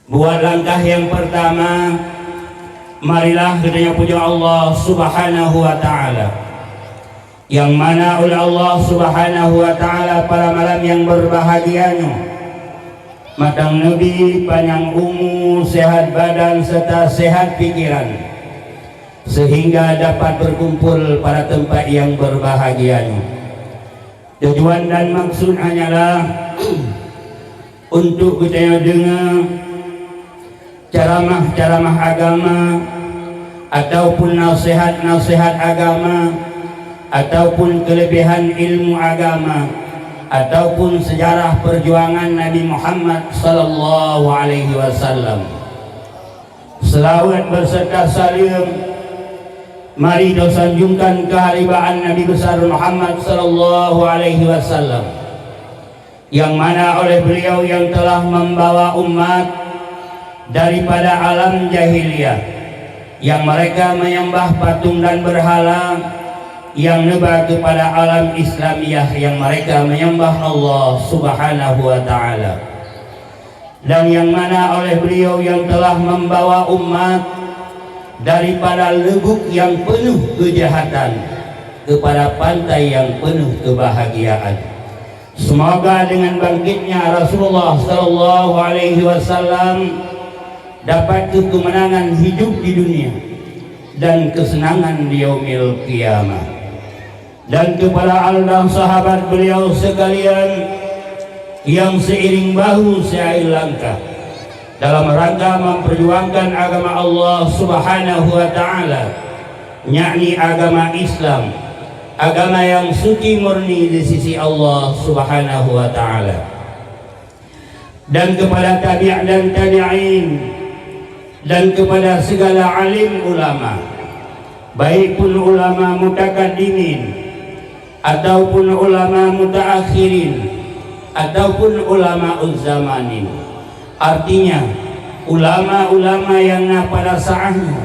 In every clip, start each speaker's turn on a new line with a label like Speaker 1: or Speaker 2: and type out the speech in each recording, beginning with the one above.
Speaker 1: Buat langkah yang pertama, marilah kita puja Allah Subhanahu wa Ta'ala, yang mana oleh Allah Subhanahu wa Ta'ala pada malam yang berbahagianya matang Nabi, panjang umur, sehat badan serta sehat pikiran, sehingga dapat berkumpul pada tempat yang berbahagianya. Tujuan dan maksud hanyalah untuk kita dengar ceramah-ceramah agama ataupun nasihat-nasihat agama ataupun kelebihan ilmu agama ataupun sejarah perjuangan Nabi Muhammad sallallahu alaihi wasallam. Selawat berserta salam mari disanjungkan keharibaan Nabi besar Muhammad sallallahu alaihi wasallam, yang mana oleh beliau yang telah membawa umat daripada alam jahiliyah yang mereka menyembah patung dan berhala, yang neba kepada alam Islamiyah yang mereka menyembah Allah Subhanahu wa Ta'ala, dan yang mana oleh beliau yang telah membawa umat daripada lebuk yang penuh kejahatan kepada pantai yang penuh kebahagiaan. Semoga dengan bangkitnya Rasulullah sallallahu alaihi wasallam dapat kemenangan hidup di dunia dan kesenangan di yaumil qiyamah. Dan kepada Allah sahabat beliau sekalian yang seiring bahu seiring langkah dalam rangka memperjuangkan agama Allah Subhanahu wa Ta'ala, yakni agama Islam, agama yang suci murni di sisi Allah Subhanahu wa Ta'ala. Dan kepada tabi' dan tabi'in, dan kepada segala alim ulama, baik pun ulama mutakaddimin ataupun ulama mutaakhirin ataupun ulama uzzamanin, artinya ulama-ulama yang pada saatnya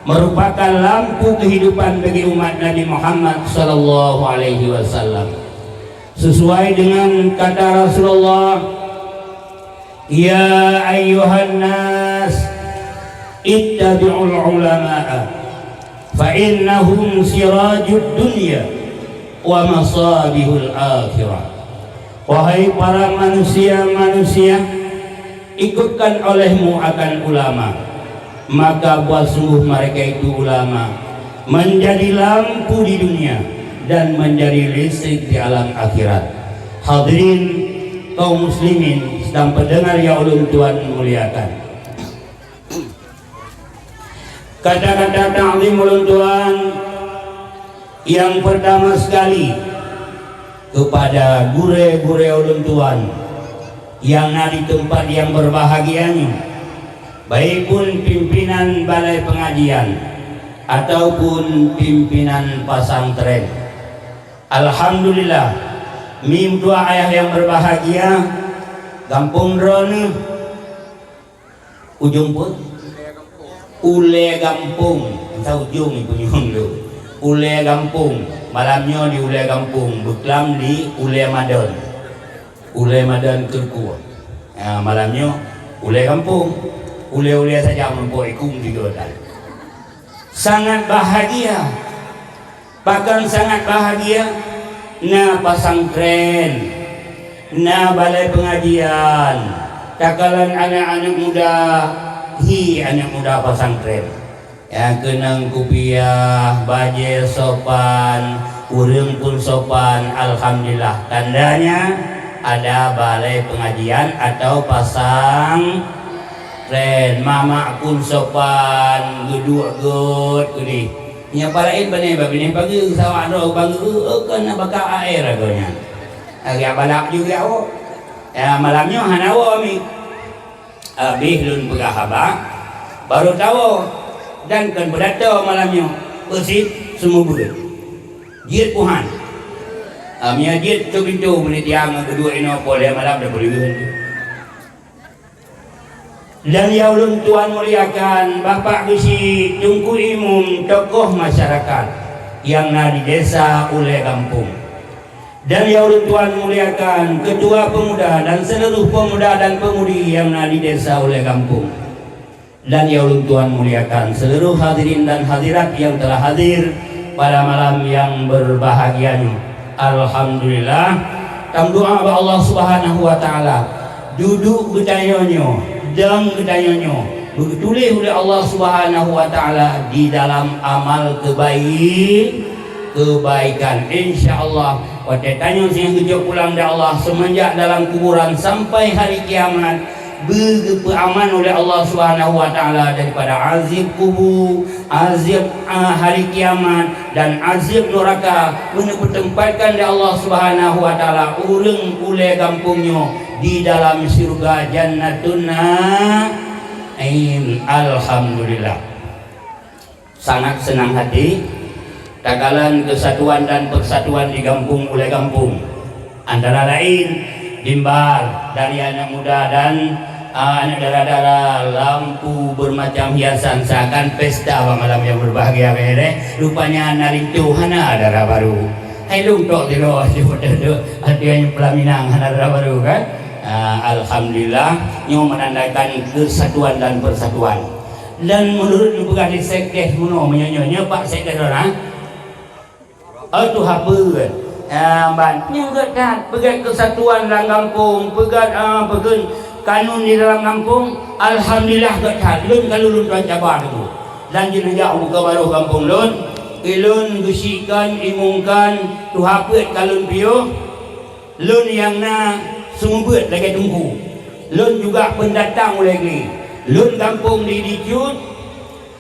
Speaker 1: merupakan lampu kehidupan bagi umat Nabi Muhammad sallallahu alaihi wasallam. Sesuai dengan kata Rasulullah, ya ayyuhan nas ittabi'ul ulama'a fa innahum sirajud dunya wa masabihul akhirah. Wahai para manusia-manusia, ikutkan olehmu akan ulama, maka buat sungguh mereka itu ulama menjadi lampu di dunia dan menjadi listrik di alam akhirat. Hadirin kaum muslimin sedang pendengar yang ulun Tuhan muliakan, kata-kata ta'zim ulun Tuhan yang pertama sekali kepada gure-gure ulun Tuhan yang ada di tempat yang berbahagianya, baik pun pimpinan balai pengajian ataupun pimpinan pesantren. Alhamdulillah, mim dua ayah yang berbahagia, kampung drone ujung pun ule kampung, entah ujung ni punyung tu ule kampung, malamnya di ule kampung, beklam di ule madon, ule madon kerku. Ya, malamnya ule kampung, ule-ule saja mempunyai ikung juga kan. Sangat bahagia, bahkan sangat bahagia. Na pesantren, na balai pengajian, takalan anak-anak muda, anak muda pesantren, yang kenang kupiah, bajir sopan, urang pun sopan. Alhamdulillah, tandanya ada balai pengajian atau pasang tren. Mama pun sopan, geduk-geduk ni. Nya palain bani babini pagi sawah ro bangga kena bakal air agaknya. Agak balak juga awak. Ya malamnya hanawa mi. Habis lun pegahaba baru tahu dan kan berdata malamnya bersih semua bulan. Jid puhan. Amia jid tu pintu menit yang kedua ini boleh malam dah boleh. Dan ya ulun Tuhan muliakan Bapak Besi Tunku Imum, tokoh masyarakat yang ada di desa ule kampung, Dan ya Allah Tuhan muliakan ketua pemuda dan seluruh pemuda dan pemudi yang ada di desa Ule Gampung. Dan ya Allah Tuhan muliakan seluruh hadirin dan hadirat yang telah hadir pada malam yang berbahagia ini. Alhamdulillah. Tam doa kepada Allah Subhanahu wa taala. Duduk bertanyonyo, dang bertanyonyo. Ditulis oleh Allah Subhanahu wa taala di dalam amal kebaikan. Insyaallah pada tanya yang kerja pulang dari Allah semenjak dalam kuburan sampai hari kiamat beraman oleh Allah Subhanahu wa taala daripada azab kubur, azab hari kiamat dan azab neraka. Menempatkan oleh Allah Subhanahu wa taala urang Ule Gampungnya di dalam surga Jannatun Na'im. Alhamdulillah. Sangat senang hati takalan kesatuan dan persatuan di Gampung Ule Gampung, antara lain timbal dari anak muda dan anak dara-dara, lampu bermacam hiasan seakan pesta malam yang berbahagia. Rupanya narintu hana dara baru. Hai lung tok tiro artinya pelaminan hana dara baru kan. Alhamdulillah nyo menandakan kesatuan dan persatuan. Dan menurut pegawai sekdes muno menyanyinya Pak Sekdes orang tu apa ban yang dekat pegat kesatuan dalam kampung, pegat kanun di dalam kampung. Alhamdulillah dekat lun kalau lun tuan cabar tu dan jenajah buka baru kampung lun ilun gusikan imungkan tu hapet kalun pio lun yang na sumubet lagi tunggu lun juga pendatang lagi lun kampung di dicut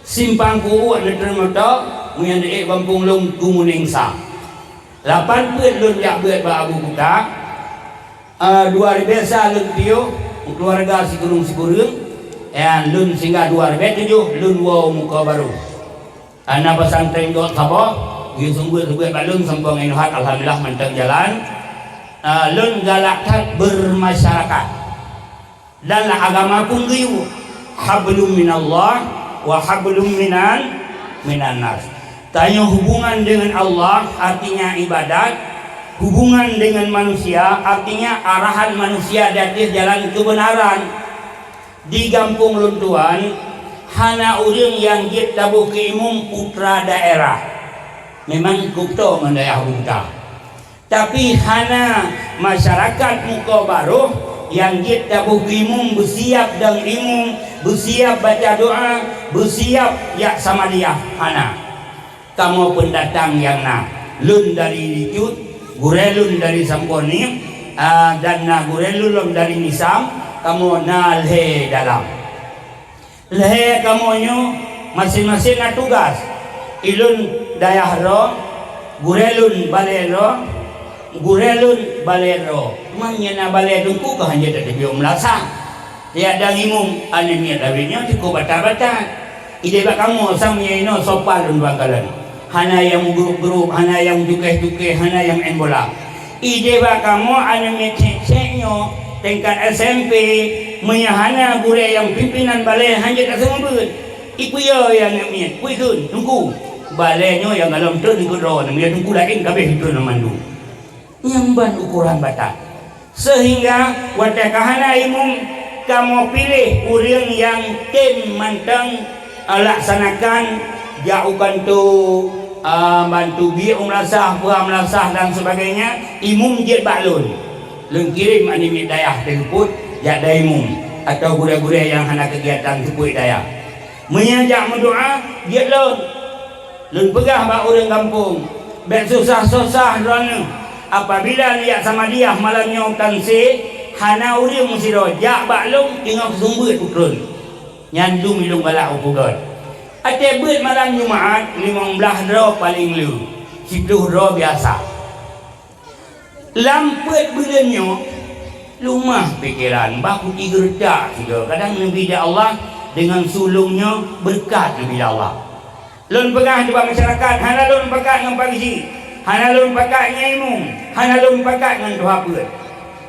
Speaker 1: simpang kuat na termata yang di kampung lun kumuning sa 8 pet lun jak bet ba abu buka 2 biasa lun pio keluarga si gunung si burung yang lun singgah 2 7 lun wow muka baru anak pesantren dot sabah dia sungguh balun sambung inuhat. Alhamdulillah mantap jalan. Lun galakkan bermasyarakat dan agama pun giu hablum minallah wa hablum minan nas. Tanya hubungan dengan Allah artinya ibadat, hubungan dengan manusia artinya arahan manusia di atas jalan kebenaran. Di kampung Luntuan hana urang yang git tabuh ke imum putra daerah, memang kupto mendayah buta. Tapi hana masyarakat muka baru yang kita imum bersiap dan imum bersiap baca doa, bersiap ya sama dia. Hana kamu pendatang yang lun dari Dicut, gurelun dari Samponi dan gurelun dari Nisam, kamu nalhe dalam lehe kamonyo masing-masing tugas. Ilun dayah ro, gurelun balero, gurelun balero. Manyana balero ku ka hanya tak biom lasang. Tiada ngimum anemia dawinya cukup bata-bata. Ide ba kamu samnya ino sopalun bangkalan. Hana yang grup-grup, hana yang juke-juke, hana yang embola. Ide ba kamu anemia cek-ceknyo tingkat SMP menyahana gure yang pimpinan balai hanya tak sembut. Iku ya yang namanya kuikun tunggu balainya yang dalam tu ikut roh namanya tunggu lain kabeh itu namandu yang ban ukuran bata sehingga watakahana imum kamu pilih urang yang tim mantang laksanakan jauhkan tu bantu biar melasah dan sebagainya. Imum je baklun lun kirim animi dayah terput jak daimum atau gura-gura yang hana kegiatan tepuk daya menyajak mendoa dia lun pegah bak orang kampung bek susah-susah drone apabila lihat sama dia malamnya tansi hana urang mesti jak bak long tengok sumbut putrun nyandung ilung balak upugot ate beut malam Jumaat 15 ro paling lu 10 ro biasa lampet bulannya lumah pikiran baku 3 redak juga kadang Nabi Allah dengan sulungnya berkat Nabi Allah lun pegah di masyarakat hana lun pakat dengan pagi hana lun pakat dengan imum hana lun pakat dengan doa beut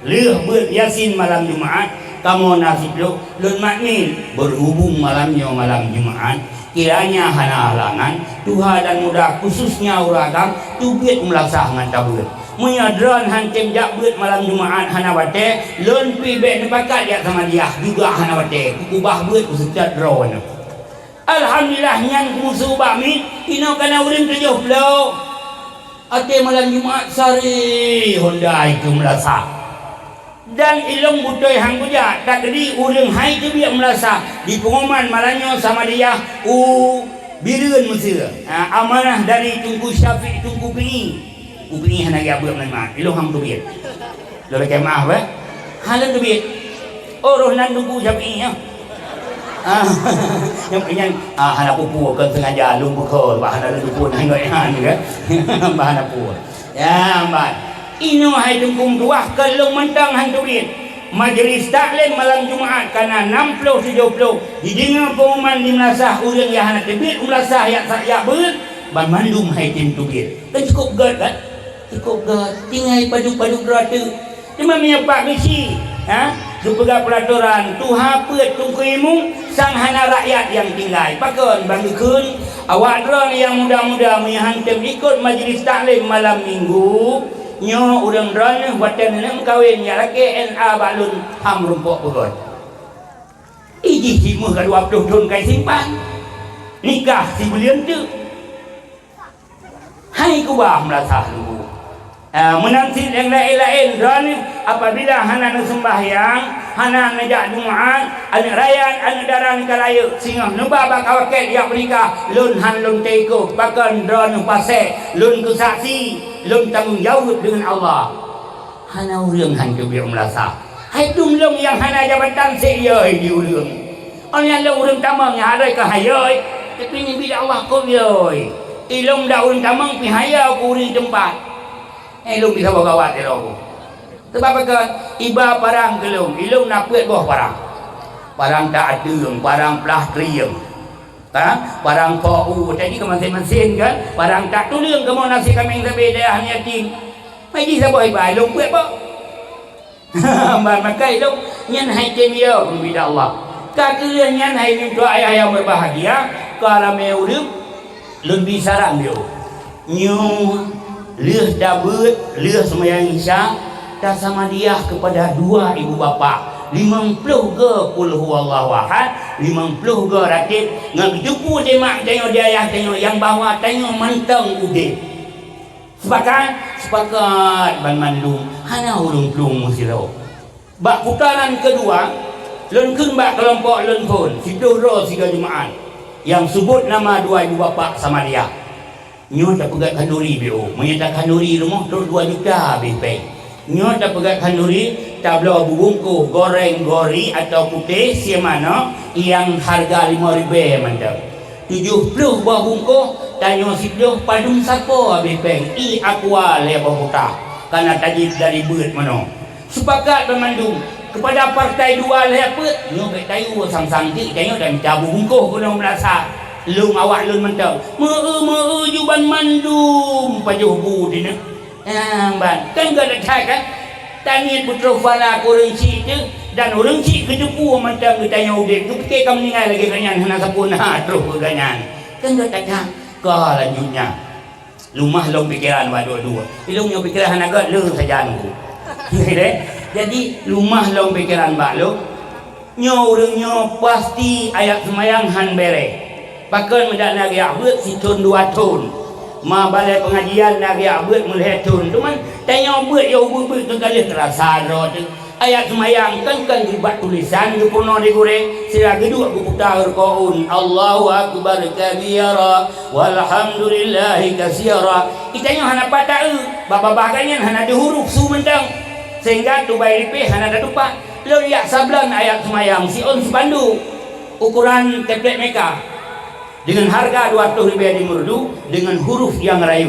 Speaker 1: leuh beut yasin malam Jumaat kamu nasib lun makmin berhubung malamnya malam Jumaat kiranya hana halangan Tuhan dan mudah khususnya uragam tubit melaksah dengan tabut menyadran hantem jak beut malam Jumaat hanawate leun pi be nepakat dia sama dia juga hanawate ubah beut ustaz drone alhamdulillah nyan musuh bami ino kana urang 70 ate malam Jumaat sari Honda itu merasa dan ilung butoy hang buja tak jadi urang hai tu biak merasa di pengumuman malanyo sama dia bireun mesir amanah dari Tunku Syafiq Tunku Upini hana ya buat mana ilung hang tu biat lo lagi maaf halan tu biat roh nan Tunku Syafiq ya yang hana pupu kan sengaja lung bekol bah hana pupu nan goi han ke bah hana pupu ya mbak ino hai Tunku tuah kelung mentang hang tu biat majlis taklim malam Jumaat kana 60 70 didengar pengumuman di Melasah urang yang hana tebit Melasah ya beut ban mandum hai tim tu biat kan cukup gad kan cukup gad tinggal padu-padu gerata cuma menyepak misi supaya peraturan tu hapet tungku imung sang hana rakyat yang tinggal pakon bangkeun awak drone yang muda-muda menyahantem ikut majlis taklim malam Minggu nyo urang drone watan neum kawin nya laki NA balun ham rumpok pegon iji simuh ka 20 tahun kai simpan nikah si belian tu hai ku bah Melasah lu menanti yang lain-lain drone apabila hana sembahyang hana ngajak Jumaat anu rayan anu daran kalaya singah nuba bak awake dia menikah lun han lun teko bahkan drone pase lun ku saksi lun tanggung jawab dengan Allah hana urang han tu biar Melasah hai dumlong yang hana jabatan seyoi di urang orang yang urang tamang yang ada ke hayoi tapi ni bila Allah ko yoi ilong da urang tamang pi hayau ku urang tempat ilong bisa bagawat ilong sebab apa iba parang kelong ilong nak puet boh parang tak adeng parang pelah krieng parang kau tadi ke masin-masin kan parang tak tulang ke mau nasi kambing sabe daerah yatim mai di saboi bai long puet boh maka ilong nyan hai temio bila Allah kakilian nyan hai minta ayah yang berbahagia kalau mau urip lebih sarang dia nyu leuh dabut leuh sembahyang isya dah sama dia kepada dua ibu bapa 50 ke qul huwallahu ahad 50 ke rakit ngan jupu demak tengok dia ayah tengok yang bawah tengok manteng ude sepakat ban mandum hana urung plung musiro bak putaran kedua lun keun bak kelompok lun pun situ ro siga Jumaat yang sebut nama dua ibu bapa sama dia nyo tak pegat kanduri bio menyata kanduri rumah tu 2 juta bepeng nyo tak pegat kanduri tak belah bubungku goreng gori atau putih siamana yang harga 5,000 mantap 70 buah bungkuh tanya 10 padung siapa bepeng aqua leba putah karena tajib dari beut mana sepakat bermandung kepada partai dua lepet nyo bet tayu sang-sang ti tengok dan cabu bungkuh guna Melasah lung awak lun mentau meu juban mandum pajuh bu dina ban kan gak ada kan tanya putra fala kurang ci tu dan orang ci kejupu mentang tanya udik tu fikir kamu ningai lagi kanyan hana sapuna terus ganyan kan gak ada ke lanjutnya rumah long pikiran wa dua-dua ilungnya pikiran hana gak lu saja nu jadi rumah long pikiran bak lu nyo urangnya pasti ayat semayang han bere bahkan mendak nak riak beut si tun 2 tun ma balai pengajian nak riak beut mulai tun tu man tanya beut ya beut tu kali terasa ro tu ayat semayang kan dibuat tulisan di puno di goreng sira geduk aku putar qaun Allahu akbar kabira walhamdulillahi katsira itanya hana patah baba-baganyan hana ada huruf su mentang sehingga tu bayi ripih hana ada tupak lo riak sablan ayat semayang si on sepandu ukuran tablet mereka dengan harga 200 ribu di Murdu dengan huruf yang rayu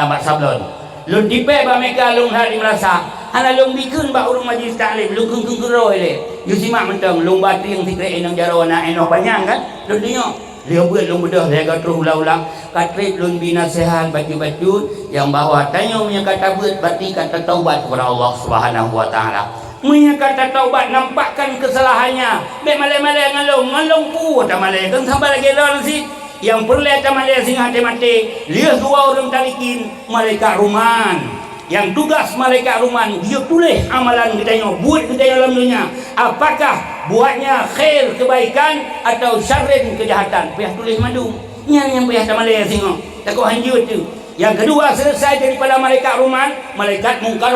Speaker 1: mak sablon lun tipe ba mereka lung hari merasa hana lung bikeun ba urang majlis taklim lung keung keroi le yu simak mentang lung bating tikre enang jarona eno panjang kan lun dinyo dia buat lung bedah lega terus ulang-ulang katrip lun binasehat baju-baju yang bawa tanya punya kata buat berarti kata taubat kepada Allah Subhanahu wa taala punya kata taubat nampakkan kesalahannya be malai-malai ngalong pu tak malai kan sampai lagi lawan si yang perlu tamale singa mate lihat dua orang talikin malaikat ruman. Yang tugas malaikat ruman dia tulis amalan kita buat kita dalam dunia, apakah buatnya khair kebaikan atau syarrin kejahatan, payah tulis madu yang payah tamale singa takut hanjut tu. Yang kedua selesai daripada malaikat ruman, malaikat mungkar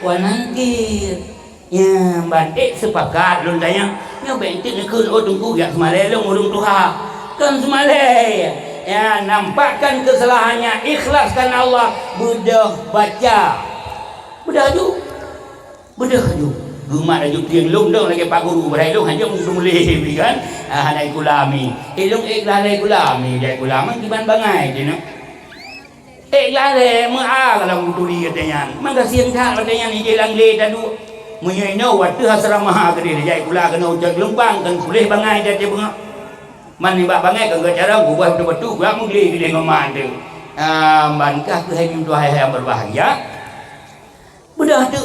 Speaker 1: wanangkir ya batik sepakat lun tanya nya bentik nak ke tunggu ya semalai long urung tuha kan semalai ya nampakkan kesalahannya, ikhlaskan Allah, bedah baca bedah ju gumat aju tiang long dong lagi pak guru berai long hanya boleh kan hanai kulami long ikhlas hanai kulami dia kulami kiban bangai je no lale maa kalau mutuli katanya mangga siang tak katanya ni jelang le tadu menyoino waktu asrama ke dia jai kula kena ujak lumpang kan boleh bangai dia bengak man ni bak bangai kan cara buat betul-betul gua mungli dia ngoman tu mankah ke hai mintu hai yang berbahagia budak tu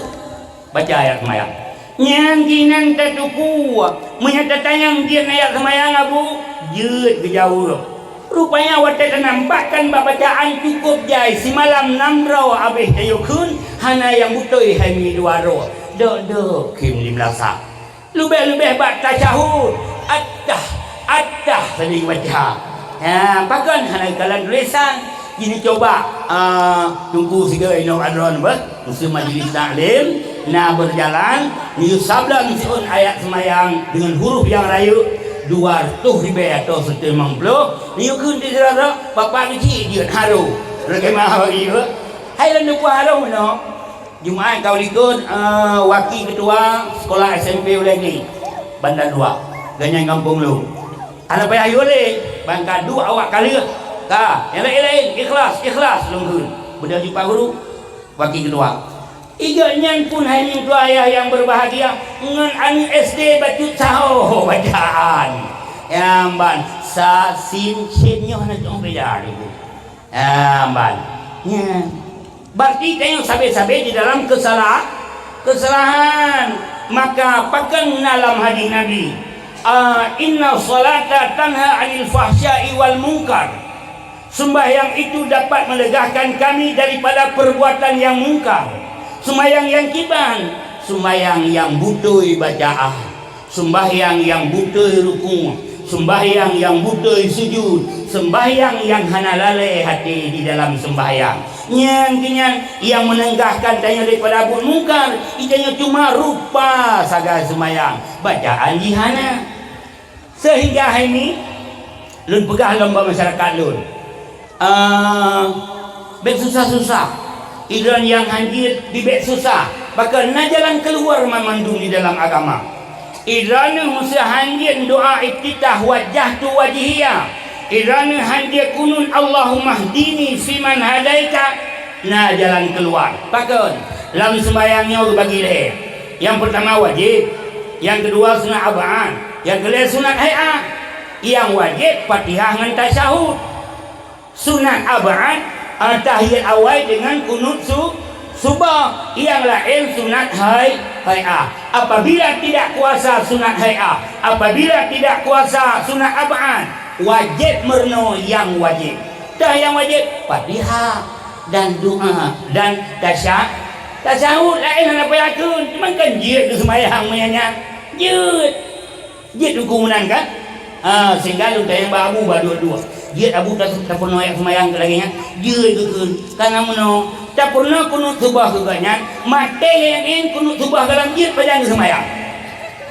Speaker 1: baca ayat semayang yang kinan tatuku menyata tayang dia ayat semayang abu jeut ke jauh rupanya watak nampakkan bacaan cukup jai si malam namrau abis tayukun hana yang butoi hami duaro dok kim limlasa lubeh bak tasyahud adah tadi baca pakan hana kalan tulisan kini coba tunggu siga inong adron musim majlis taklim berjalan ni sabda misiun ayat semayang dengan huruf yang rayu 200 ribu atau 150 ni kun di sana bapa kecil dia haru bagaimana bagi tu hai lan ku haru no Jumaat kau ikut wakil ketua sekolah SMP lagi Bandar 2 Ganyang Kampung lu anak payah yole bangka 2 awak kali ka yang lain ikhlas lungkun bedah jumpa guru wakil ketua iganya pun hanya tu ayah yang berbahagia ngan anu SD bacut saho bacaan yang ban sa sin sinnya na tong beda itu ban nya berarti kayu sabe-sabe di dalam kesalahan maka pakan dalam hadis Nabi inna salata tanha 'anil fahsya'i wal munkar sembahyang itu dapat melegahkan kami daripada perbuatan yang mungkar. Sembahyang yang kiban, sembahyang yang butuh bacaan, sembahyang yang butuh rukuk, sembahyang yang butuh sujud, sembahyang yang hana lalai hati di dalam sembahyang. Yang menenggahkan tanya daripada abun mungkar, itanya cuma rupa saga sembahyang, bacaan jihana. Sehingga hari ini lun pegah lomba masyarakat lun. Bersusah-susah. Idran yang hadir di bek susah bahkan na jalan keluar memandung di dalam agama idran musa hadir doa iftitah wajah tu wajihia idran hadir kunun Allahumma hdini fiman hadaika na jalan keluar bahkan dalam sembahyangnya bagi leh yang pertama wajib yang kedua sunat abaan yang kedua sunat hay'ah yang wajib Fatihah dengan tasyahud sunat abaan tahiyat awal dengan kunut subah yang lain sunat hay'ah apabila tidak kuasa sunat hay'ah apabila tidak kuasa sunat ab'an wajib merno yang wajib yang wajib Fatihah dan doa dan tasyahud lain apa yakun cuma kan jid ke semayang mayanya jid hukuman kan sehingga lu tayang babu dua dia abu tak pernah ayat semayang ke lagi nya dia ke karena meno tak pernah kunut subah ke ganya mate yang in kunut subah dalam dia padang semayang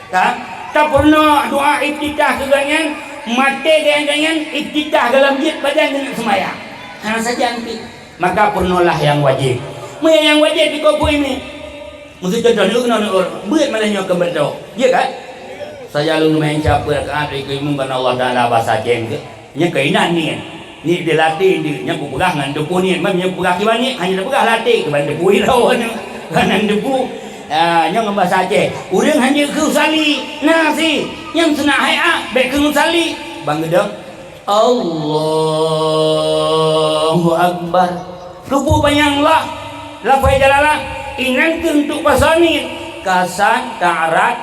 Speaker 1: tak pernah doa iftitah ke ganya mate yang iftitah dalam dia padang semayang karena saja nanti maka pernahlah yang wajib yang wajib di kopo ini mesti contoh dulu kena buat malahnya ke betul ya kan saya lalu main capur kan ikut kan Allah Taala bahasa jeng ke nya kainan ni dia latih dia nya ku pegah ngan depu ni memang nya pegah kiban ni hanya pegah latih ke ban depu irau kan depu nya ngam bahasa Aceh urang hanya ke sali nah si yang sunah hay'ah baik ke sali bang gedeng Allahu akbar rupu panjang lah lafai jalalah inan untuk pasani kasan ta'rat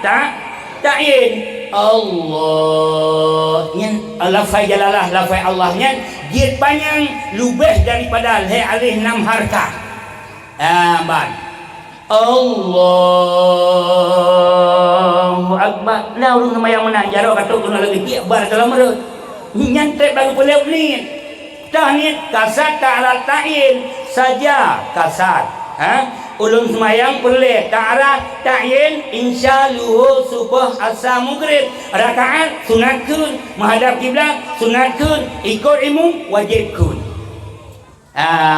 Speaker 1: ta'in Allah nyen lafaz jalalah lafaz Allah nyen dia panjang lebih daripada alif 6 harakat. Ban Allahu akbar. Lah urang sembahyang menang jarak kata kena lagi tiap bar dalam merut. Nyantek baru peleu ni. Tah ni kasat ta'ala ta'in saja kasat. Ulun sembahyang peleu ta'ala ta'in insya luhur subuh asar maghrib. Rakaat sunatkeun, menghadap kiblat sunatkeun, ikut imam wajibkeun.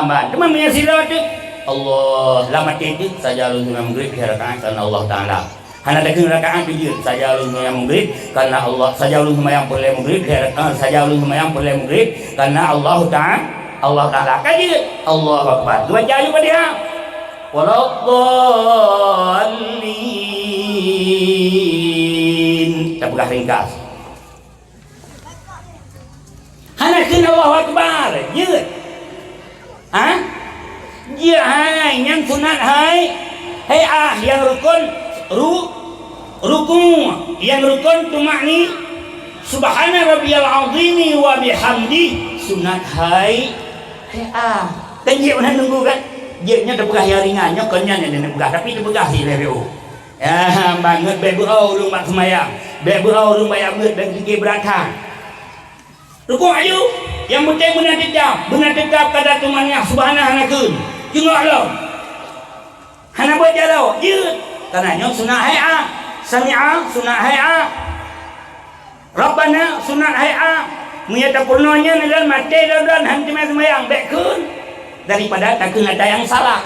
Speaker 1: Ban teman punya sila tu Allah lama titik saja ulun sembahyang maghrib rakaat karena Allah Taala. Hana dakeun rakaat tu saja ulun sembahyang maghrib karena Allah, saja ulun sembahyang peleu maghrib saja ulun sembahyang peleu maghrib karena Allah Taala. Kaji Allahu akbar. Dua jari pada waladdallin. Tak pegah ringkas. Hana keun Allahu akbar. Jeut. Dia hai yang sunat hai yang rukun ruku yang rukun tumakni subhana rabbiyal azim wa bihamdi sunat hai dan dia mana nunggu kan dia nya dah pegah yang ringannya kenya nya pegah tapi dia pegah si level banget bebu ulung mak semayang bebu ulung bayar beut dan fikir beratang ruku ayu yang penting benar tetap kada tumannya subhana hanakeun jengok lo hana buat jalo jeut karena sunat hay'a sami'a sunat hay'a rabbana sunat hay'a menyata purnanya dalam mati dan hantu semayang bekun daripada takun ada yang salah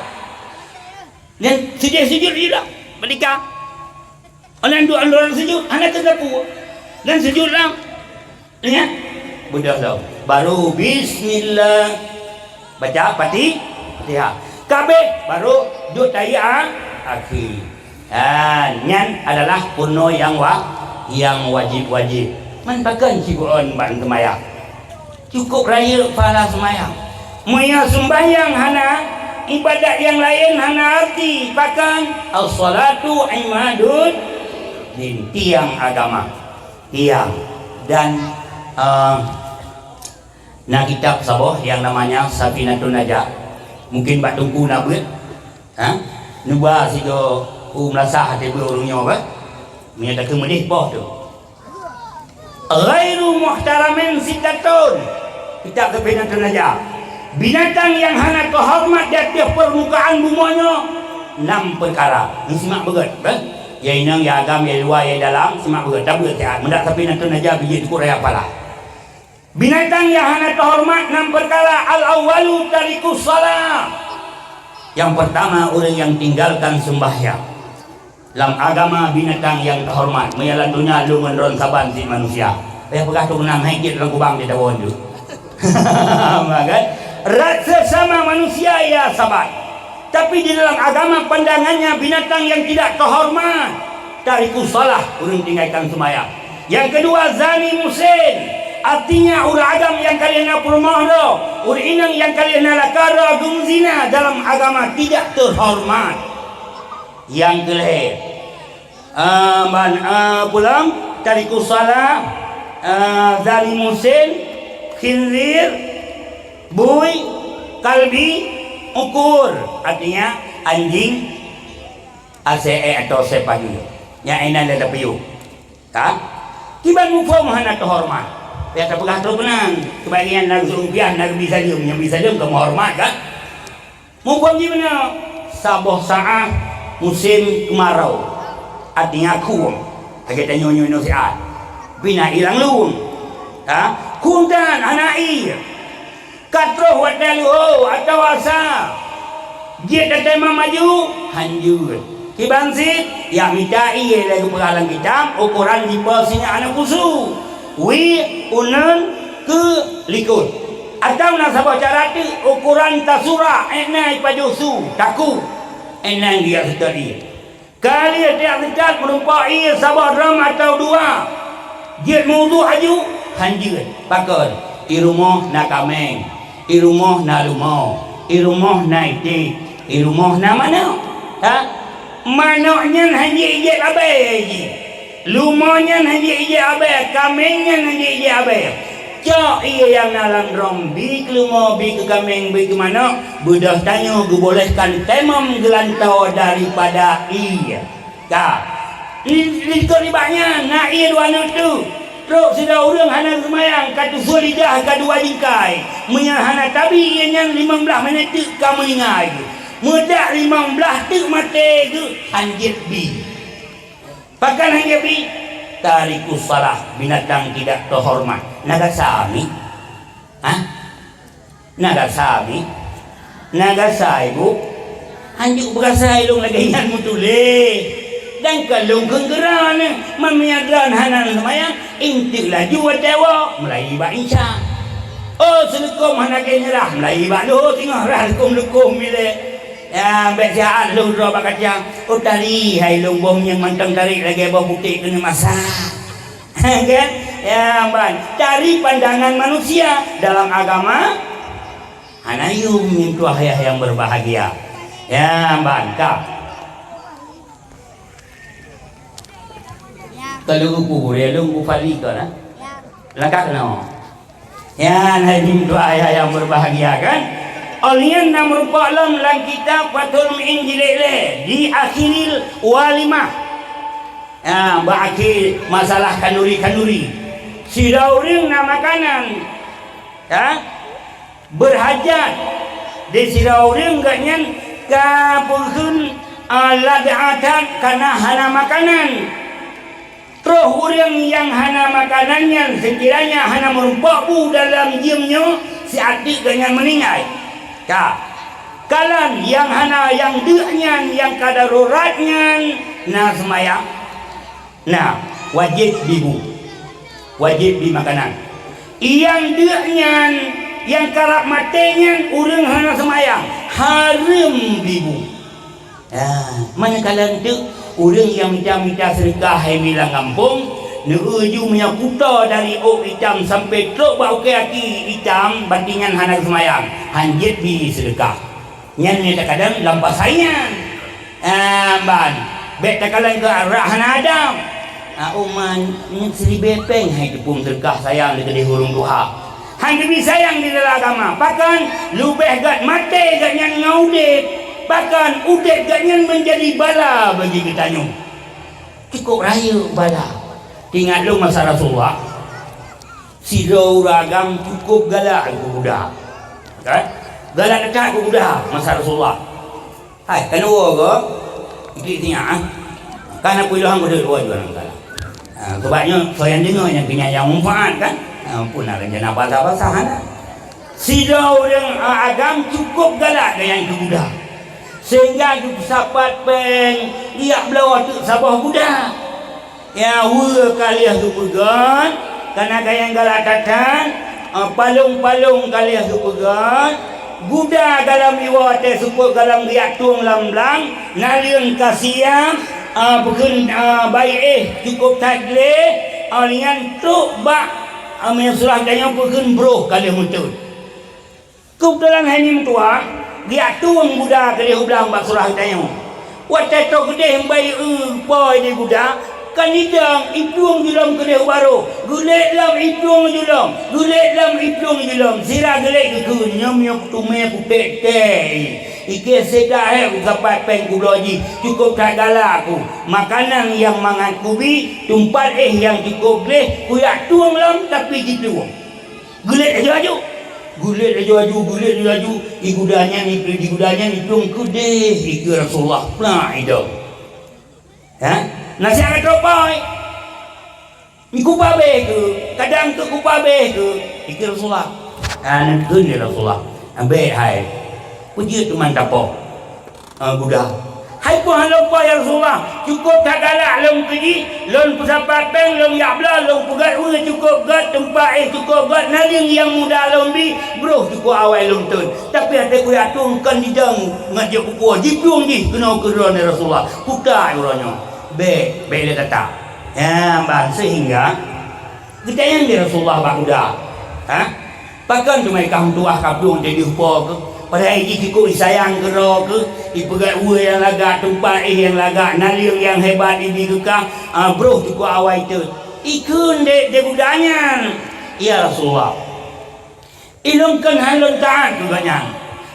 Speaker 1: dan sujud juga mereka orang dua sujud hana kezapu dan sujud lang ingat budak lo baru bismillah baca Fatihah kabeh baru duduk tahiyat akhir. Nyan adalah kuno yang wajib. Man bagan cibuan ban semayang. Cukup raya pahala semayang. Muya sembahyang hana ibadat yang lain hana arti pakan as-salatu imadun din tiang agama. Tiang dan kitab sabah yang namanya Safinatun Najah. Mungkin bak tungku nak beut nuba sido melasah hati burungnya apa menyata kemedih boh tu ghairu muhtaramin sitatun kitab Safinatun Najah binatang yang hana kehormat di atas permukaan bumanya 6 perkara ni simak berat ya inang ya agam ya luar ya dalam simak berat tak berat ya mendak Safinatun Najah biji tu raya pala. Binatang yang hana terhormat 6 perkara. Al-awwalu tarikus salat. Yang pertama orang yang tinggalkan sembahyang. Dalam agama binatang yang terhormat menyalah dunia lu menron saban si manusia. Pegah tu menang hengkit dalam kubang di dawon tu. Kan? Rasa sama manusia ya sabat. Tapi di dalam agama pandangannya binatang yang tidak terhormat. Tarikus salat orang tinggalkan sembahyang. Yang kedua zani musin. Artinya ulah agam yang kalian nak permah dah, ulah inang yang kalian nak lakar zina dalam agama tidak terhormat. Yang kelih, pulang tarikus salat, zalimusin, khinzir, bui, kalbi, ukur. Artinya anjing, ACE atau sepaju. Yang ini ada piu. Kiban mufam hana terhormat. Ya tak pegah tu penang kebagian nak rupiah nak bisa diam yang bisa diam kamu hormat kan mumpung gimana sabah saat musim kemarau artinya kuam kita nyonyo siat bina hilang luung kuntan anak air katroh wadalu atau asa dia datang maju hanjur kibansit ya minta iya lagi pengalang kita ukuran di posisinya anak kusu wi unan ke likut atau nak sabah cara tu ukuran tasura enai pajusu taku enai dia setari kali dia dekat merumpai sabah ram atau dua dia mudu aju hanjir pakon i rumah nak kameng i rumah nak lumau i rumah nak iti i rumah nak mana manaknya hanjir je abai lumonya nanti ije abe, kamengnya nanti ije abe. Cok iya yang nalang rong bi kelumo bi ke kameng bi ke mana? Budak tanya gebolehkan temam gelantau daripada iya. Dah. Itu ribanya nak iya dua tu. Terus sudah orang hana semayang katu solidah kadu wajingkai. Menyang hana tabi yang 15 minit kamu ingat. Mudah 15 tu mati ke hanjit bi. Pakan hanjit bi. Tarikus salah binatang tidak terhormat. Nagasami. Hah? Nagasami. Nagasai bu. Hanjuk berasai long lagi yang mutule. Dan kalau kenggeran memiadran hanan semayang intik laju dewa mulai ba insya. Oh selekom hana kenyerah mulai ba lu tengah rah lekum bila. Ya bersaan lu ro bakacang. Oh tari hai long bom yang mantang tarik lagi bawa putih kena masak. Kan? Ya ban, cari pandangan manusia dalam agama hanayum mintu hayah yang berbahagia. Ya ban, kap. Kalau ku ya lu ku fali kan? Langkah no. Ya hanayum mintu hayah yang berbahagia kan? Olian namur palam lang kitab Fathul Injil di akhiril walimah. Ya, berakhir masalah kanuri. Si dauring na makanan. Ya. Berhajat. Di si dauring ganyan kapulkeun lada'atan kana hana makanan. Terus orang yang hana makanannya sekiranya hana merumpaku dalam diamnya si adik ganyan meninggal. Ya. Kalan yang hana yang deknya yang kadaruratnya na semayang. Nah, wajib bibu. Wajib di makanan. Yang deknya yang karap matenya urang hana semayang haram bibu. Manakala dek urang yang minta sedekah hai bilang kampung nuju punya kuta dari ok hitam sampai truk bau kaki hitam bantingan hana semayang hanjit bi sedekah. Nyan ni kadang lampas saingan. Ban bet takalan ke arah hana adam. Uman ni seri bepeng hai tepung sedekah sayang di hurung duha. Hang demi sayang di dalam agama. Bahkan lubeh gat mate gat yang ngaudep. Bahkan udep gat yang menjadi bala bagi kita nyu. Cukup raya bala. Ingat lu masa Rasulullah. Sidau ragam cukup galak ku budak. Kan? Galak dekat ku budak masa Rasulullah. Hai, kan dua ke? Ikut tinggal. Kan aku ilang ku dua juga nang galak. Sebabnya saya dengar yang punya yang manfaat kan. Ampun nak rencana basah-basahan. Sidau yang agam cukup galak dengan budak. Sehingga tu sapat peng dia belawa tu sabah budak. Ya hua kaliah tu pegan, kana gayang galak katan, palung-palung kaliah tu pegan. Budak dalam iwa te supaya dalam riak tuang lam-lam, nalian kasiam, bukan baik cukup tagle, dengan tu bak surah kaya bukan bro kali muncul. Kebetulan hanya tua, dia tuang budak kali hublang bak surah kaya. Waktu tu gede bayi boy di budak, kan hidang ipung julam kali baru. Gulet lam ipung julam, gulet lam ipung julam. Sirah gulet ke nyam nyok tume pupek teh. Ike sedah usapat peng kuloji cukup tak galak aku. Makanan yang mangan kubi tumpat yang cukup leh kuyak tuang lam tapi gitu. Gulet aja aju. Gulet aja aju, gulet aja aju. Igudanya ni tuang kude iku Rasulullah. Nah itu. Ha? Nasihat ropai. Iku babe ke, kadang tu ku babe ke iku Rasulullah. Nanti ni Rasulullah. Ambil hai. Puji tu mantapo budak. Hai pun lupa ya Rasulullah. Cukup tak galak long pergi, long pesapat peng, long yakbla, long pegat ue cukup gat tempat cukup gat naling yang muda long bi, bro cukup awal long tun. Tapi ada ku atung kan didang ngajak ku jipung di kena keron Rasulullah. Putar urannya. Be dia kata. Ya, ban sehingga kita yang di Rasulullah bak budak. Ha? Pakan tu mai kaum tuah kapung jadi upa ke pada ini cukup sayang kero ke ipegat uwe yang lagak tempat yang lagak nalir yang hebat ini kekang bro cukup awal itu ikun de budanya ya Rasulullah ilungkan halun taat juga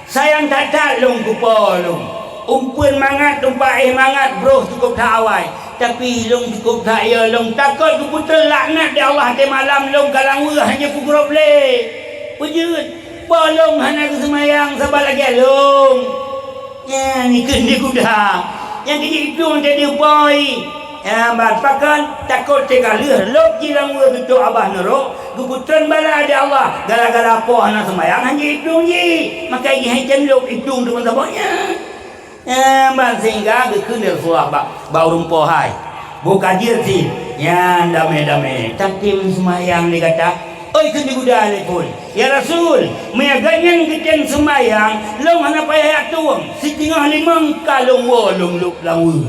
Speaker 1: sayang tak long kupo long umpun mangat tempat mangat bro cukup tak awal tapi long cukup tak ya long takut keputul laknat di Allah di malam long kalang urah hanya pukul boleh wujud bolong hana ke semayang sabar lagi long ya ni kendi kuda yang kini itu jadi boy ya pakan takut tegalih lok jilang ur betul abah nerok keputusan bala ada Allah gara-gara apa hana semayang hanya itu ye maka ini hanya lok itu dengan sabanya ya sehingga kekendal surah bau rumpah hai buka dia sih ya damai-damai tapi semayang dia kata oi kendi kuda pun ya Rasul meyaganyan keten semayang long hana payah tuang setengah limang kalong wolong luk lawu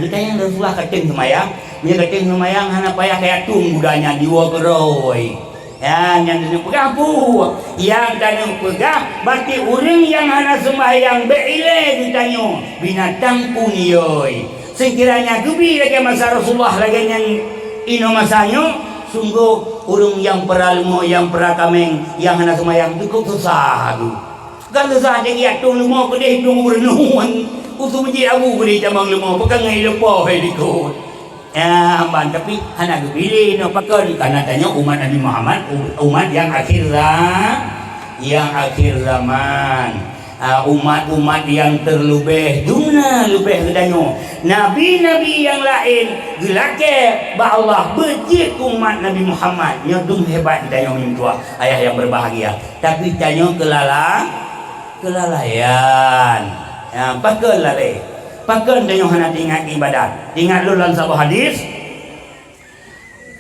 Speaker 1: kita yang Rasulullah keten semayang dia keten semayang hana payah kayak tung kudanya diwa keroi yang dia pegang pu yang tanya pegang berarti orang yang hana semayang beile ditanya binatang punioi sekiranya gebi lagi masa Rasulullah lagi yang ino masanya sungguh urung yang peralmo yang perakameng yang hana semayang cukup susah tu kan susah dia tung lumo ke dia hitung bernuan usu menjadi abu ke dia jamang lumo pegang ngai lepo hai dikut amban tapi hana pilih no pakai karena tanya umat Nabi Muhammad umat yang akhir zaman umat-umat yang terlebih dunia lebih kedanyo nabi-nabi yang lain gelake ba Allah bejik umat Nabi Muhammad yang dum hebat kedanyo mintua ayah yang berbahagia tapi tanyo kelalaian pakai lalai pakai tanyo hana ingat ibadat ingat lu dalam sebuah hadis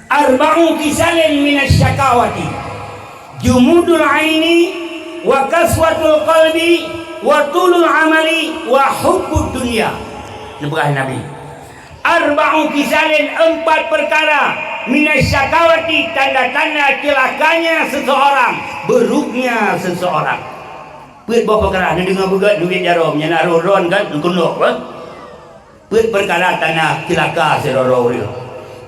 Speaker 1: arba'u kisalin minasyakawati jumudul aini wa kaswatul qalbi wa tulul amali wa hubbud dunya. Ini Nabi. Arba'u kisalin 4 perkara minasyakawati tanda-tanda celakanya seseorang, buruknya seseorang. Put berapa perkara ni dengar begat duit jarum nya nak ron kan kunduk apa? Put perkara tanda celaka seroro dia.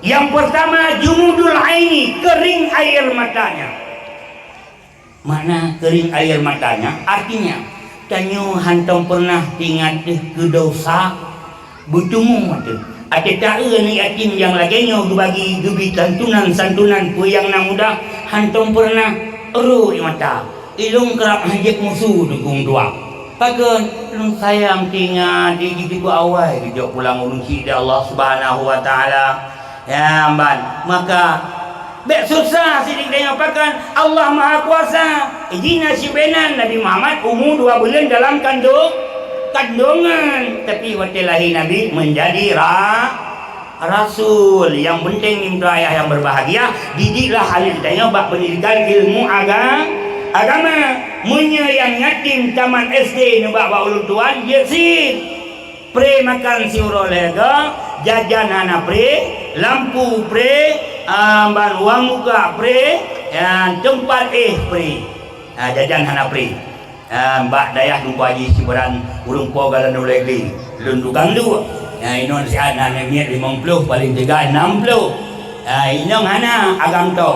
Speaker 1: Yang pertama jumudul aini, kering air matanya. Mana kering air matanya artinya tanyo hantam pernah ingat ke dosa bertemu mata ada tak ni yatim yang laginya bagi gebi santunan pu yang nak mudah hantam pernah ero mata ilung kerap hajat musuh dukung dua pakai lung sayang tinggal di gitu awal dijak pulang ulun hidayah Allah Subhanahu wa taala ya ban maka bek susah sidik dengan pakan Allah Maha Kuasa ijina si benan Nabi Muhammad umur 2 bulan dalam kandungan tapi waktu lahir Nabi menjadi Rasul yang penting minta ayah yang berbahagia didiklah alih tanya bak pendidikan ilmu agama munya yang yatim taman SD nebak bak ulun tuan yesin pre makan siuro lega jajan anak pre lampu pre ban uang muka pre tempat pre jajan hana pre mbak dayah lupa haji sibaran urung po galan ulegli lundukang du inon si anak nemiat 50 paling 3 60 inong hana agam to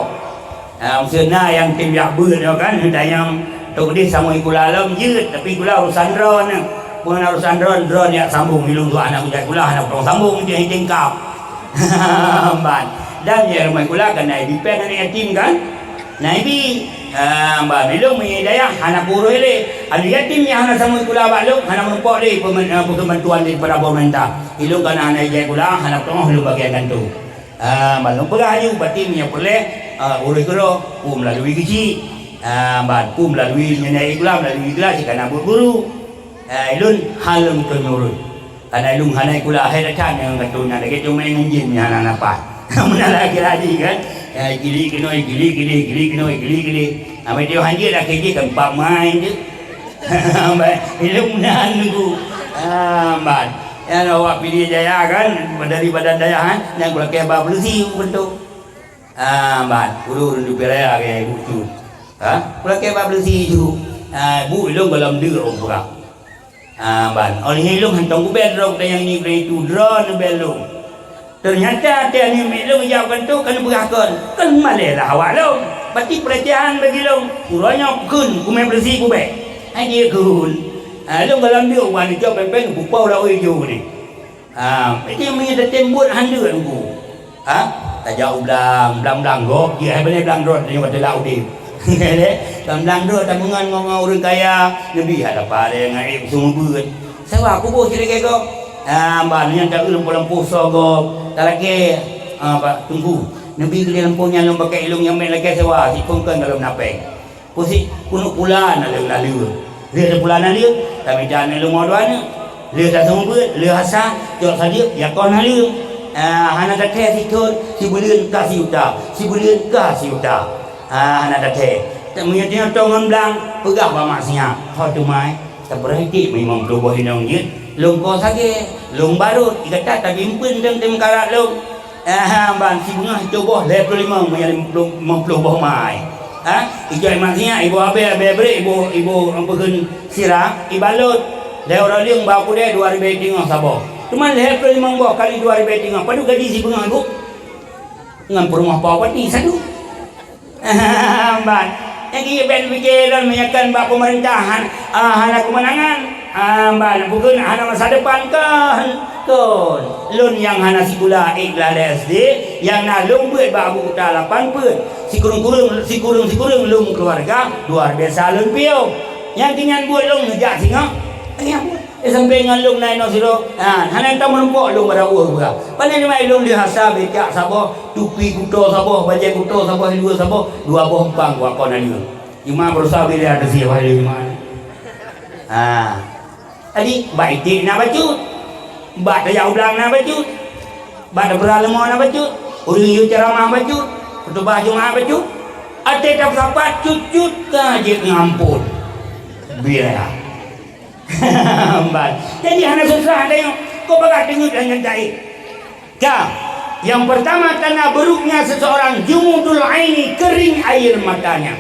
Speaker 1: sena yang tim yak ber kan dayang tok di sama ikula lam jeut tapi kula urusan drone pun urusan drone ya sambung hilung tu anak ujak kula anak tong sambung dia tingkap ban dan ya rumah kula kan naik dipen anak yatim kan naik mbak belum menyedaya anak buruh le ada yatim yang anak sama kula balok anak menumpuk le kementuan daripada pemerintah ilung kan anak jaya kula anak tengah lu bagian kantu balong peraju batin yang boleh urus kero melalui kecil mbak melalui nyai kula melalui kelas kan anak guru ilun halum kenurut karena ilung hanai kula akhir kan yang kantunya lagi cuma nginjinnya anak apa mana lagi kan gili apa dia hanya dah kerja tempat main je ilmu nahan nunggu mbak yang awak pilih jaya kan dari badan daya yang kula kebab belusi bentuk mbak ulu rendu peraya kayak ibu tu kula kebab belusi tu Bu ilung dalam dia orang pura. Ban. Oleh ilung hantong kubel rong yang ni itu drone belum. Ternyata dia ni ilung jawab tu kan berakon. Kan malah awak long. Berarti pelecehan bagi long. Kurangnya kun kumai bersih kubel. Hai dia kun. Long dalam dia wanita pempeng pupau dah uju ni. Itu yang punya tembut handa aku. Tak jauh belang gok. Dia benar belang rot ni kata lau dia. Belang rot tak mengan ngau orang kaya. Nabi ada pada ngai semua buat. Saya aku boleh kira kok. Ban yang tak lempu sogok. Tak lagi tunggu. Nabi kena lempunya lom pakai ilung yang main lagi sewa si kongkong dalam napeng. Pusi kuno pulan lalu. Dia ada pulan dia. Tapi jangan ilung modoan. Dia tak semua buat, dia hasa, jauh saja, ya kau nak dia. Hana dah teh sikut, si bulan kasih uta, si bulan kasih uta. Hana dah teh. Tak mengerti tongan belang, pegah bamaknya. Kau tu mai, tak berhenti memang pelubah hidung dia. Long kau saja, long barut, ikata tak bimpun dan tem karat long. Ban si bunga coba level 5 pelubah mai. Ijai maknya ibu abe beri ibu ampeun sirah, ibalut. Dia orang liang baku dia 2,000 tinggal sabah. Cuma lepas 5 buah kali 2,000 tinggal. Padu gaji si bunga ibu. Dengan perumah pawat ni satu. Ban. Yang dia ben fikiran menyakan bak pemerintahan. Hana kemenangan. Ban. Bukan hana masa depan kan. Kon. Lun yang hana si gula ikhlas SD. Yang nak lung buat bak abu kuta 8 pun. Si kurung lung keluarga. Luar biasa lun piau. Yang tinggal buat lung ngejak singa. Sampai dengan lung naik nasiro. Hana tak menumpuk lung pada uang juga. Pada ni mai lung dia hasa becak sabah, tupi kuto sabah, bajai kuto sabah, dua sabah, 2 buah empang buat kau nak dia. Cuma berusaha bila ada siapa dia mana. Tadi baik tik nak bacut. Bak dah jauh belang nak bacut. Bak dah beralama nak bacut. Orang you ceramah bacut. Khutbah Jumaat bacut. Ate tak dapat cucut je ngampun. Biar. Jadi hanya susah tengok kau bakal tengok dengan jahit. Yang pertama karena buruknya seseorang jumudul aini, kering air matanya.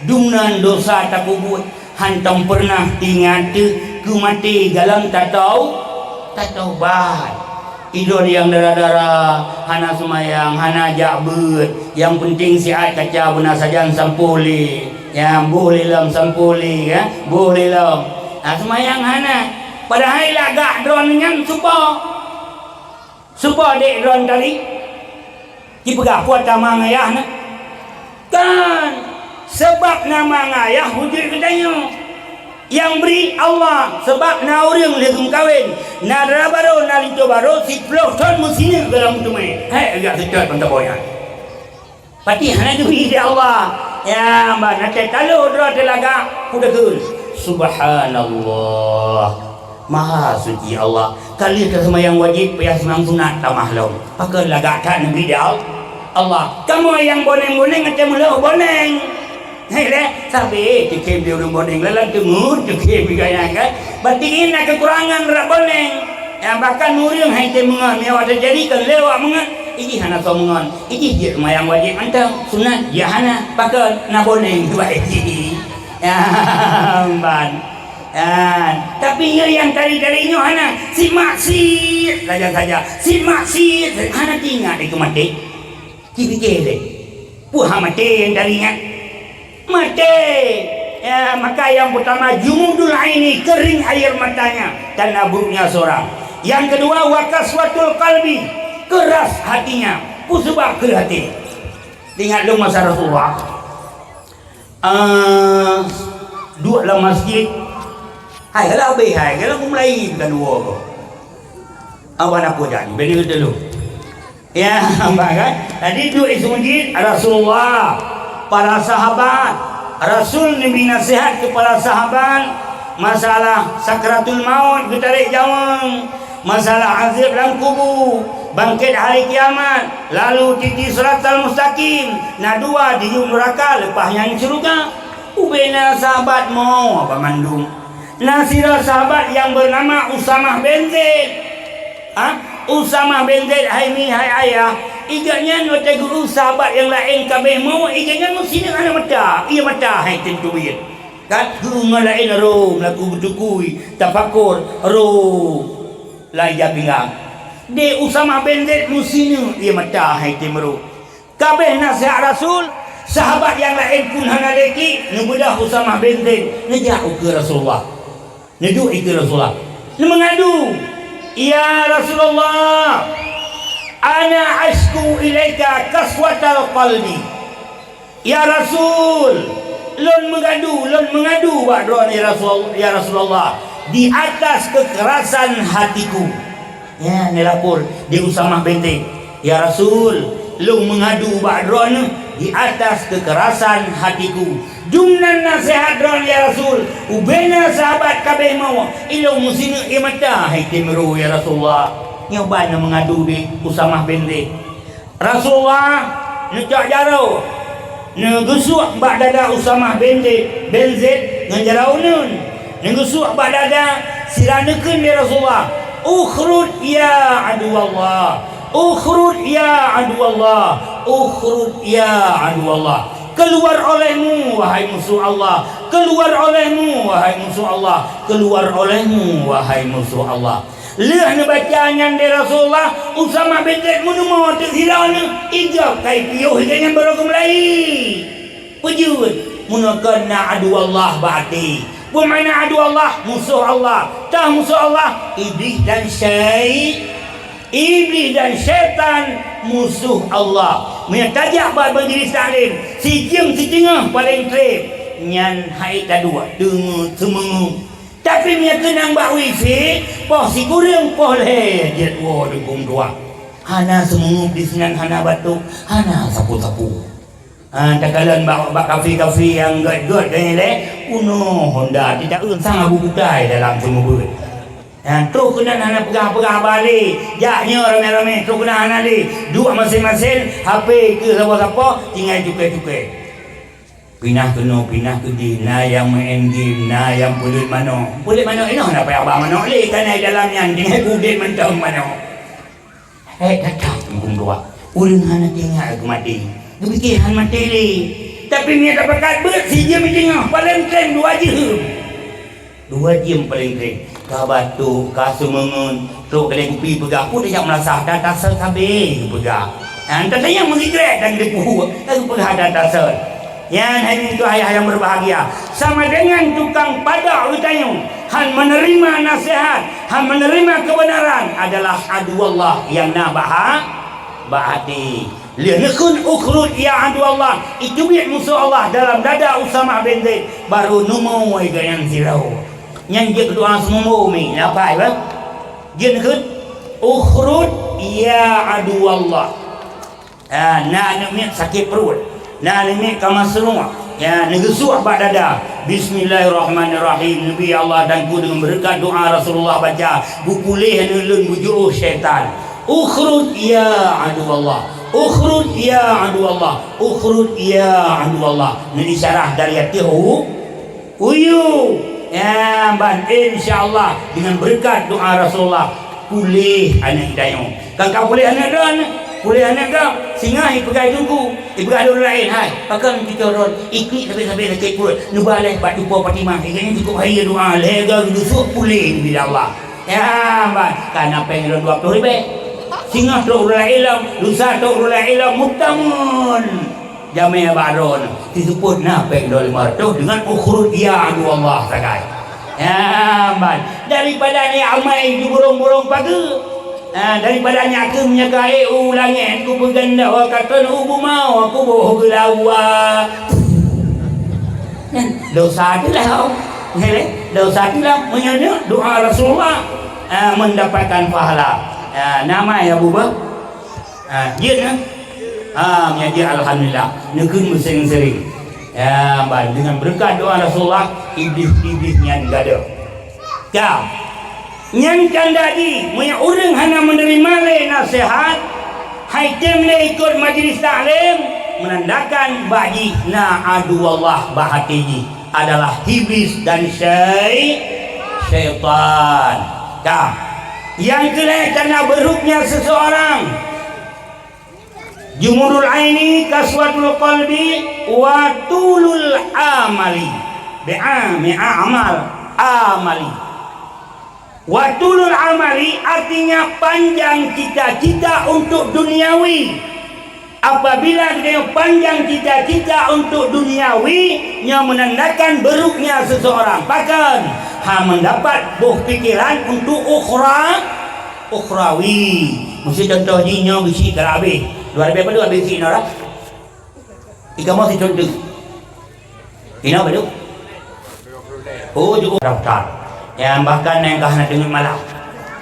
Speaker 1: Dumnan dosa tak kubut hantam pernah ingat ku mati dalam tak tahu bahat. Tidur yang darah-darah, hana semayang, hana jakbet. Yang penting sihat kaca benar saja sampuli. Yang boleh lam sampuli ya, boleh lam. Semayang hana padahal lagak drone dengan supa dek drone tadi di pegah kuat nama ngayah na kan sebab nama ngayah wujud katanya yang beri Allah sebab na orang legung kawin na darabaro na lito baro si plofton musini dalam tumai agak sedap pantai boyan pati hana demi Allah ya mbak nate talu drone telaga kuda kul. Subhanallah, Maha suci Allah. Kali ke semayang wajib, payah semayang sunat, tak mahlum. Pakai lagak tak Nabi dia Allah. Kamu yang boneng-boneng macam mula boneng. Hei le, sabi, tikim dia orang boneng. Lalang temur, tikim dia kan. Berarti ini kekurangan rak boneng. Yang bahkan nuriung hai temungan, yang ada jadikan lewat mengan. Iki hana somungan. Iki dia semayang wajib. Antang sunat, ya hana. Pakai nak boneng. Baik. Ban. Tapi yang tadi-tadinya hana si maksir saja si maksir hana tinggal di kemati fikir deh puha mati yang tadinya mati maka yang pertama jumudul aini, kering air matanya karena buruknya seorang. Yang kedua wakaswatul qalbi, keras hatinya, pusubah ke hati. Ingat lu masa Rasulullah dua dalam masjid. Hai kalau habis hai kalau aku mulai bukan dua kau. Abang aku jadi beri dulu. Ya, abang kan. Tadi dua isu masjid Rasulullah, para sahabat. Rasul memberi nasihat kepada sahabat masalah sakratul maut, ditarik jawang, masalah azab dalam kubur, bangkit hari kiamat, lalu titi siratal mustaqim, nah dua di neraka lepas yang syurga. Ubena sahabat mau apa mandung. Nasira sahabat yang bernama Usamah bin Zaid. Usamah bin Zaid, hai mi hai ayah. Iganya nota guru sahabat yang lain kabeh mau iganya mesti dengan mata. Ia mata hai tentu dia. Kat ngalain ro lagu berdukui tafakur ro laya pinggang. De Usama bin Zaid musinu ia mata hai timru. Kabeh nasihat Rasul, sahabat yang lain pun hana leki nubudah Usama bin Zaid ngejak ke Rasulullah. Ngejak ke Rasulullah. Mengadu, "Ya Rasulullah, ana ashku ilaika kaswatal qalbi." Ya Rasul, lon mengadu ba'dron ya Rasulullah di atas kekerasan hatiku. Ya, ni lapor di Usama bin Zaid. Ya Rasul, lon mengadu ba'dron di atas kekerasan hatiku. Jumnan nasihat dron ya Rasul. Ubena sahabat kabeh mau ilmu musinu imata hai timru ya Rasulullah. Nyoba mengadu di Usama bin Zaid. Rasulullah ngejak jaro. Negusuk bak dada Usama bin Zaid ngejarauneun. Negusuk bak dada siranekeun ya Rasulullah. Ukhrud ya adu Allah. Ukhrud ya adu Allah. Ukhrud ya adu Allah. Keluar olehmu wahai musuh Allah. Keluar olehmu wahai musuh Allah. Keluar olehmu wahai musuh Allah. Lihat ni bacaan dari Rasulullah. Usama bin Zaid munu mau terhilangnya ijab kai piuh dengan beragam lain. Pujud munu kena adu Allah ba'ati. Bermakna adu Allah musuh Allah. Tah musuh Allah iblis dan iblis dan syaitan musuh Allah. Mentajak bab majlis taklim. Si jeng si tengah paling trip. Nyan hai kadua dengu semengu. Tapi dia kenang bak wifi, poh si kurang poh leh jet wo dukung dua. Hana semengu di senan hana batuk, hana sapu-sapu. Takalan bak kafe-kafe yang god-god kayaknya leh, kuno Honda tidak unsang abu budai dalam semua buat. Terus kena hana pegah-pegah balik. Jaknya ramai-ramai terus kena hana li. Dua masing-masing HP ke siapa-siapa tinggal cukai-cukai. Pinah ke dina yang main game na yang pulut mano ini nak payah abang mano le kan dalamnya dengan kudet mentang mano datang tunggung dua ulun hana tinggal ke mati fikir han mati le tapi ni tak pakat ber si jam tengah paling keren 2 jam paling keren ka batu ka sumengun tok kedai kopi pegah pun dia melasah data sel kabeh pegah tak sayang mengigrek dan depu aku pegah data sel. Yang hari itu ayah yang berbahagia sama dengan tukang padak utayung. Han menerima nasihat, han menerima kebenaran adalah adu Allah yang bahati. Lianakun ukhrud ya adu Allah. Itu biar musuh Allah dalam dada Usama bin Zaid baru numu yang zirau. Yang dia doa semua umi apa ya? Dia nakun ukhrud ya adu Allah. Nak sakit perut. Nah ini kamasrua ya negesuah bak dada. Bismillahirrahmanirrahim. Nabi Allah dan ku dengan berkat doa Rasulullah baca bupulih nulun bujuh syaitan. Ukhrud ya adu Allah. Ukhrud ya adu Allah. Ukhrud ya adu Allah. Ini syarah dari hatihu uyu ya ban insyaallah dengan berkat doa Rasulullah pulih anak hidayah. Kakak pulih anak dan boleh anak kau singa ipegai tunggu ipegai orang lain hai akan kita orang ikut sampai sakit perut nubalai batu po Fatimah ini cukup hari doa lega dusuk pulih bila Allah ya mbak karena pengen 20 ribu singa tu orang ilam lusa tu orang ilam mutamun jamai baron disebut na pengen 500 dengan ukhrud ya Allah sagai ya mbak daripada ni amai di burung-burung pagi daripada aku menyaga langit aku berganda kata ubu mau aku boh gelawa dosa itulah dosa itulah menyana doa Rasulullah mendapatkan pahala nama ya buba dia menyaji alhamdulillah nekun sering-sering dengan berkat doa Rasulullah iblis-iblisnya enggak ada kau yang kandadi punya orang hana menerima le nasihat haitem le ikut majlis taklim menandakan bagi na adu Allah bahati adalah iblis dan syaitan. Yang kelih karena beruknya seseorang jumurul aini kaswatul qalbi wa tulul amali amal amali. Watulul amali artinya panjang cita-cita untuk duniawi. Apabila dia panjang cita-cita untuk duniawi, yang menandakan beruknya seseorang. Bahkan mendapat buah pikiran untuk ukhrawi. Mesti contoh jinnya bisi kalau habis. Dua habis apa tu habis bisi nora? Ikan mau si contoh. Ini apa tu? Oh, juga daftar. Yang bahkan yang kah nak tengok malam.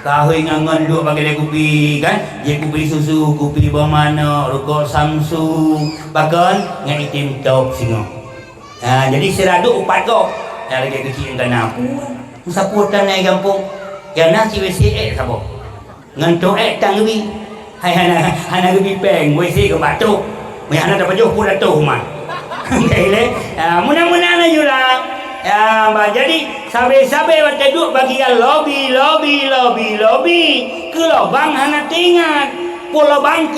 Speaker 1: Kahwin ngangan duk bagi dia kopi kan, dia kopi susu, kopi bermana, rokok Samsung, bahkan dengan itim top singo. Jadi seraduk upat kau. Yang lagi kecil yang kena apa? Siapa tak naik kampung? Yang nasi WC siapa? Ngantuk tang lebih. Hai hana lebih peng WC ke batuk. Mai hana dapat jauh pun datuk rumah. Okey mudah-mudahan ajulah. Jadi sabe-sabe baca duk bagi lobby ke lubang hana tingat pola bang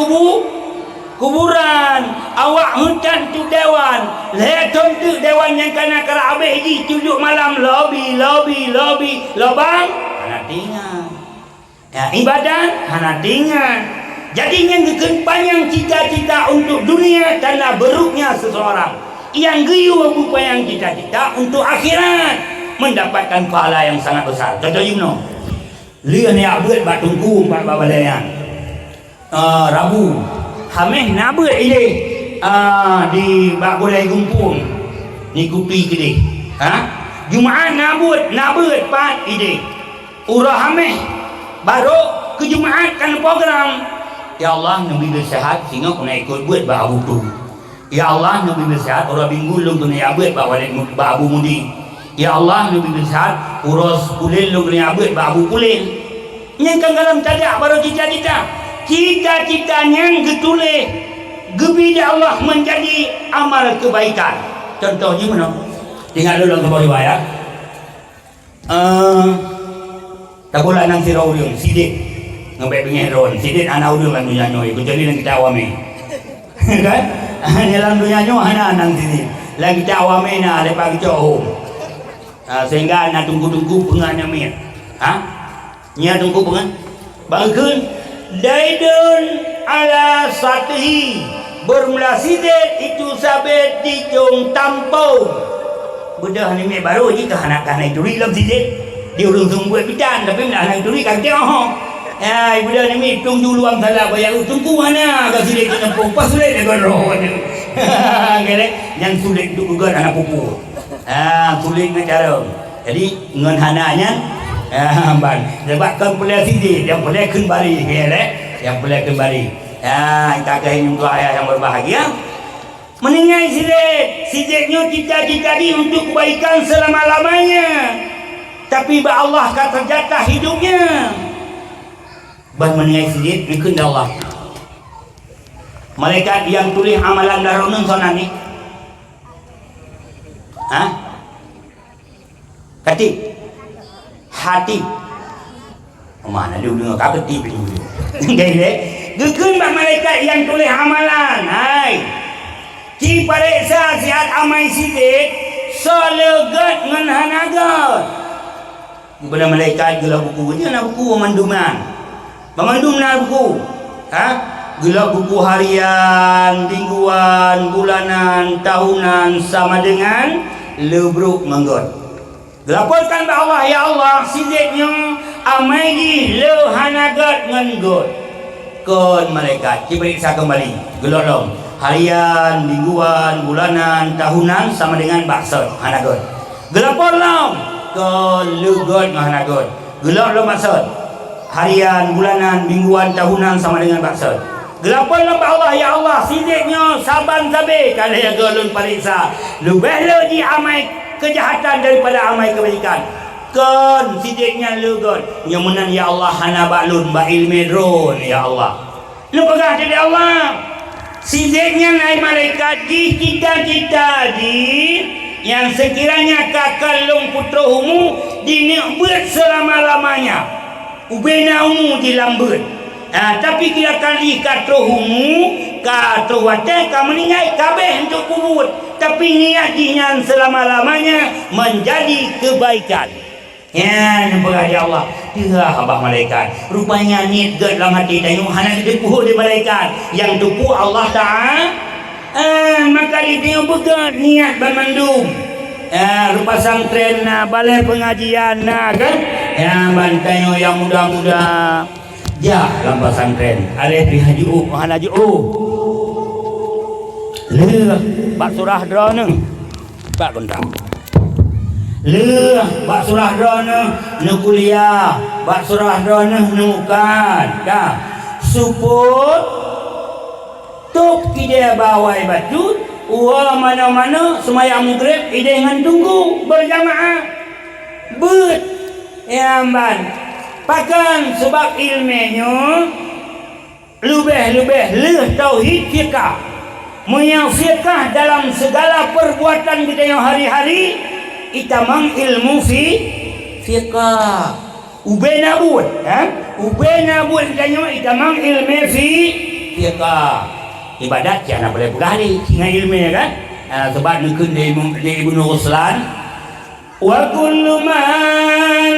Speaker 1: kuburan awak hutan tu dewan leton tu dewan yang kena kera habis di tujuh malam lobby lubang hana tingat ibadat hana tingat. Jadi yang panjang cita-cita untuk dunia tanda beruknya seseorang. Yang geyu berupaya yang cita-cita untuk akhirat mendapatkan pahala yang sangat besar. Contoh Yumno lian ya buat batungku empat babalayan Rabu hameh nabut ile di bagulai gumpung ni kupi gede Jumaat nabut pat ide urah hameh baru ke Jumaat kan program ya Allah nabi bersihat sehingga kena ikut buat bahabu tu. Ya Allah nabi bersihat orang minggu lung kena abut bahabu mudi. Ya Allah nabi bersihat urus kulil lung kena abut bahabu kulil. Yang kan dalam tadak baru cita-cita. Cita-citanya getulih gebida Allah menjadi amal kebaikan. Contohnya mana? Tengok dulu dalam sebuah riwayat. Tak boleh nang sirau dia sidik ngebek pengeron sidik anak udah kan dunia nyoi kecuali yang kita awami kan dalam dunia nyoi anak nang sini lagi kita awami na lepas kita sehingga anak tunggu-tunggu pengannya mir nya tunggu pengan bangkun daidun ala satihi bermula sidik itu sabit di jong tampau budak ni mir baru je ke anak-anak itu dalam sidik dia urung buat pitan tapi anak itu ni kata ibu dah ni tunggu luang salah bayar tunggu mana agak sulit ke kampung pas sulit dia roh yang sulit untuk juga anak pupu sulit dengan cara jadi dengan hananya sebabkan boleh sidik yang boleh kembali yang boleh kembali kita kain untuk ayah yang berbahagia meninggal sidiknya cita-cita dia untuk kebaikan selama-lamanya tapi Allah kata jatah hidupnya bah meninggal sidik ikut Allah. Malaikat yang tulis amalan darunun sana ni hati mana dia dengar kat peti dulu gekun bah malaikat yang tulis amalan ki pareksa sihat amai sidik selegat ngan hanagat kepada malaikat gelah buku dia nak buku pemanduman memandum nak buku gelah buku harian, mingguan, bulanan, tahunan sama dengan lebruk manggot laporkan kepada Allah ya Allah sidiknya amai di lehanagat nganggot kon malaikat diperiksa kembali gelah dong harian, mingguan, bulanan, tahunan sama dengan maksud hanagot gelapor long kon legot hanagot gelah lo maksud harian, bulanan, mingguan, tahunan sama dengan maksud. Gelapon lamba Allah ya Allah sidiknya saban sabe kalau yang galun pariksa lebih lagi amai kejahatan daripada amai kebaikan kan sidiknya legon yang menan ya Allah hana balun ba ilmi drone ya Allah lu pegang dari Allah sidiknya naik malaikat di cita-cita di yang sekiranya kakalung putrohumu dinikmat selama-lamanya ubena umu di lambut tapi kira kali katrohumu ka tu wate ka meninggal kabeh untuk kubur, tapi niat jinyan selama-lamanya menjadi kebaikan. Ya, nampak ya Allah. Dia abah malaikat. Rupanya niat gad dalam hati tengok hana kita puh di malaikat. Yang tupu Allah Ta'ala. Maka dia begat niat bermandum. Rupa santren balai pengajian kan. Bantainya yang muda-muda. Ya, dalam santren. Alih di haji hana haji bak surah drone. Bak kontrak. Bak surah drone nu kuliah, bak surah drone nu kan. Support tok ide bawai batu, mana-mana semayang maghrib ide dengan tunggu berjamaah. Amban. Pakan sebab ilmunya lebih tauhid fiqah. Fiqah dalam segala perbuatan kita yang hari-hari itamang ilmu fiqah. Ubenabut kanyo itamang ilmu fiqah. Ibadat jangan boleh bergali dengan ilmu kan. Sebab nukun di Ibnu Ruslan wa kullu man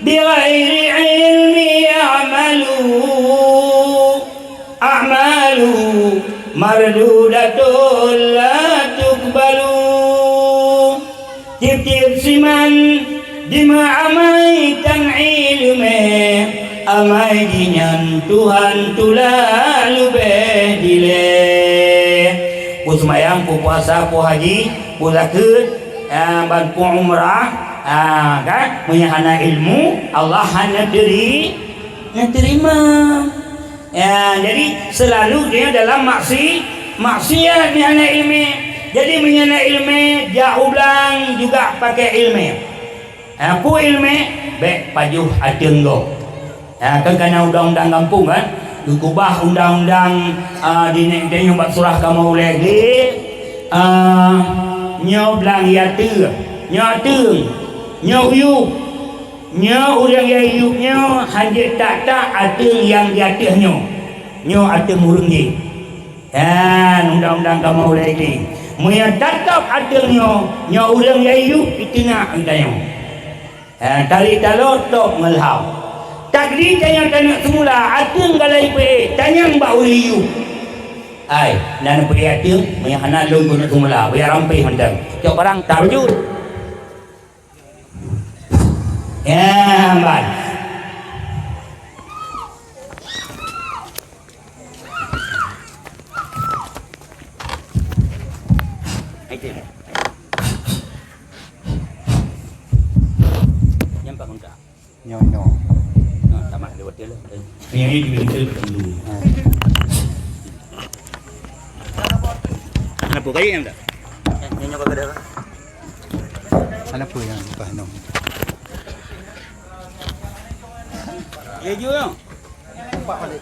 Speaker 1: bighairi ilmi a'malu mardudatul la tuqbalu. Tiap-tiap siman dima'amai tan ilme amai dinyan Tuhan tulalu bedile. Pu semayang, pu puasa, pu haji, pu zakat, ban pu umrah, kan menyahana ilmu Allah hanya terima. Jadi selalu dia dalam maksiat menyahana ilmu. Jadi menyana ilmu jauh belang juga pakai ilmu. Aku ilmu baik pajuh adeng go. Kan kena undang-undang kampung kan. Dikubah undang-undang di yang buat surah kamu lagi. Nyo belang yatu, nyo teng, nyo uyu, nyo urang yayu nyo hanya tak adeng yang jatuh nyo adeng urang ye. Undang-undang kamu lagi. Muya tatap adengnya nya urang yayu itina angkanya. Tali talot tok ngelhau. Takdi tanya semula adeng galai pe tanya mbak uliyu. Ai nan pe adeng muya hana long guna semula biar rampai handang. Cok barang tarjut. Mbak.
Speaker 2: Nyo.
Speaker 1: Tamat lewat dia lah. Yang ini diminta dulu. Kenapa kaya yang tak? Nyo apa kada?
Speaker 2: Kenapa yang buka no?
Speaker 1: Ya juga.
Speaker 2: Nampak balik.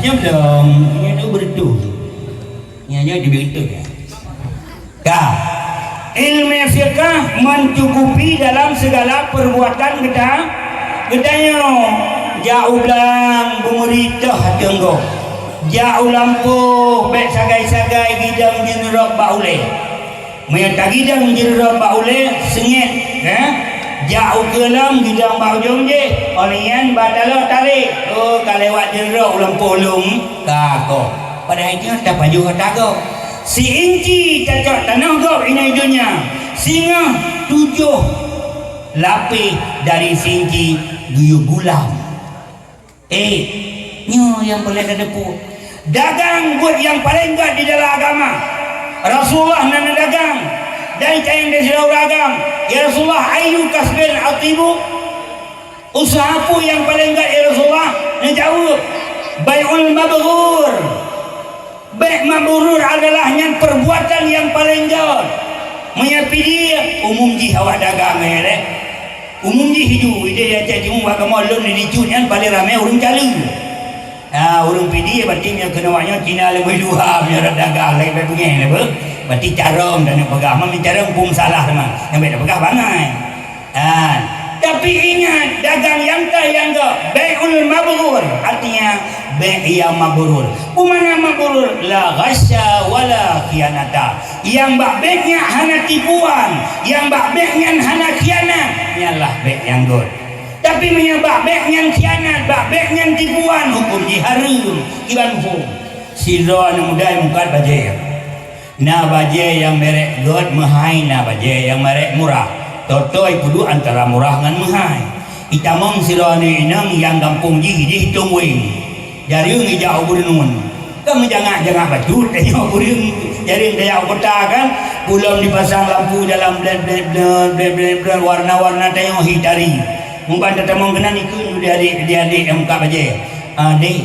Speaker 1: Jom dong, ini tu berdu. Ini diberitahu ya. Ilmu fiqah mencukupi dalam segala perbuatan kita. Katanya jauh belang bumeritah tenggo. Jauh lampu baik sagai-sagai gidang jenerok baule. Mereka gidang jenerok baule sengit, jauh kelam gidang baujung je. Olian badalo tarik. Kalewat jenerok lampu ulung kako. Pada itu tak baju tago. Si inci cacok tanah go ini dunia. Singa 7 lapis dari sinci 2 bulan. Nyo yang boleh ada depu. Dagang buat yang paling enggak di dalam agama. Rasulullah nan dagang. Dan cayang dia sudah dagang. Ya Rasulullah ayu kasbin atibu. Usaha apa yang paling enggak ya Rasulullah? Dia jawab, bai'ul mabrur. Bai' mabrur adalah yang perbuatan yang paling enggak. Menyapi dia umum ji awak dagang umum ji hidup dia jadi agama lon di junian paling ramai orang calu. Urung PD berarti yang kena waknya Cina lebih dua punya dagang lagi begini apa berarti carong dan pegang mami carong pun salah teman yang beda pegang bangai tapi ingat dagang yang bai'ul mabrur artinya bai' yang mabrur kumana mabrur la ghasya wala khianata yang baiknya hana tipuan yang baiknya hana khianat ialah baik yang good tapi menyebab baik yang khianat baik yang tipuan hukum diharum iban hukum sila anu muda mukat baje na baje yang merek god mahai na baje yang merek murah totoi kudu antara murah dengan mahai itamong sila anu inang yang kampung ji dihitung wing jariung hijau burunun kamu jangan bajut tengok burung jariung daya kota kan belum dipasang lampu dalam bled warna-warna tengok hitari mungkin datang mengkena ikut dia yang muka baje dek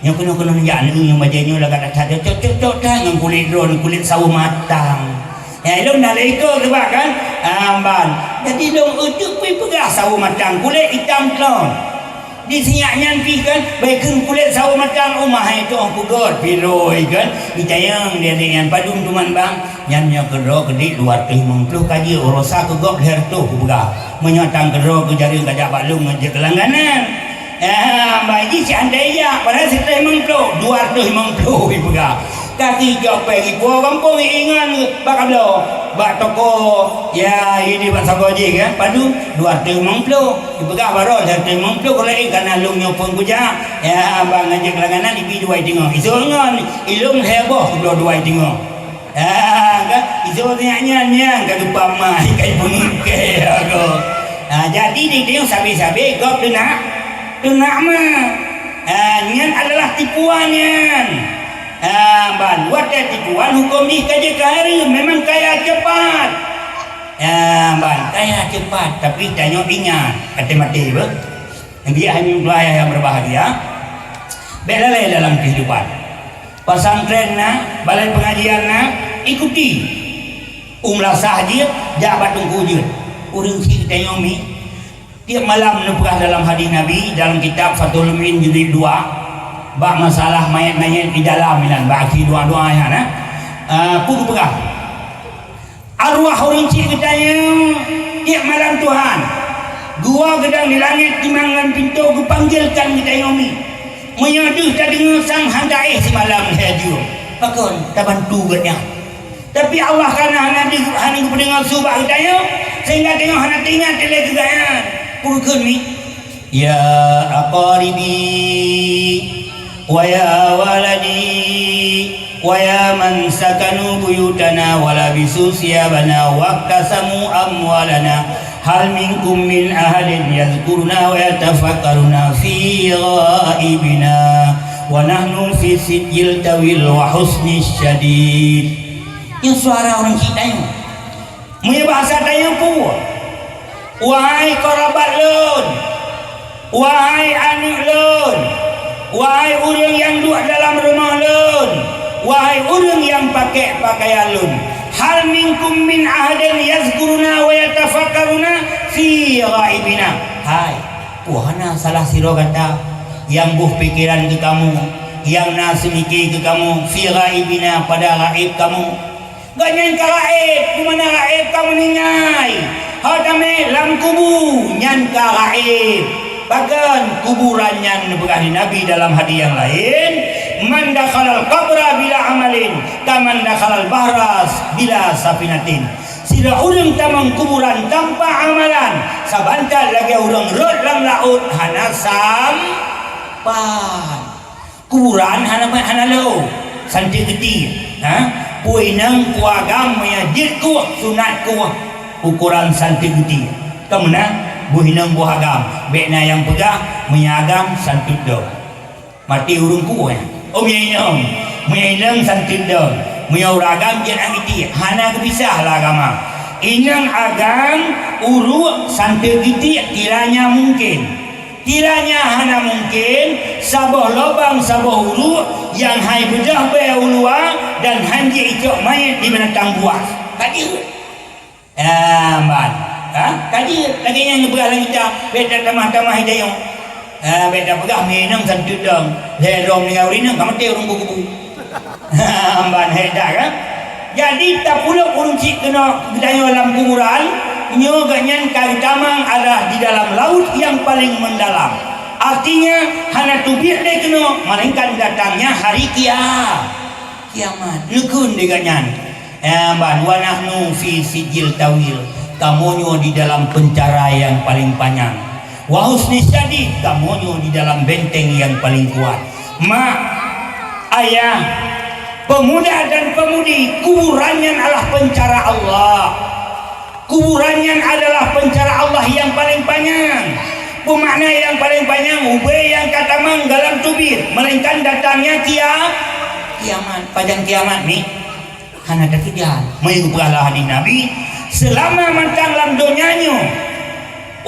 Speaker 1: yang kena yang yang bajanya lah kata cocok yang kulit drone kulit sawo matang ilmu nak leko sebab kan ban jadi dong ujuk pergi pegah sawo matang kulit hitam klon di sinyaknya kan baikkan kulit sawo matang rumah itu orang pugot piloi kan ditayang dia dengan padung tuman bang yang kedua kedik 250 kaji urusa ke gop leher tu aku pegah menyotang kedua ke jari kajak balung ngejek langganan bagi si andaya pada setelah 50 250 pegah kaki jauh pergi buah kampung ingan bakal lo bak toko ya ini bak sagoji kan padu 250 dipegah baru 250 kalau ikan alung nyopong kuja ya abang ngajak langganan ipi dua tengok isungan ilung heboh dua tengok kan isu nyanya kan lupa mah ikan pengike aku jadi dia sabi-sabi kau kena mah nyan adalah tipuannya ban buat tipuan hukum ni kaje kahari memang kaya cepat ban kaya cepat tapi tanya ingat kata mati apa dia hanya pelayan yang berbahagia belalai dalam kehidupan pesantren na balai pengajian na ikuti umrah sahaja jabat tungkujud urang si tengok mi tiap malam nepukah dalam hadis Nabi dalam kitab Fathul Muin jilid 2 bab masalah mayat-mayat di dalam milan bagi doa-doa ya nah pun pegah arwah orang cik katanya tiap malam Tuhan gua gedang di langit timangan pintu kupanggilkan kita yomi menyadu tadi sang handai semalam haju pakon tak bantu getnya tapi Allah karena hana pendengar subah katanya sehingga tengok hana tinggal tele kegayan purukun ni ya aqaribi wa ya waladi wa ya man sakanu buyutana wa labisu siyabana wa qasamu amwalana hal minkum min ahadin yadhkuruna wa yatafakkaruna fi ghaibina wa nahnu fi sijil tawil wa husni syadid yang suara orang kita yang punya bahasa tanya pun wahai kerabat lun wahai anak lun wahai orang yang duduk dalam rumah lun wahai orang yang pakai pakaian lun hal minkum min ahadin yazkuruna wa yatafakkaruna fi ghaibina hai puhana salah siro kata yang buh pikiran ke kamu yang nas mikir ke kamu fi ghaibina pada gaib kamu gak nyangka gaib kumana gaib kamu ni nyai hadame lam kubu nyangka gaib bahkan kuburan yang berkah Nabi dalam hadis yang lain man dakhalal qabra bila amalin kaman dakhalal bahras bila safinatin sila urang tamang kuburan tanpa amalan sabantal lagi urang rot dalam laut hana sampan kuburan hana lo santi geti puinang kuagam ya jitku sunat ku ukuran santi geti kemana buhinang buhagam bekna yang pegah menyagam santut do mati urung ku menyainang santut do menyuragam jen angiti hana kepisah lah agama inang agam uru santut giti kiranya mungkin kiranya hana mungkin sabah lobang sabah uru yang hai bedah be ulua dan hanji ikut mayat di menatang buah kaji man kaji lagi yang berah kita beda tamah-tamah hidayah Beda pegah minum santut dong. Rom dengan urina kamu teh urung buku. Amban hedah kan. Jadi tak pula urung cik kena gedaya dalam kuburan, nyo ganyan kalitamang ada di dalam laut yang paling mendalam. Artinya hana tubir deh kena melainkan datangnya hari kiamat. Nekun de ganyan. Amban wa nahnu fi sijil tawil. Kamonyo di dalam penjara yang paling panjang. Wa husni syadid, kamonyo di dalam benteng yang paling kuat. Mak, ayah, pemuda dan pemudi, kuburannya adalah penjara Allah. Kuburannya adalah penjara Allah yang paling panjang. Pemakna yang paling panjang, ubay yang kata manggalam tubir, melainkan datangnya kiamat. Panjang kiamat ni, hana ada kejadian. Mengubahlah hadis Nabi. Selama mantang dalam dunianya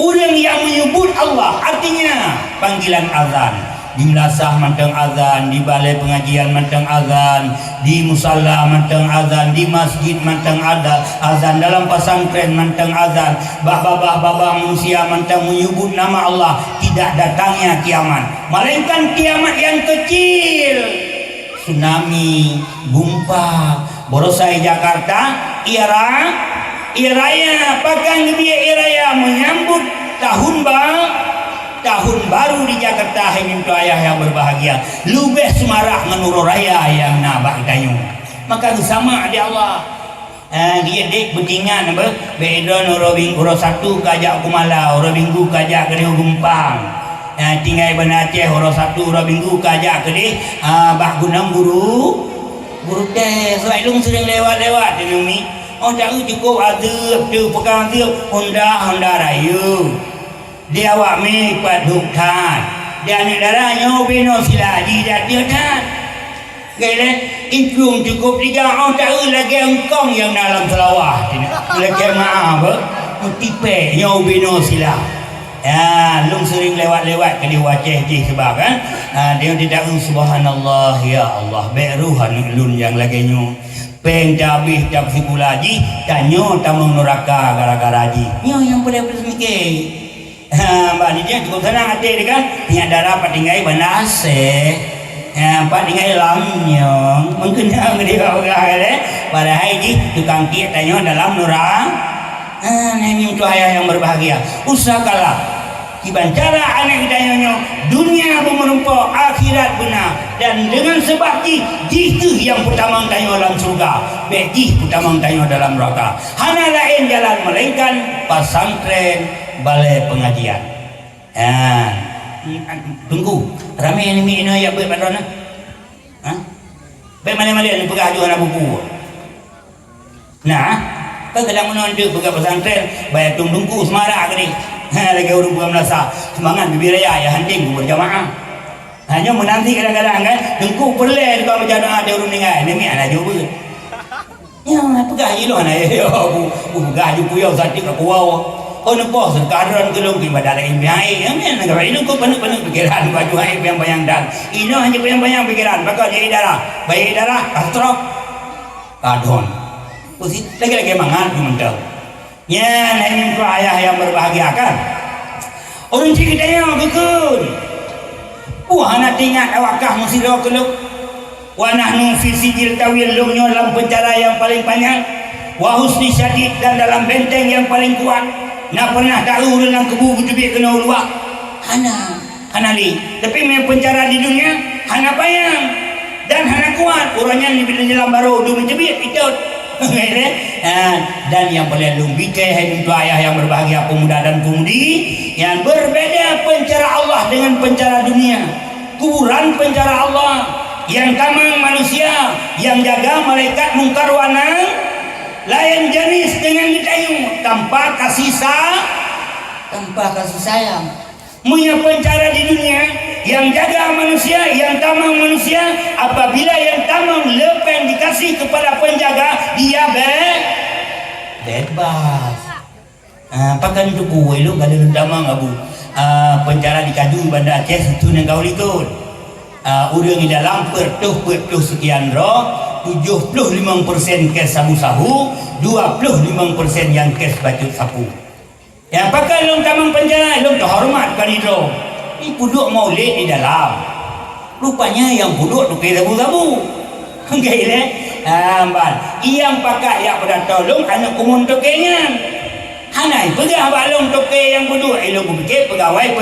Speaker 1: orang yang menyebut Allah, artinya panggilan azan di melasah mantang azan, di balai pengajian mantang azan, di musalla mantang azan, di masjid mantang azan, dalam pesantren mantang azan, babah manusia mantang menyebut nama Allah, tidak datangnya kiamat, melainkan kiamat yang kecil, tsunami, gempa, borosai Jakarta, Iraya pakai dia iraya menyambut tahun baru di Jakarta. Ini untuk ayah yang berbahagia lubeh semarak menurut raya yang nabak dayu. Maka sama di Allah. Dia dek betingan beda norobing uro satu kajak kumala, uro minggu kajak ke Gumpang. Tinggal Aceh uro satu uro minggu kajak ke bak gunang guru teh. Sebab lu sering lewat di Umi. Oh tak cukup azab tu pegang tu Honda Rayu. Dia awak mi pat duktan. Dia ni darahnya beno silaji dah dia dah. Gele incung cukup tiga orang tak lagi engkong yang dalam selawah. Lagi maaf tipe nyo beno sila. Ya, lu sering lewat ke di wajah sebab kan. Dia tidak subhanallah ya Allah beruhan lun yang lagi nyo. Peng habis tak sikula haji tanyo tamang neraka gara-gara haji nyo yang boleh mikir. Mbak ni dia cukup senang hati dia kan tiada dapat tinggal banase pak tinggal lamnya mengkenang dia orang pada haji tukang kiat tanyo dalam neraka. Ini untuk ayah yang berbahagia usahakanlah dibancara anak hidayahnya dunia menumpuk akhirat benar dan dengan sebab itu yang pertama tanya dalam surga bagi pertama tanya dalam neraka hana lain jalan melainkan pesantren balai pengajian. Tunggu ramai ini ya baik padana baik mana-mana ni pegah jual buku kan kadang menonton pegah pesantren bayar tunggu semarak ke ni lagi orang bukan melasa semangat bibir raya ya hanting berjamaah hanya menanti kadang-kadang kan dengku perleh juga berjamaah ada orang dengar ini ada juga ya pegah je lah ya pegah je kuyau satik aku wow nampak sekarang kelong di badan lain biaya ya negara ini kau penuh pikiran baju air bayang dan ini hanya bayang pikiran bakal dia baik darah kastrok kadon pusing lagi mangan mentau. Ya, ini untuk ayah yang berbahagia kan. Orang cik kita yang kekun. Anak tinggal awakah mesti doa keluk. Wa nahnu fi sijil tawil lumnya dalam penjara yang paling panjang. Wa husni syadid dan dalam benteng yang paling kuat. Nak pernah tahu dalam kebu tubik kena ulwak. Hana li. Tapi memang penjara di dunia hana payang dan hana kuat. Orangnya ni bila jalan baru dua mencebit pitut. Dan yang paling lumbikai untuk ayah yang berbahagia pemuda dan pemudi yang berbeza penjara Allah dengan penjara dunia. Kuburan penjara Allah yang tamang manusia yang jaga malaikat mungkar wa lain jenis dengan ditayu tanpa kasih sayang. Punya penjara di dunia yang jaga manusia, yang tamang manusia, apabila yang tamang lepas dikasih kepada penjaga, dia bebas. Pakan tu kue lu kalau lu tamang abu penjara di Kadu Bandar Aceh itu yang kau likut. Urang di dalam pertuh sekian roh, 75% kes sabu-sabu, 25% yang kes baju sapu. Yang pakai long tamang penjara long terhormat kan itu. Ini puduk maulid di dalam. Rupanya yang puduk tu kira sabu-sabu. Okey le. Ban. Yang pakai yang pada tolong anak kumun tokenya. Hanai pegah balong toke yang puduk. Ilo ku fikir pegawai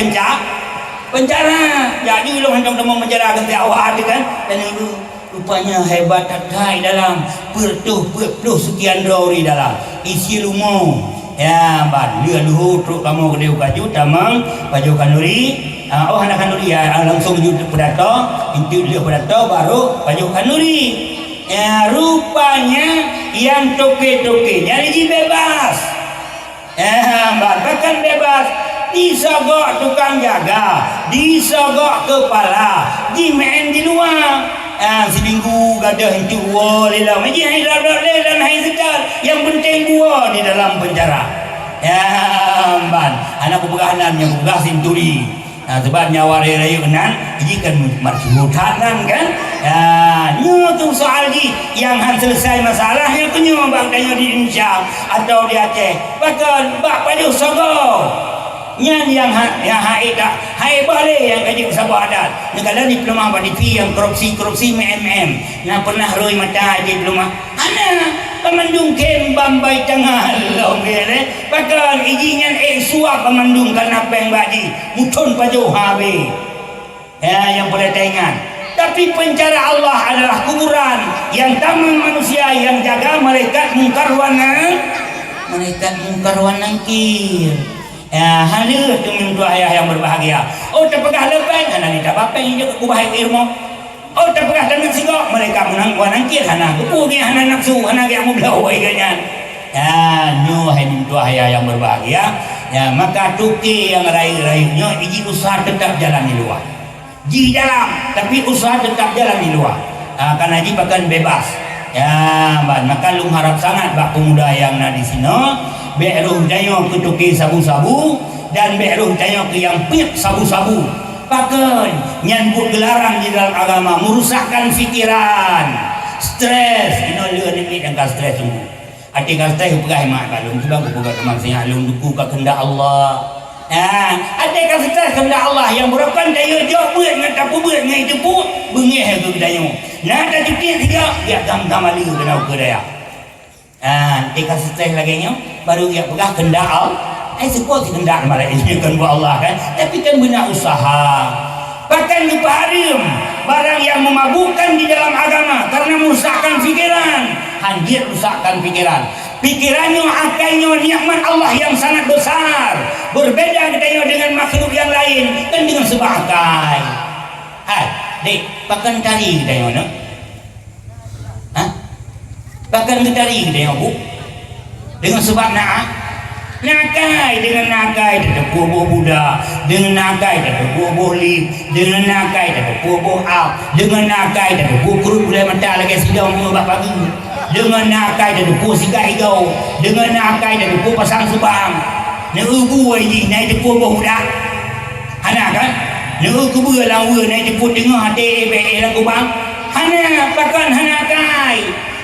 Speaker 1: penjara. Jadi lo hendak temu penjara ke awak tu kan. Dan itu rupanya hebat tatai dalam pertuh sekian dori dalam isi lumau. Ya ban dia dulu truk kamu ke kaju tamang baju kanuri. Anak kanuri ya langsung menuju pedato, inti dia pedato baru baju kanuri. Ya rupanya yang toke-tokenya jadi bebas. Bahkan bebas disogok tukang jaga, disogok kepala, dimain di luar. Seminggu gadah itu lelah maji hai dalam lelah hai sekal. Yang penting gua di dalam penjara. Ban anak pegahanan yang pegah sinturi. Sebab nyawa raya kenan jika marjutan kan. Nyo tu soal di yang han selesai masalahnya kenyo bang tanya di Indonesia atau di Aceh. Bahkan bak pada sogo. Nyan yang hai balik yang kaji Sabah adat. Negara diploma pada TV yang korupsi Nah pernah roi mata diploma. Ana pemandung kem bambai tengah lo mere. Bahkan izingan suap pemandung karena peng badi. Mutun paju habe. Yang boleh tengah. Tapi penjara Allah adalah kuburan yang tamang manusia yang jaga malaikat mungkar wa nakir. Hadir dengan dua ayah yang berbahagia. Oh terpegah lepas hana ni tak apa yang ke kubah ilmu. Oh terpegah dengan sigok mereka menang wa nakir hana kupu ni hana nafsu hana yang mublau ganyan. Nyo hai dua ayah yang berbahagia. Maka tuki yang raih-raihnya iji usaha tetap jalan di luar. Di dalam tapi usaha tetap jalan di luar. Karena ji bahkan bebas. Maka lung harap sangat bak pemuda yang na di sini. Beruh dayo ke tuki sabu-sabu dan beruh dayo ke yang pik sabu-sabu. Bahkan nyambut gelaran di dalam agama merusakkan fikiran, stres. Ino lihat ni angka stres sungguh. Ati ka stres pegah mak balung sebab buka teman saya alung duku ka kehendak Allah. Ati ka stres kehendak Allah yang merupakan dayo jauh buat dengan tapu buat dengan itu pun bengih ke dayo. Nah ada cuti tiga dia gam-gam ali kena ke daya. Tika stres lagi nya baru dia pegah kehendak Allah. Sebuah kehendak malah ini kan buat Allah kan. Tapi kan benar usaha. Bahkan lupa harim barang yang memabukkan di dalam agama karena merusakkan fikiran. Hadir rusakkan pikiran. Pikirannya akalnya nikmat Allah yang sangat besar. Berbeda katanya dengan makhluk yang lain kan dengan sebagai. Hai, dek, pakan tari katanya no. Bahkan ketari dia bu dengan sebab nakai dengan nakai ada buah Buddha, dengan nakai ada buah lip, dengan nakai ada buah up, dengan nakai ada buah kurut boleh mata lagi sidang buah pagi, dengan nakai ada buah sikat hijau, dengan nakai ada buah pasang subang, nerugu ini naik buah Buddha, hana kan? Nerugu buah lawa naik buah tengah hati ebe lang kubang, hana pakan hana kai.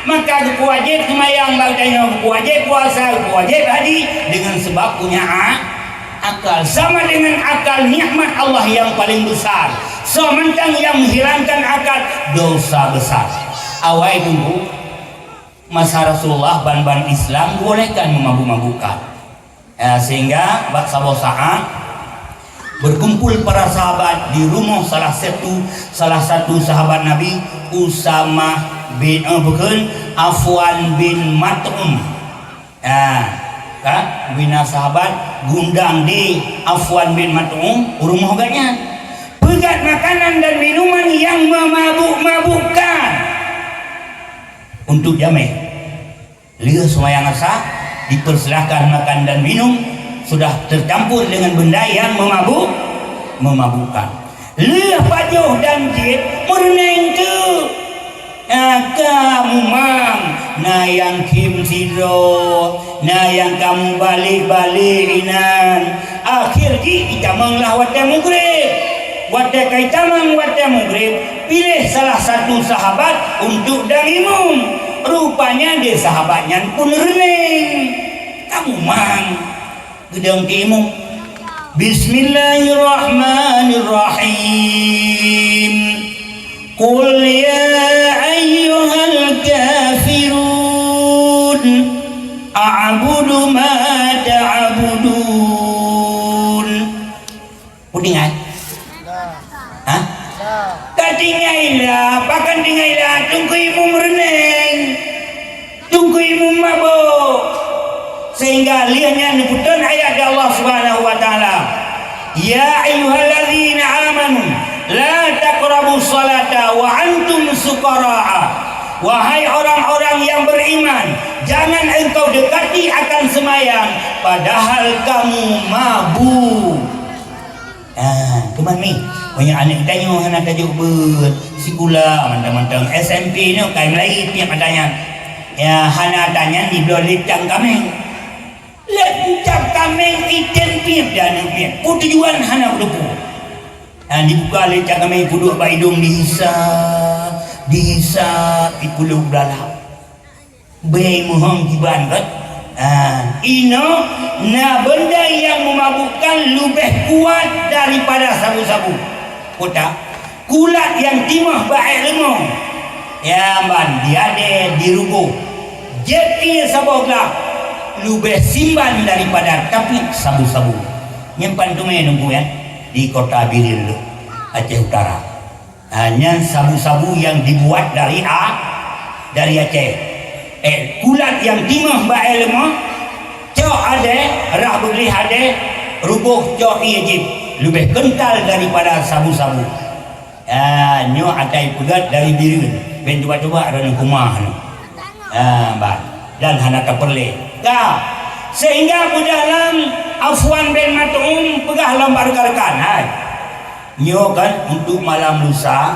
Speaker 1: Maka wajib semayang bagainya wajib puasa wajib haji dengan sebab punya akal sama dengan akal nikmat Allah yang paling besar. Sementang yang menghilangkan akal dosa besar. Awai tunggu masa Rasulullah ban-ban Islam bolehkan memabuk-mabukkan. Sehingga baksa saat berkumpul para sahabat di rumah salah satu sahabat Nabi Usama bin Afwan bin Mat'um. Kan bina sahabat gundang di Afwan bin Mat'um rumah agaknya pegat makanan dan minuman yang memabuk-mabukkan untuk jamek. Lihat semayang asa dipersilahkan makan dan minum sudah tercampur dengan benda yang memabukkan. Lihat pajuh dan jib mereneng tu. Kamu mang na yang kim siro na yang kamu balik inan akhir di itamang lah wate mugrib wate kaitamang wate mugrib pilih salah satu sahabat untuk dangimum rupanya dia sahabatnya pun reneng kamu mang gedang timum Bismillahirrahmanirrahim Tak tingailah, pakan tingailah, tunggu ibu merenang, tunggu ibu mabuk. Sehingga lihatnya nubutan ayat Allah Subhanahu wa taala. Ya ayyuhalladzina amanu la taqrabus salata wa antum sukara. Wahai orang-orang yang beriman, jangan engkau dekati akan semayang padahal kamu mabuk. Teman ni banyak anak tanya anak tajuk ber sekolah mantang-mantang SMP ni kai Melayu tiap tanya. Ya hana tanya di belah lecang kami. Lecang kami iten piap dan piap. Tujuan hana berdepu. Dibuka lecang kami puduk baidung dihisap di pulau belalak bayi mohon kiban kan ino na benda yang memabukkan lebih kuat daripada sabu-sabu kota kulat yang timah baik lemong ya ban dia ada di rubuh jadi saboglah lebih simban daripada tapi sabu-sabu nyimpan tu nunggu ya di kota Biril Aceh Utara. Hanya sabu-sabu yang dibuat dari Aceh. Kulat yang timah baik lemah, cok ada, rak boleh ada, rubuh cok ijib lebih kental daripada sabu-sabu. Nyo atai pegat dari Biril. Ben cuba-cuba ada kumah ni. Dan hana terperle. Sehingga dalam Afwan bin Mat'um pegah lambar rekan. Nyo kan untuk malam lusa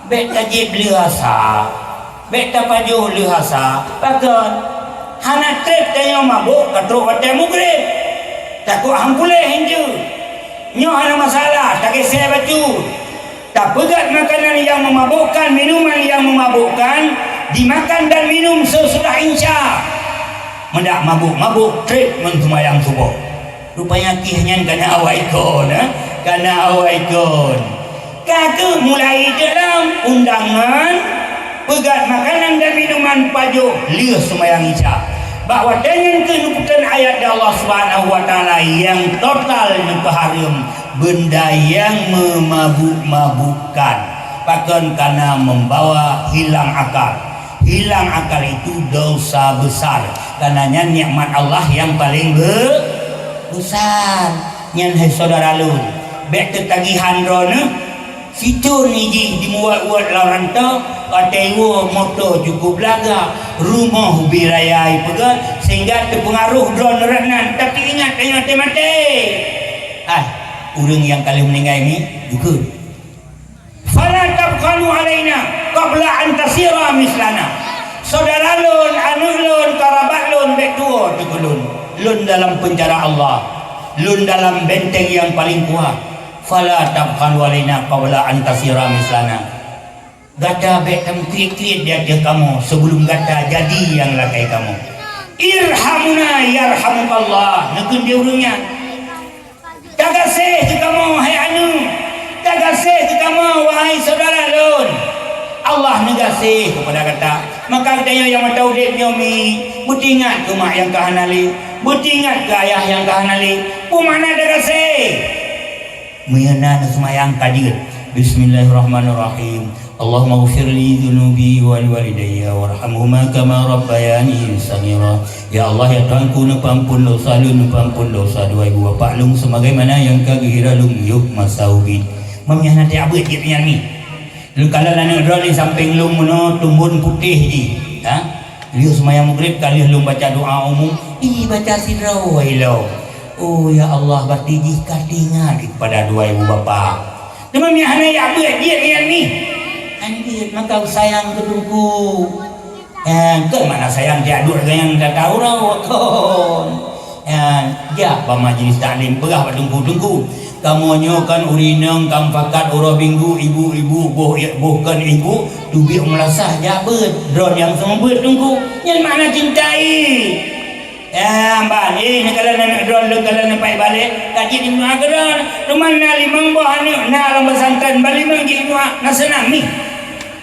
Speaker 1: bet tajib lihasa bet tapajuh lihasa pakan hana trip tayo mabuk katruk hotel mugrib takut hampuleh hinju nyo hana masalah tak kisah baju tak pegat makanan yang memabukkan minuman yang memabukkan dimakan dan minum sesudah insya mendak mabuk-mabuk trip mentumayang subuh rupanya kihnya kena awaikon karena awaikon kata mulai dalam undangan pegat makanan dan minuman pajuk liah semayang isya bahawa dengan kenubutan ayat Allah Subhanahu wa taala yang total haram benda yang memabuk-mabukkan bahkan karena membawa hilang akal itu dosa besar karenanya nikmat Allah yang paling besar nyan hai saudara lun bek ketagihan rona situ ni dimuat-muat laranta katewo motor cukup laga rumah birayai pegat sehingga terpengaruh drone renan tapi ingat mati orang yang kali meninggal ni juga fala tabqalu alaina qabla an tasira mislana saudara lun anu lun karabat lun bek tua lun dalam penjara Allah lun dalam benteng yang paling kuat fala tabqalu alaina qabla an tasira mislana gata betam klik-klik dia kamu sebelum gata jadi yang lakai kamu irhamuna yarhamukallah nekun dia urungnya tagasih ke kamu hai anu tagasih ke kamu wahai saudara lun Allah negasih kepada kata maka katanya yang tahu dia nyomi butingat ke mak yang kahanali butingat ke ayah yang kahanali pumana tagasih muyana semayang kadir bismillahirrahmanirrahim Allahumma ghfir li dhunubi wal walidayya warhamhuma kama rabbayani saghira ya Allah ya Tuhanku nepampun dosa lun nepampun dosa dua ibu bapa lung sebagaimana yang kagira lung yuk masaubi mamnya nanti abut dia punya ni lu kalau anak dra di samping lung mono tumbun putih di liu semayang maghrib kali lung baca doa umum baca sidraw wailau oh ya Allah berarti jika ingat kepada dua ibu bapa demamnya hana ya abut dia punya ni anjir maka sayang kedungku ke mana sayang diadu yang dah tahu rawakon ya pamajlis taklim perah dungku kamu nyokan urinang kam fakat ura binggu ibu-ibu bohkan ibu tubi melasah jabet drone yang sembut dungku yang mana cintai mbak ni kalau nak drone lu kalau nak balik kaji di mana drone rumah na limang buah ni na alam pesantren balik manggi buah na senang ni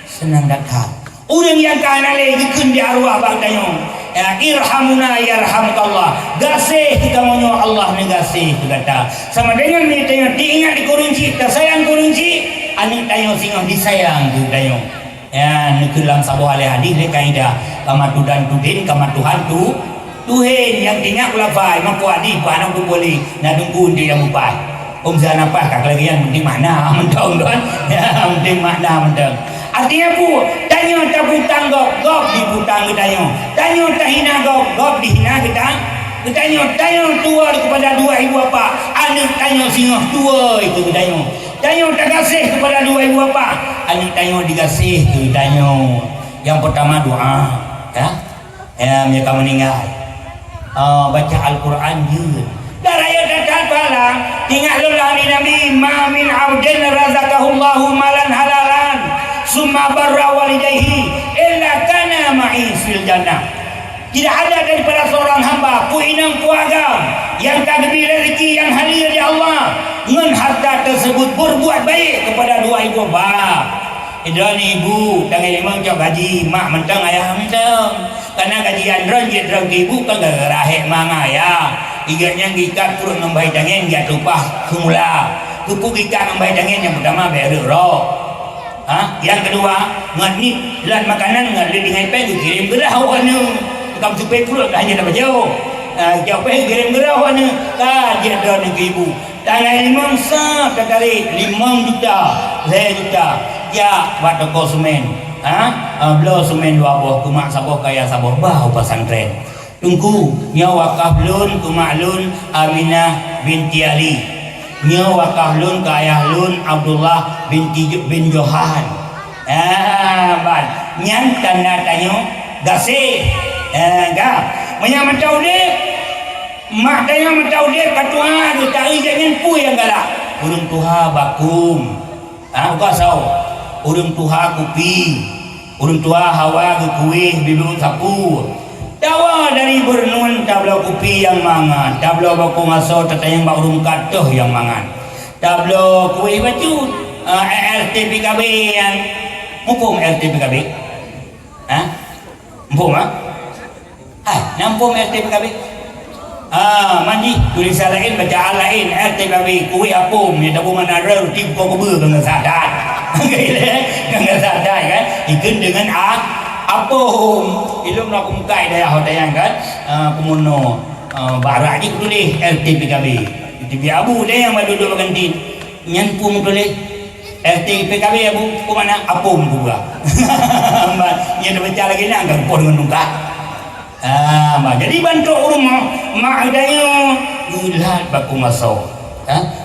Speaker 1: senang dekat orang yang kana lagi kun di arwah bagdayong irhamuna yarhamukallah gasih kita monyo Allah ni gasih kata sama dengan ni tengok diingat di kurunci tak sayang kurunci anak tayong singoh disayang tu tayong ya dalam sebuah hadis le kaidah kamatu dan tudin kamatu hantu tuhen yang tinyak ulafai mampu adi panang tu boleh nadung kundi yang mupai sana apa kak lagi yang penting makna mentong kan ya penting makna mentong artinya pu tanya tak putang gop diputang tanya tak hina gop dihina kita tanya tua kepada dua ibu bapa anak tanya singoh tua itu tanya tak kasih kepada dua ibu bapa anak tanya dikasih tu tanya yang pertama doa ya mereka meninggal baca Al-Quran juga daraya datang palang ingat lelah ni Nabi ma min abdin razaqahullahu malan halalan summa barra walidayhi illa kana ma'i fil jannah. Tidak ada daripada seorang hamba puinang puagam yang tak diberi rezeki yang halia di Allah dengan harta tersebut berbuat baik kepada dua ibu bapa. Dan ibu tangan limang cak gaji mak mentang ayah mentang karena gajian ranjit rang ibu kan gerahek mang ayah iganya gikat turun membaik tangan dia tupah semula kupu gikat membaik tangan yang pertama beru roh yang kedua nganit lan makanan ngadli dengan pe kirim gerah wana kamu supaya pulut hanya dapat jauh jauh pe kirim gerah wana dia ada negeri ibu tangan limang sah tertarik 5 juta 2 juta ya waktu konsumen belah semen 2 buah kumak sabah kaya sabah bau pesantren tunggu nya wakaf lun kumak lun Aminah binti Ali nya wakaf lun ke ayah lun Abdullah bin Johan ban nyan tanda tanyo gasih menya macau dek mak tanya macau dek katua tu cari jangan pu yang galak urung tuha bakum kau tahu urung tuha kupi urung tuha hawa ke kuih bibir sapu tawa dari bernun tablau kupi yang mangan tablau baku ngaso tetayang bak urung katuh yang mangan tablau kuih baju RTPKB yang mumpung RTPKB mumpung nampung RTPKB mandi tulisan lain bacaan lain RTPKB kuih apung ni tabu mana rel tip kau kubur dengan sadat dengan sadar kan ikan dengan apung ilmu nak kumkai daya hodayang kan kemuno barak ni tulis RTPKB itu abu dia yang duduk berganti nyan pun tulis RTPKB abu ku mana apung juga dia dah baca lagi ni angkat pun dengan nungkak jadi bantu rumah mak daya ulat baku masuk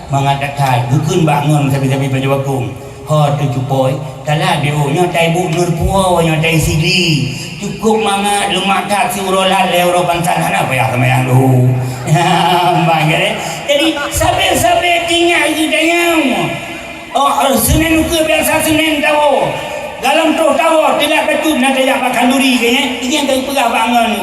Speaker 1: mengatakan bukan bangun sabi-sabi pada bakung tu cupoi kalau dia nyotai bu nur puau nyotai sili cukup mangat lemak tak surolan lewro pansan apa ya sama yang lu jadi sampai tinggal gidanya Senin ke biasa Senin tahu dalam tu tahu tidak betul nak ajak makan duri kayaknya ini yang kau pegah bangun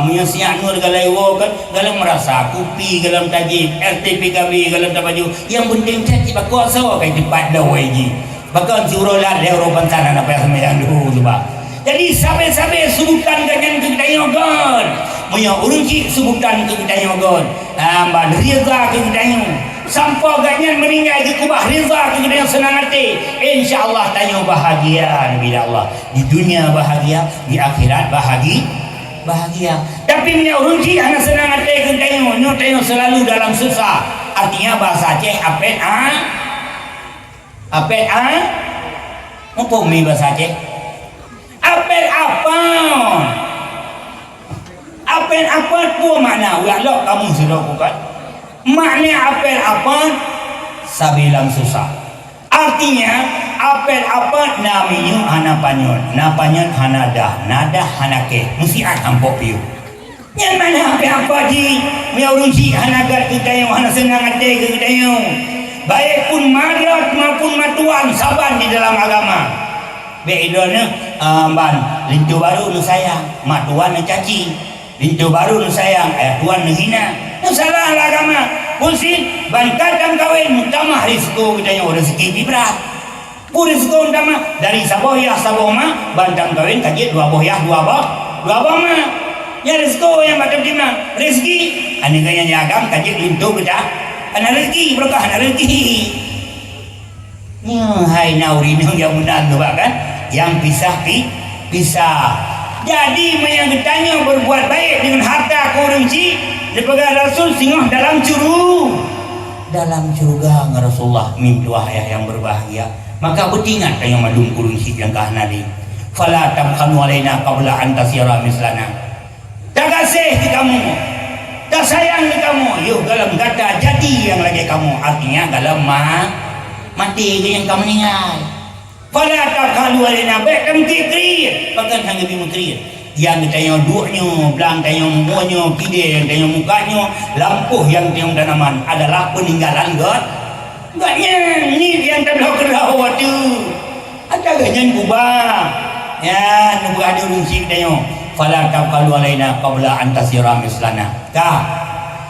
Speaker 1: punya siap nur galaiwo kan dalam merasa kopi dalam tajib RTPKB dalam baju yang penting cakap bakuasa kayak tempat dah waji bahkan surolan lewropan sana apa yang sama yang dulu coba jadi sampai sebutan dengan kegidayogon punya urunci sebutan kegidayogon mbak Riza kegidayo sampai ganyan meninggal ke kubah Riza kegidayo senang hati insyaAllah tanya bahagia Nabi Allah di dunia bahagia di akhirat bahagia tapi punya urunci anak senang hati kegidayo nyotayo selalu dalam susah artinya bahasa Aceh apet apa mi bahasa Aceh apel apa pun makna walau kamu sudah bukan makna apel apa sabilang susah artinya apel apa namanya hana hanada nada hanake mesti akan popiu yang mana apa di meurunci hanagat kita yang hana senang hati kita yang baik pun marat maupun matuan saban di dalam agama bedanya ban lintu baru nu sayang matuan nu caci lintu baru nu sayang tuan nu hina nu salah agama pulsin ban kadang kawin mutamah risiko kita yang rezeki berat pun risiko mutamah dari saboyah saboma bantang kawin kaji dua boyah dua bama ya risiko yang macam mana rezeki ane gaya agam kaji lintu kita ana rezeki berkah ana rezeki Hai nauri yang menang tu kan, yang pisah. Jadi yang bertanya berbuat baik dengan harta kurunci daripada Rasul singgah dalam surga dengan Rasulullah mimpi ayah yang berbahagia. Maka bertingat yang madum kurunci yang kahnadi. Fala tamkhanu alaina qabla an tasira mislana. Tak kasih ke kamu, tak sayang ke kamu, yuk dalam kata jadi yang lagi kamu, artinya dalam mati ke yang kamu meninggal. Fala tamkhanu alaina baik kamu kikir, bahkan hanya lebih mengkir. Yang tanya duanya, belang tanya muanya, kide tanya mukanya, lampuh yang tanya tanaman adalah peninggalan God. Godnya ni yang tak berlaku waktu. Ada ganyan kubah. Ya, nunggu ada runci tanya. Fala taqalu alaina qabla an tasira mislana.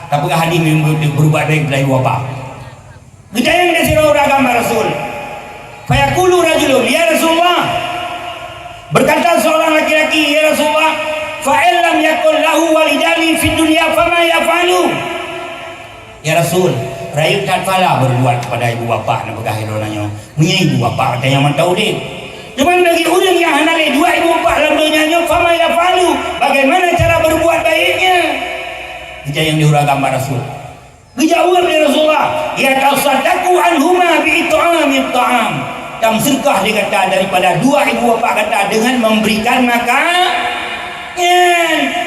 Speaker 1: Apakah hadir berbuat baik dari bapa? Kita yang dasira agama Rasul. Fayaqulu rajulun ya Rasulullah. Berkata seorang laki-laki, ya Rasulullah, fa'il lam yakul lahu walidani fid dunya fama yafalu. Ya Rasul, rakyat tak fala berbuat kepada ibu bapa nak berkahilonannya. Punya ibu bapa ada yang tahu dia. Cuma bagi orang yang hanale dua ibu bapa dalam dunianya fama yafalu. Bagaimana cara berbuat baiknya? Kita yang diurang Rasul. Dijawab oleh Rasulullah, ya tasaddaqu anhuma bi it'amit ta'am. Dan sedekah dia kata daripada dua ibu bapa kata dengan memberikan makan,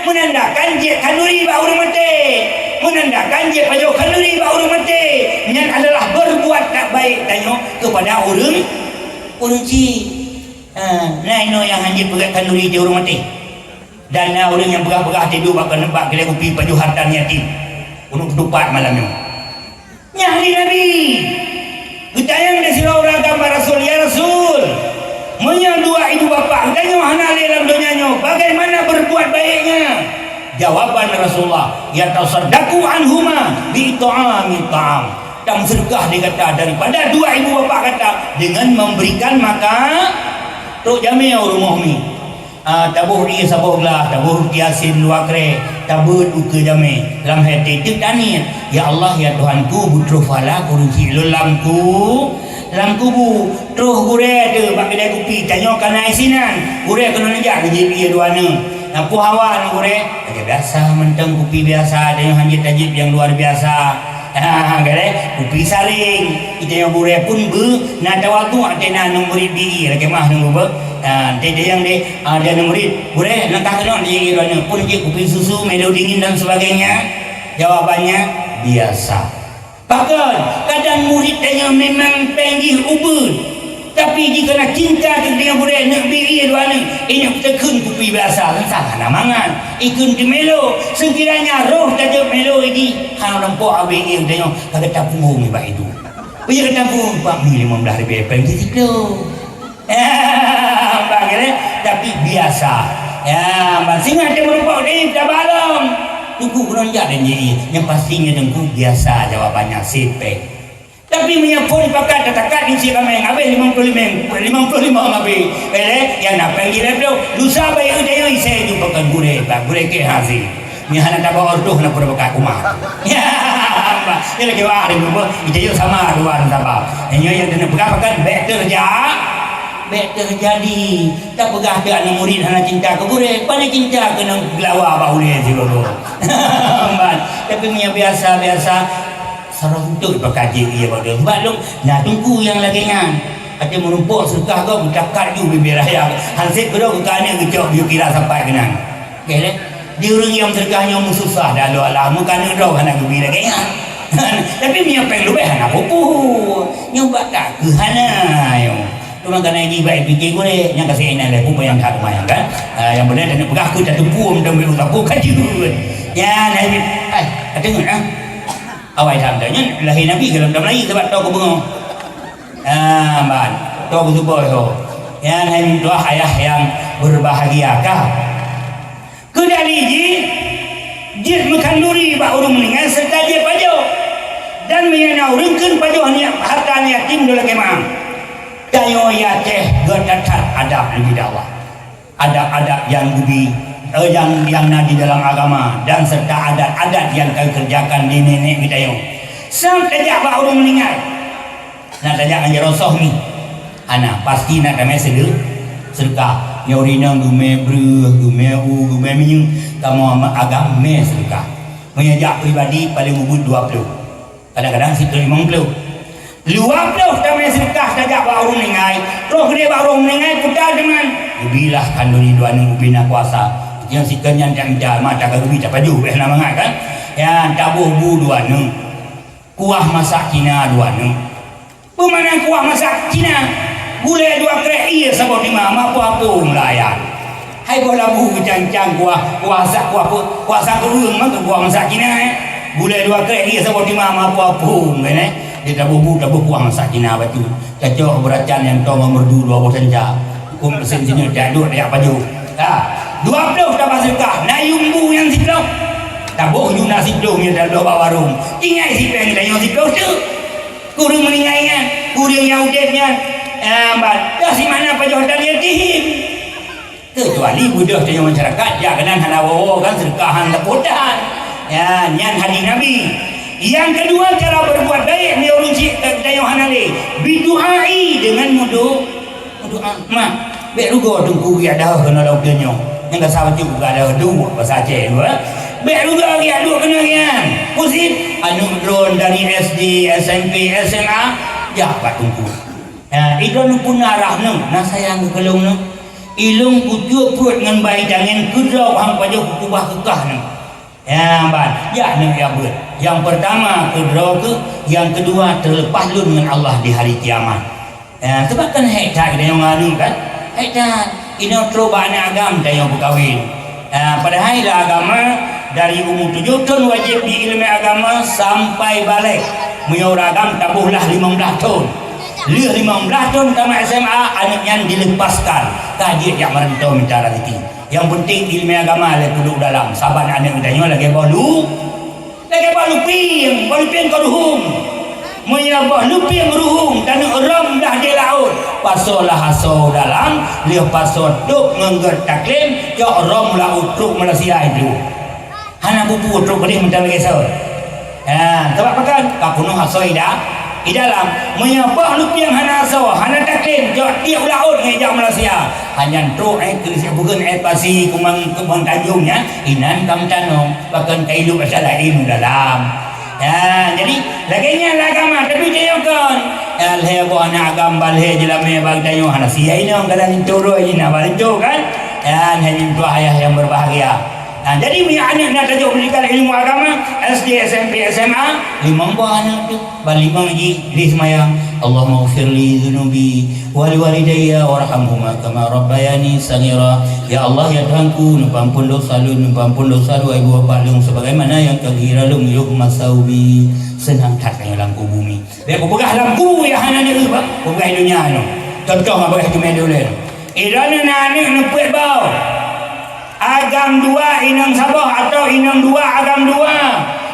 Speaker 1: menandakan je kanuri ba urang mati, menandakan je pajo kanuri ba urang mati, yang adalah berbuat tak baik tanya kepada orang ci. Nah ino yang hanya berat kanuri je urang mati. Dan orang yang berah-berah tidur bakal nampak kedai kopi pajo harta yatim. Untuk ketupat malamnya. Nyahli Nabi. Kita yang disirau agama Rasul, ya Rasul, punya dua ibu bapa tanya hanale dalam dunianya, bagaimana berbuat baiknya? Jawaban Rasulullah, ya tasaddaqu anhuma bi ta'ami ta'am. Dan sedekah dikata daripada dua ibu bapa kata dengan memberikan makan tok jami rumah mi. Tabuh dia saboglah, tabuh kiasin luakre, tabuh uke jami dalam hati tani. Ya Allah ya Tuhanku butuh fala kurunci lamku bu terus gure tu bak kedai kopi tanya kana isinan gure kena najak kerja dia duana aku hawa ni gure kerja biasa mentang kopi biasa ada yang hanya tajib yang luar biasa gare kopi saring kita yang gure pun nak ada waktu ada nak murid biri lagi mah nunggu ber dia yang ada murid gure nak kena dia duana pun je kopi susu melo dingin dan sebagainya. Jawabannya biasa. Bahkan kadang murid tanya memang penggih ubun, tapi jika nak cinta ke dia boleh nak biri dua ni ini tekan kopi biasa kan salah mangan ikun di melo sekiranya roh tajuk melo ini hang nampak abis dia tanya kagak tak punggung ni itu punya kata punggung pak ni 15 ribu penggih itu tapi biasa ya masing ada merupakan dia tak balam tunggu keronjak dan jadi yang pastinya tengku biasa jawabannya sipe. Tapi menyapun pakat tatakat di sini kami habis 55 habis. Yang nak pergi lepas lusa bayi udah yang saya jumpakan gure ke hasil. Ni hana tak bawa ordoh nak berbuka rumah. Ya, ni lagi wahri buat. Itu sama dua sabab. Yang nak berapa kan better jadi tak pegah ada anak murid hana cinta ke gure pada cinta kena gelawa bahulia si guru tapi punya biasa sarang untuk berkaji ia pada sebab lu nak tunggu yang lagi kan ada merumpuk sedekah kau bercakap ju bibir raya hansip kau kena kecok you kira sampai kenang okey le dia orang yang sedekahnya susah dah lu alam kena dah hana bibir lagi kan tapi punya peng lebih hana pupu nyoba tak ke hana yo cuma kena lagi baik fikir gue yang kasih ini adalah pupa yang tak lumayan kan yang benar dan pegah aku tak tumpu dan belum aku kaji ya nabi tengok awal tandanya lahir nabi dalam Melayu sebab tahu aku bengong ban tahu aku subur tu ya nabi doa ayah yang berbahagiakah kedali jid mengkanduri bak urung meninggal serta dia pajo dan menyenau rengken pajo harta yatim dulu kemang Dayo ya teh gertatat adab di Allah. Adab-adab yang budi yang di dalam agama dan serta adat-adat yang kau kerjakan di nenek kita yo. Sampai dia orang meninggal. nak tajak dengan jerosoh ni ana pasti nak damai sedekah nyori nang gume bre gume minyak kamu agam me sedekah mengajak pribadi paling ubud 20 kadang-kadang situ 50 tamai sedekah tajak baru ningai roh gede baru ningai putar dengan ubilah kanduni dua nung ubina kuasa yang sikan yang jam mata garubi tak baju nama ngai kan ya tabuh bu dua nung kuah masak Cina dua nung pemana kuah masak Cina gulai dua krek iya sabot lima apa melayan hai bola bu cancang kuasa kerung mah kuah masak Cina gulai dua krek iya sabot lima apa kan dia tabuh kuah masak Cina batu cacok beracan yang tong merdu 2 senja mesin sini jaduk dia baju 20 dapat sedekah nayung bu yang siklo tabuh ju nasi dong yang dalam warung ingai si peng dah yang siklo tu kurang meningainya kurang yang udetnya dah si mana pajoh dia tihim kecuali budak yang masyarakat ya kenan halawo kan sedekahan lepotan ya nyan hadis Nabi. Yang kedua cara berbuat baik ni orang cik dayung hanale biduai dengan mudu mak bek rugo tungku ya dah kena lauk denyo yang kasar juga ada dua bahasa Aceh dua bek rugo ya dua kena kan pusing anu drone dari SD SMP SMA ya pak tungku idon pun arah nang sayang ke kelung nang ilung pujuk perut dengan bayi jangan kerau hang pajak kubah kekah nang yang pertama kerau ke yang kedua terlepas lun dengan Allah di hari kiamat sebab kan hektar dia yang ngadu kan hektar ini terubah agama dia yang berkahwin padahal agama dari umur 7 tahun wajib di ilmu agama sampai balik menyuragam tabuhlah 15 tahun 15 tahun tamat SMA anaknya dilepaskan kajian yang merentau minta rezeki yang penting ilmu agama lagi duduk dalam saban anak mudanya lagi balu ping keruhung menyabah luping ruhung dan ram dah di laut pasolah hasau dalam dia pasol duk ngengger taklim ya ram laut truk Malaysia itu hana bubu truk boleh minta lagi sahur sebab apa kan kapunuh hasau di dalam menyabah luping hana hasau hana taklim ya tiap laut ngejak Malaysia hanya truk krisis bukan pasi kumang tanjungnya inan kam tanong bahkan kailu asal ilmu dalam jadi laginya agama tapi dia kan alhe bo anak agama balhe jelame bag dayo hana sia ini orang kadang toro ini nak balinto kan hanya dua ayah yang berbahagia jadi punya anak nak tajuk pendidikan ilmu agama SD SMP SMA 5 buah anak tu balik lagi di semayang Allahumma ghfirli dhunubi wa liwalidayya warhamhuma kama rabbayani saghira ya Allah ya Tuhanku numpampun dosa ibu bapa lung sebagaimana yang kira lung yuk masaubi senang tak yang dalam bumi dia pegah dalam kubu ya hana ni pegah dunia no contoh apa tu media dulu idana anak nepek bau agam 2 inang sabah atau inang 2 agam 2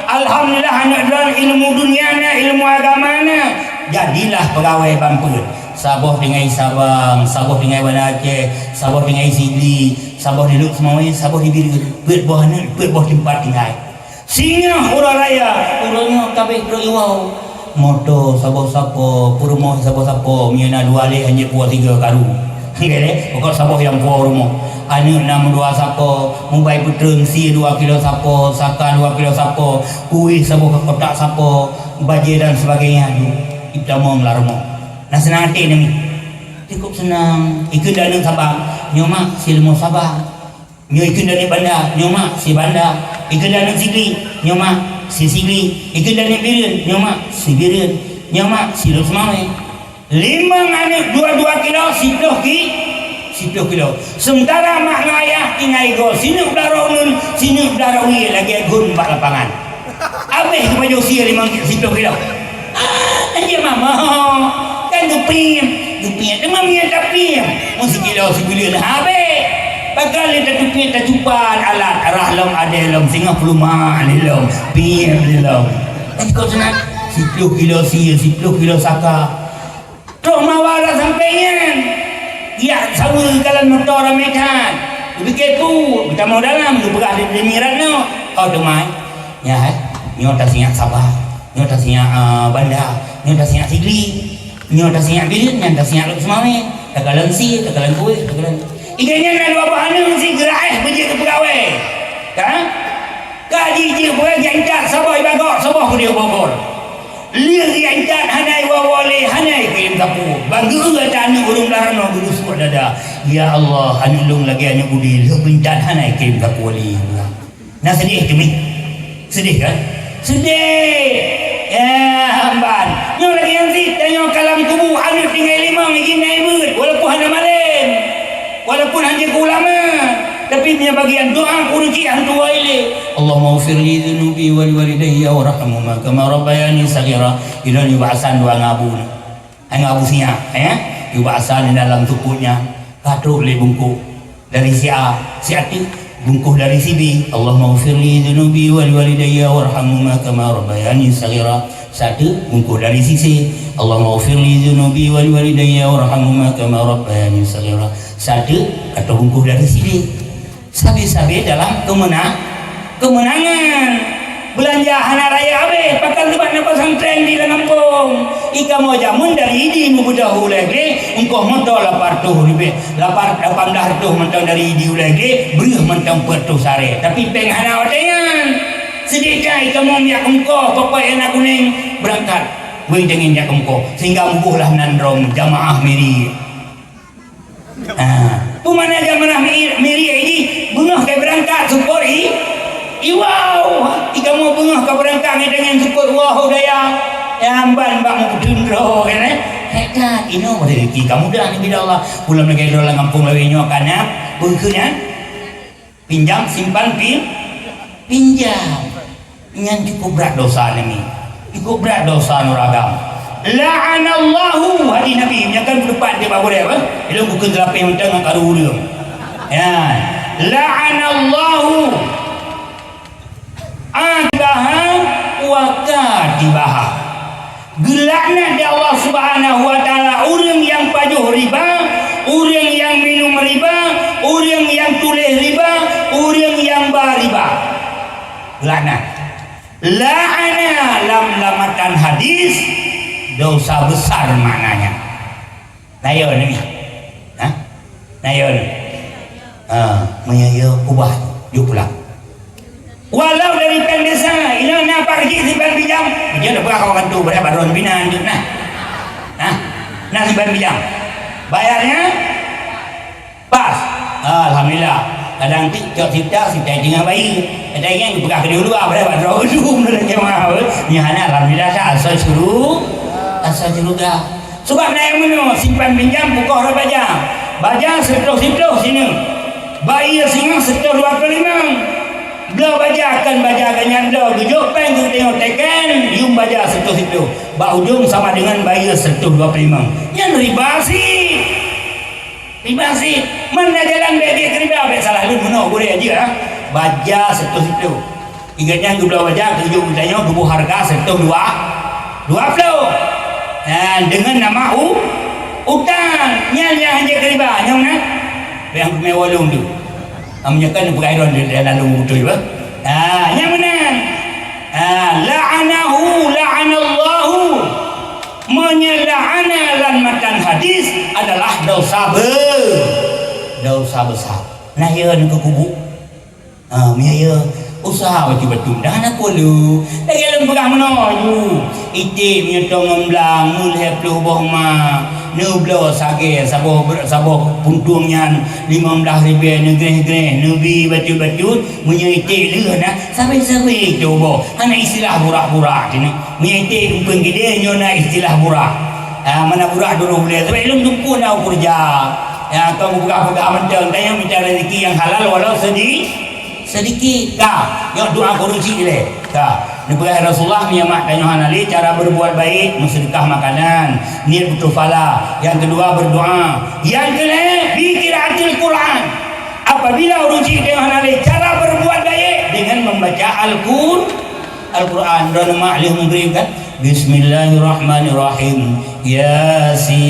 Speaker 1: alhamdulillah anak dalam ilmu dunianya ilmu agamanya jadilah pegawai bamper Sabah dengan Sabang Sabah dengan Bandar Aceh Sabah dengan Sigli Sabah di Luk Semawai Sabah di Biri buat buah tempat tinggal singa orang raya orangnya kabeh beriwau motor Sabah Sapo Purmo Sabah Sapo miana 2 leh hanya puas 3 karu ngere pokok Sabah yang puas rumah anu 62 sapo mumbai putrung si 2 kilo sapo saka 2 kilo sapo kuih sapo kotak sapo baje dan sebagainya kita mau melarmo nah senang hati ni cukup senang ikut danung Sabang nyoma silmo Sabah nyo ikut danung Bandar nyoma si Bandar ikut danung Sigli nyoma si Sigli ikut danung Biren nyoma si Biren nyoma si Luk Semawai 5 anak 2 kilo 10 kilo sementara mak ngayah tinggal go sini udara nun sini udara wi lagi gun bak lapangan habis ke baju sia 10 kilo aja mama kan dupim demam ya tapi mesti kilo sebulan habis bakal dia dupim tajupan alat rahlom ada lom singa peluma lom pim lom kau senang 10 kilo sia 10 kilo saka roh mawara sampainya ya sawi kalan motor mekan lebih kepu kita mau dalam tu berah di mirat no kau tu mai ya nyota siap Sabah nyota siap Bandar nyota siap Sigli Nyo tak siap bilik, nyan tak siap luk semame. Tak kalan si, tak kalan kuih, tak kalan. Iganya nak bapa anu si gerai berje ke pegawai. Kan? Kaji je boleh jancat sabai bagok, sabah ku dia bogor. Lihat jancat hanai wawale, hanai kirim kapu. Bangga ke tanu urung darano guru suat dada. Ya Allah, anu lung lagi anu budi, lu bencat hanai kirim kapu wali. Nah sedih kami. Sedih kan? Sedih. Ya hamban. Nyo lagi yang si tanya kalam kubu anu tinggal limang lagi naik walaupun hana malam. Walaupun hanya ulama, tapi punya bagian doa kunci yang dua ini. Allahumma ufir li dhunubi wal walidayya warhamhuma kama rabbayani saghira. Ila yubasan dua ngabu. Ngabu sia, yubasan dalam tubuhnya. Kado le bungkuk dari si A, si Ati bungkuh dari si B. Allahumma ufir li dhunubi wal walidayya warhamhuma kama rabbayani saghira. Satu bungkuh dari si C. Allahumma ufir li dhunubi wal walidayya warhamhuma kama rabbayani saghira. Satu kata bungkuh dari si D. Sabi-sabi dalam kemenangan belanja hana raya habis pakai tempat nak pasang tren di Kampung. Ika mau jamun dari idi mu budahu lagi engkau motor lapar tuh ribe lapar 18 tuh mentang dari idi lagi beri mentang pertu sare tapi peng hana watengan sedekah ika mau miak engkau papa enak kuning berangkat beri dengan jak engkau sehingga mubuhlah nandrong jamaah miri. Pemana jamaah miri ini bunga kayak berangkat syukur wow ika mau bunga ke berangkat dengan syukur wow daya amban bang mau dundro kan hebat ini rezeki kamu dah ni bila Allah pulang lagi dalam kampung lawinyo kana bengkenan pinjam simpan pinjam ngan cukup berat dosa ni cukup berat dosa nuragam. La'anallahu hari Nabi menyakan depan dia bawa dia apa dia bukan gelapin mentang dengan karu dia ya la'anallahu adaha wa kadibaha gelakna di Allah subhanahu wa ta'ala orang yang pajuh riba orang yang minum riba orang yang tulis riba orang yang bariba gelakna la'ana lam-lamatan hadis dosa besar maknanya. Nayon ni. Nayon. Menyayo ubah yuk pulang. Walau dari pendesa, ini apa lagi simpan pinjam? Dia dah berapa kawan tu berapa ron binan tu nah. Nah simpan pinjam. Bayarnya pas. Alhamdulillah. Kadang tiktok si tinggal bayi. Ada yang dipegang ke dulu berapa ron dulu lagi mau. Ni hana alhamdulillah asal suruh asal juga sebab naik menu simpan pinjam pukul baja setor sini bayar singa setor 25 belah baja akan baja ganyan belah tujuh peng tu tengok teken yum baja setor situ bak ujung sama dengan bayar setor 25 yang riba sih mana jalan bagi riba apa salah lu bunuh boleh aja baja setor situ ingatnya tu belah baja tujuh tanya tubuh harga setor 2 flow dengan nama utang yang hanya riba yang mana yang mewalung tu menyekan perairan di dalam betul ba yang mana la'anallahu menyela'ana lan matan hadis adalah dosa besar nah ya ke kubu ya usaha betul-betul dah nak polu lagi dalam perang menuju ite menyetong ngemblang mulai puluh bohma nublo sage sabah puntungnya 15,000 negeri nubi betul-betul menyete le nak sampai coba ana istilah burak-burak ni menyete umpeng gede nyona istilah burak mana burak dulu boleh tapi belum tumpu nak kerja kamu buka-buka mentang tanya minta rezeki yang halal walau sedikit yang doa korupsi le Nabi Rasulullah menyamak tanya Ali cara berbuat baik bersedekah makanan niat betul fala yang kedua berdoa yang kelima qiraatul Quran apabila urusi dengan Ali cara berbuat baik dengan membaca Al-Quran dan ma'lih memberikan Bismillahirrahmanirrahim Yasin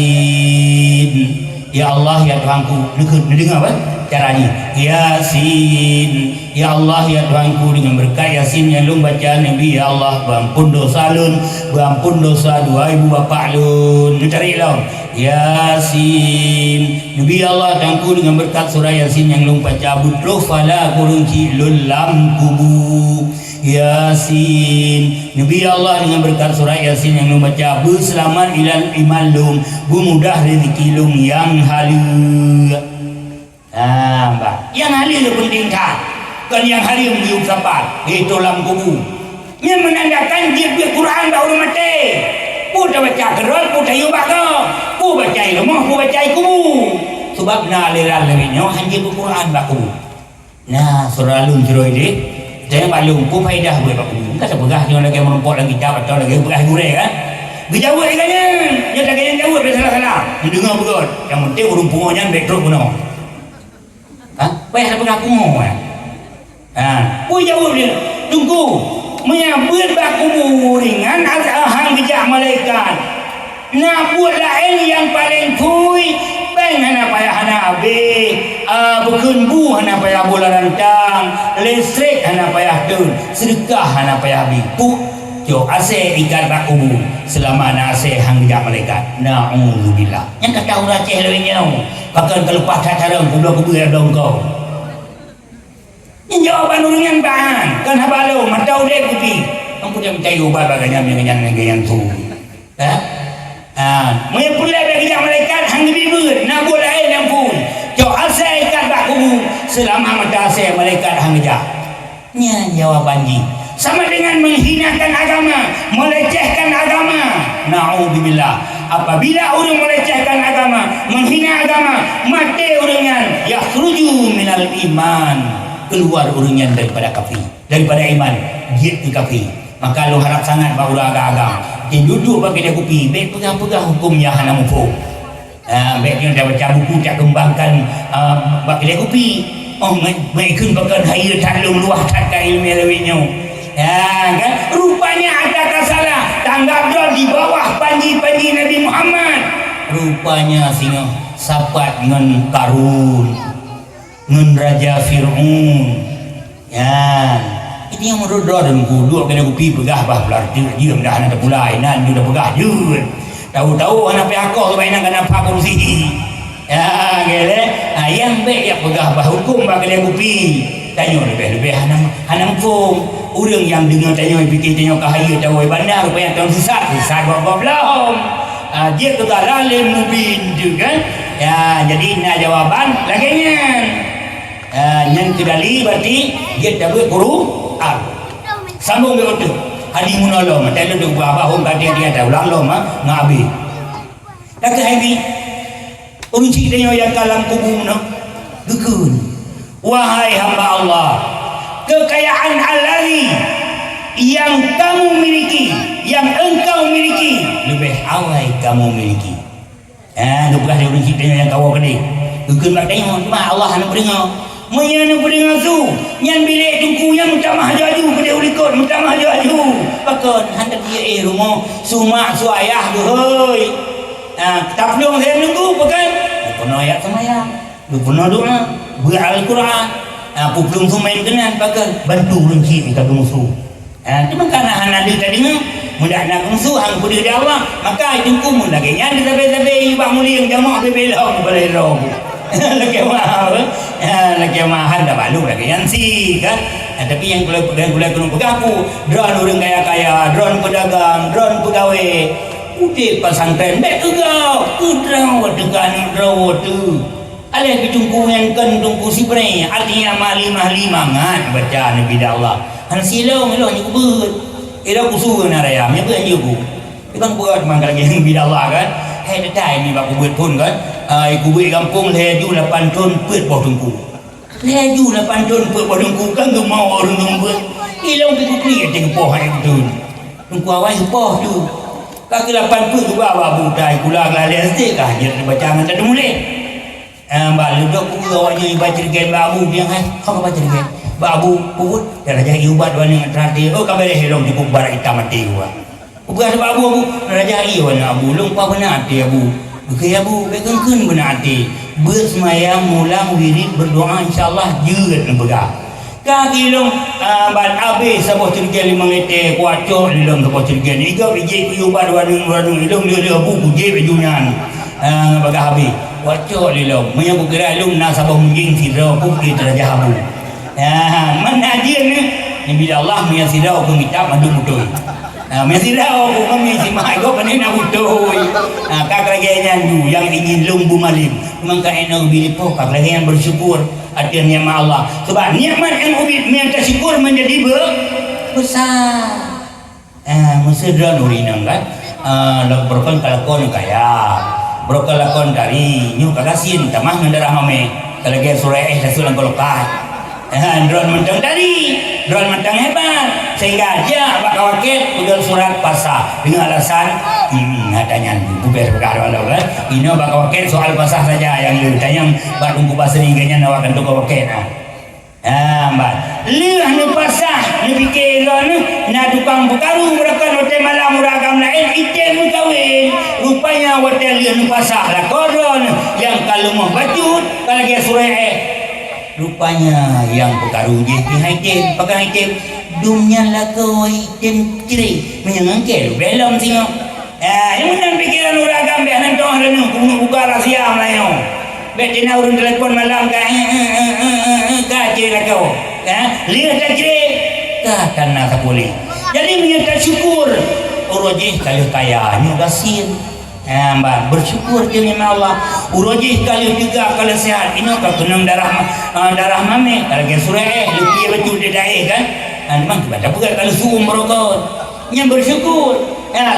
Speaker 1: ya Allah ya Tuhanku dengar apa caranya Yasin ya Allah ya Tuhanku dengan berkat Yasin yang lu baca Nabi ya Allah ampun dosa lun berampun dosa dua ibu bapa lun. Ni tarik long. Yasin. Nabi Allah tangku dengan berkat surah Yasin yang lung baca butro fala kurunci lun lam kubu. Yasin. Nabi Allah dengan berkat surah Yasin yang lung baca berselamat ilal iman lung, mudah rezeki lung yang halu. Mbak. Yang halu tu penting kan? Kan yang halu mengiup sapat. Itu lam kubu. Yang menandakan dia Quran baru mati. Ku dah baca kerol, ku dah yubak kau. Ku baca ilmu, ku baca kubu. Sebab nak aliran lebihnya hanya Quran baku. Nah, surah lun surah ini. Jangan balung, ku faedah buat baku. Kata pegah dia lagi menumpuk lagi jawab atau lagi pegah gurih kan. Dijawab katanya. Dia tak kena jawab dia salah-salah. Dia dengar betul. Yang penting urung pungonya backdrop guna. Payah pegah pungo kan. Ku jawab dia. Tunggu. Menyambut baku ringan hang bijak malaikat. Nak buat lain yang paling kui. Bang hana payah hana abe. Bekun bu hana payah bola rantang. Listrik hana payah dun. Sedekah hana payah bipu. Jo ase ikat baku bu. Selama nak ase hang bijak malaikat. Na'udzubillah. Yang kata orang ceh lewenya. Bahkan terlepas cacaran kubla kubu yang dong kau. Yang jawapan uringan bahan kan habalo matau dia kupi kamu dia mencari ubat bagainya tu punya pula ada kerja malaikat hang bibir nak buat lain yang pun jauh asal ikat baku selama mata asal malaikat hang kerja nya jawapan ni sama dengan menghinakan agama, melecehkan agama. Na'udzubillah. Apabila orang melecehkan agama, menghina agama, mati orangnya yakhruju minal iman, keluar orangnya daripada kafir, daripada iman, dia ke kafir. Maka lu harap sangat bahawa agak-agak dia duduk bagi dia kopi, baik pegang-pegang hukumnya hana mufuk. Baik dia dah baca buku tak kembangkan bagi dia kopi. Oh, baik kun bahkan hayat talung luah tak ilmu lewitnya. Kan? Rupanya ada kasalah tanggap dia di bawah panji-panji Nabi Muhammad. Rupanya singa sapat dengan Karun, dengan Raja Fir'aun. Ya, ini yang menurut dan kudu kena kupi pegah bah belar dia dah nak pulai nan dia dah pegah je. Tahu-tahu anak pihak kau tu mainan kena apa kursi. Ya, gele. Yang baik ya pegah bah hukum bah kena kupi. Tanya lebih-lebih hanam fung. Orang yang dengar tanya fikir tanya kahaya tahu bandar rupanya tahun sesat buat belum. Dia kata lalim mubin tu kan. Ya, jadi nak jawapan laginya. Yang kedali berarti dia tak buat Quran. Sambung dia tu. Hadi munolong, tak ada buat apa hom kata dia tak ulang lom ngabi. Tak ke habi. Orang cik tanya yang kalam kubur no. Gekun. Wahai hamba Allah, kekayaan allazi yang kamu miliki, yang engkau miliki, lebih awal kamu miliki. Dia bukan dia orang cipta yang kau kena. Bukan nak tengok, cuma Allah nak beringat. Maya nak beringat tu, yang bilik tungku yang mutamah jaju, pada ulikot mutamah jaju. Bahkan hendak dia rumah sumak suayah tu, hoi. Tak perlu saya nunggu, bukan? Penuh ayat semayang, penuh doa, Al-Quran. Puplung tu main kenan bahkan bantu rengki kita musuh. Cuma kerana hana dia tadi mudah nak musuh hang kudir dia Allah, maka itu kumun lagi nya dia sampai ibak mulia yang jamak bebelong boleh roh. Lagi mahal dah balu lagi yang si kan. Tapi yang gula kena pegaku, drone orang kaya-kaya, drone pedagang, drone pegawai. Udah pesantren baik ke kau? Kudraw dengan draw tu. Alih ditungku yang kan tungku si pernah artinya lima ngan baca Nabi Allah han silau meloh ni kubut ira kusu na raya me buat je ku ibang buat mangkal lagi Nabi Allah kan hai detai ni bak kubut pun kan kubut kampung leju 8 ton pet bawah tungku leju 8 ton pet bawah tungku kan tu mau orang tungku ilau tu kli tengok poh hai betul tungku awal poh tu kaki 8 pet tu bawa budai kula lali astik kah dia baca ngan tak mulai. Mbak duduk pun awaknya baca gen babu dia kan kau baca gen babu pun dah raja ubat warna terakhir kabar helong cukup barat hitam mati gua bukan babu raja warna abu lupa benar hati abu bukan abu bekengkeun benar hati bersemayam mulang wirid berdoa insyaallah jeut nepegah kaki long ban habis sabah cerga 5 meter kuacok long sabah cerga ni gak biji kuyuban warung long dia buku je bajunan baga habis kuacok long menyambut gerai long nak sabah mungkin sirau pun kita raja habu mana dia ni bila Allah punya sirau ke kitab madu betul punya sirau ke kami si mahal kau pandai nak betul kak lagi yang ingin lumbu malim memang kak enak bilipo kak lagi yang bersyukur ada nikmat Allah sebab nikmat yang ubit yang tersyukur menjadi besar masa drone urinang kan berkon kalakon kaya berkon lakon dari nyu kagasin tamah ngendarah mame kalagi surah rasul angkolokat drone mentang dari drone mentang hebat sehingga aja Pak Wakil udah surat pasah dengan alasan tanya buber perkara Allah kan ini Pak Wakil soal pasah saja yang lu tanya Pak tunggu pasah ni kayaknya nawakan tu Wakil Mbak lu anu pasah lu fikir na tukang berkaru berakan hotel malam uragam lain item kawin rupanya hotel anu pasah lah koron yang kalau mau bacut kalau dia surah rupanya yang perkaru je item pakai item dunia lah kau item ciri menyangkal belum tengok yang mana pikiran uragam be nan toh lenu buka rahsia melayu be dina urun telefon malam ka ciri lah kau lihat tak ciri ka tanah sapuli jadi menyata syukur urojih kalau kaya ni gasin Mbak bersyukur je nikmat Allah urojih kalau juga kalau sehat ini kau kenang darah mame kalau ke surah lupi betul dia daih kan memang kepada bukan kalau suruh merokok yang bersyukur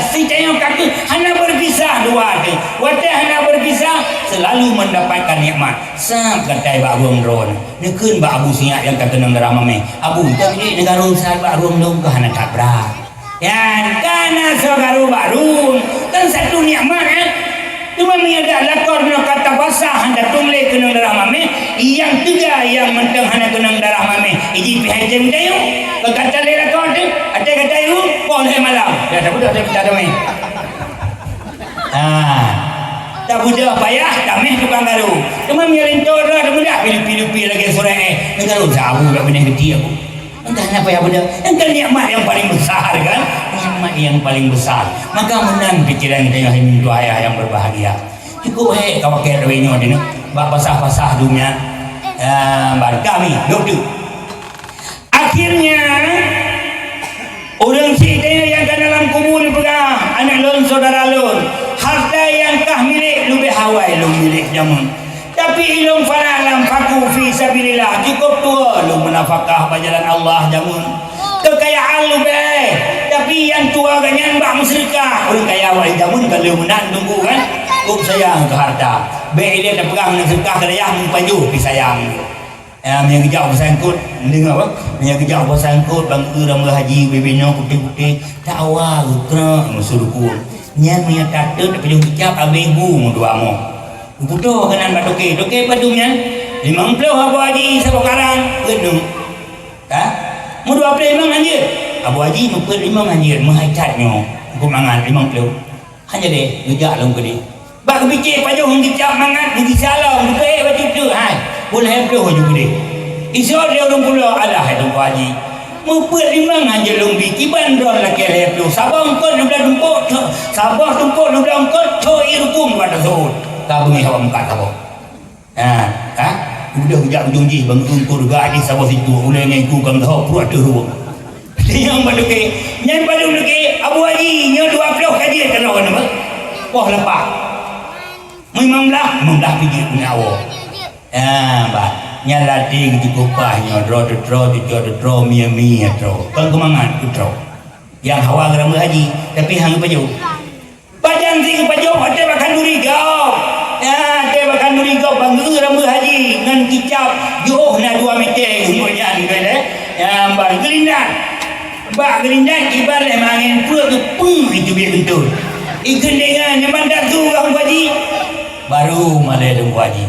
Speaker 1: si tayang kaki hanya berpisah dua hari wadah hanya berpisah selalu mendapatkan nikmat sam katai Pak Ruang Drone nekun Pak Abu Siap yang kata kenang darah mame Abu tapi negara usaha Pak Ruang Drone ke hanya tabrak yang karena sogaru baru kan satu nikmat cuma menyadak lakor kata basah hendak tumle kenang darah mame yang tiga yang mentang hendak kenang darah mame iji pihak jem dayu kata le lakor tu ada kata yu boleh malam dah tak budak tak ada main tak budak payah kami tukang garu cuma menyelintor dah budak pilih-pilih lagi sore negara jauh dah benih gede aku entah apa yang benda entah nikmat yang paling besar kan nikmat yang paling besar maka menang pikiran kita yang hindu ayah yang berbahagia cukup kau pakai duitnya ni bak pasah-pasah dunia bar kami dokter akhirnya orang kita yang ke dalam kubur pegang anak lon saudara lon harta yang kah milik lebih hawai lu milik jamun tapi ilmu falalam faku fi sabilillah cukup tua lu menafkah jalan Allah jamun kekayaan lu baik tapi yang tua ganyan bak musyrikah orang kaya wali jamun kalau menang tunggu kan cukup sayang ke harta baik dia dah pegang musyrikah kedayah mempaju pi sayang yang kejap bersangkut dengar apa yang kejap bersangkut bang ramah haji bebino putih-putih tak awal kena musuruku nyan punya kata tapi dia kejap abebu dua mo butuh kanan batu doke padunya 50 Abu Haji satu karang gedung mu 20 imam anjir Abu Haji 45 anjir menghacatnya aku mangan 50 hanya deh ngejak long ke dia bak fikir paju ngejak mangan ngejak salah dupe batu tu boleh peluk juga dia iso dia orang pula alah Abu Haji mu 45 anjir long biki bandron laki peluk sabang kau 12 tumpuk sabah tumpuk 12 kau to irukum pada zul kabung hawa muka kau udah hujak ujung ji bang ungkur ga di sawah situ ulai ngai ku kam dah puat tu yang baduke nyan baduke Abu Haji nya 20 kaji kalau kan wah lepak memanglah pergi punya awak bah nyala ting cukup pahnya draw mia draw kan kemangan ku draw yang hawa gram haji tapi hang paju Pajang sing pajau ada makan duri gau. Ada makan duri gau bangga rambu haji ngan kicap jauh na 2 meter umurnya ni kan bang gerindan. Bak gerindan kibar le mangin pura tu pung itu biar betul. Ikan dengan yang mandar tu orang haji baru malai dong haji.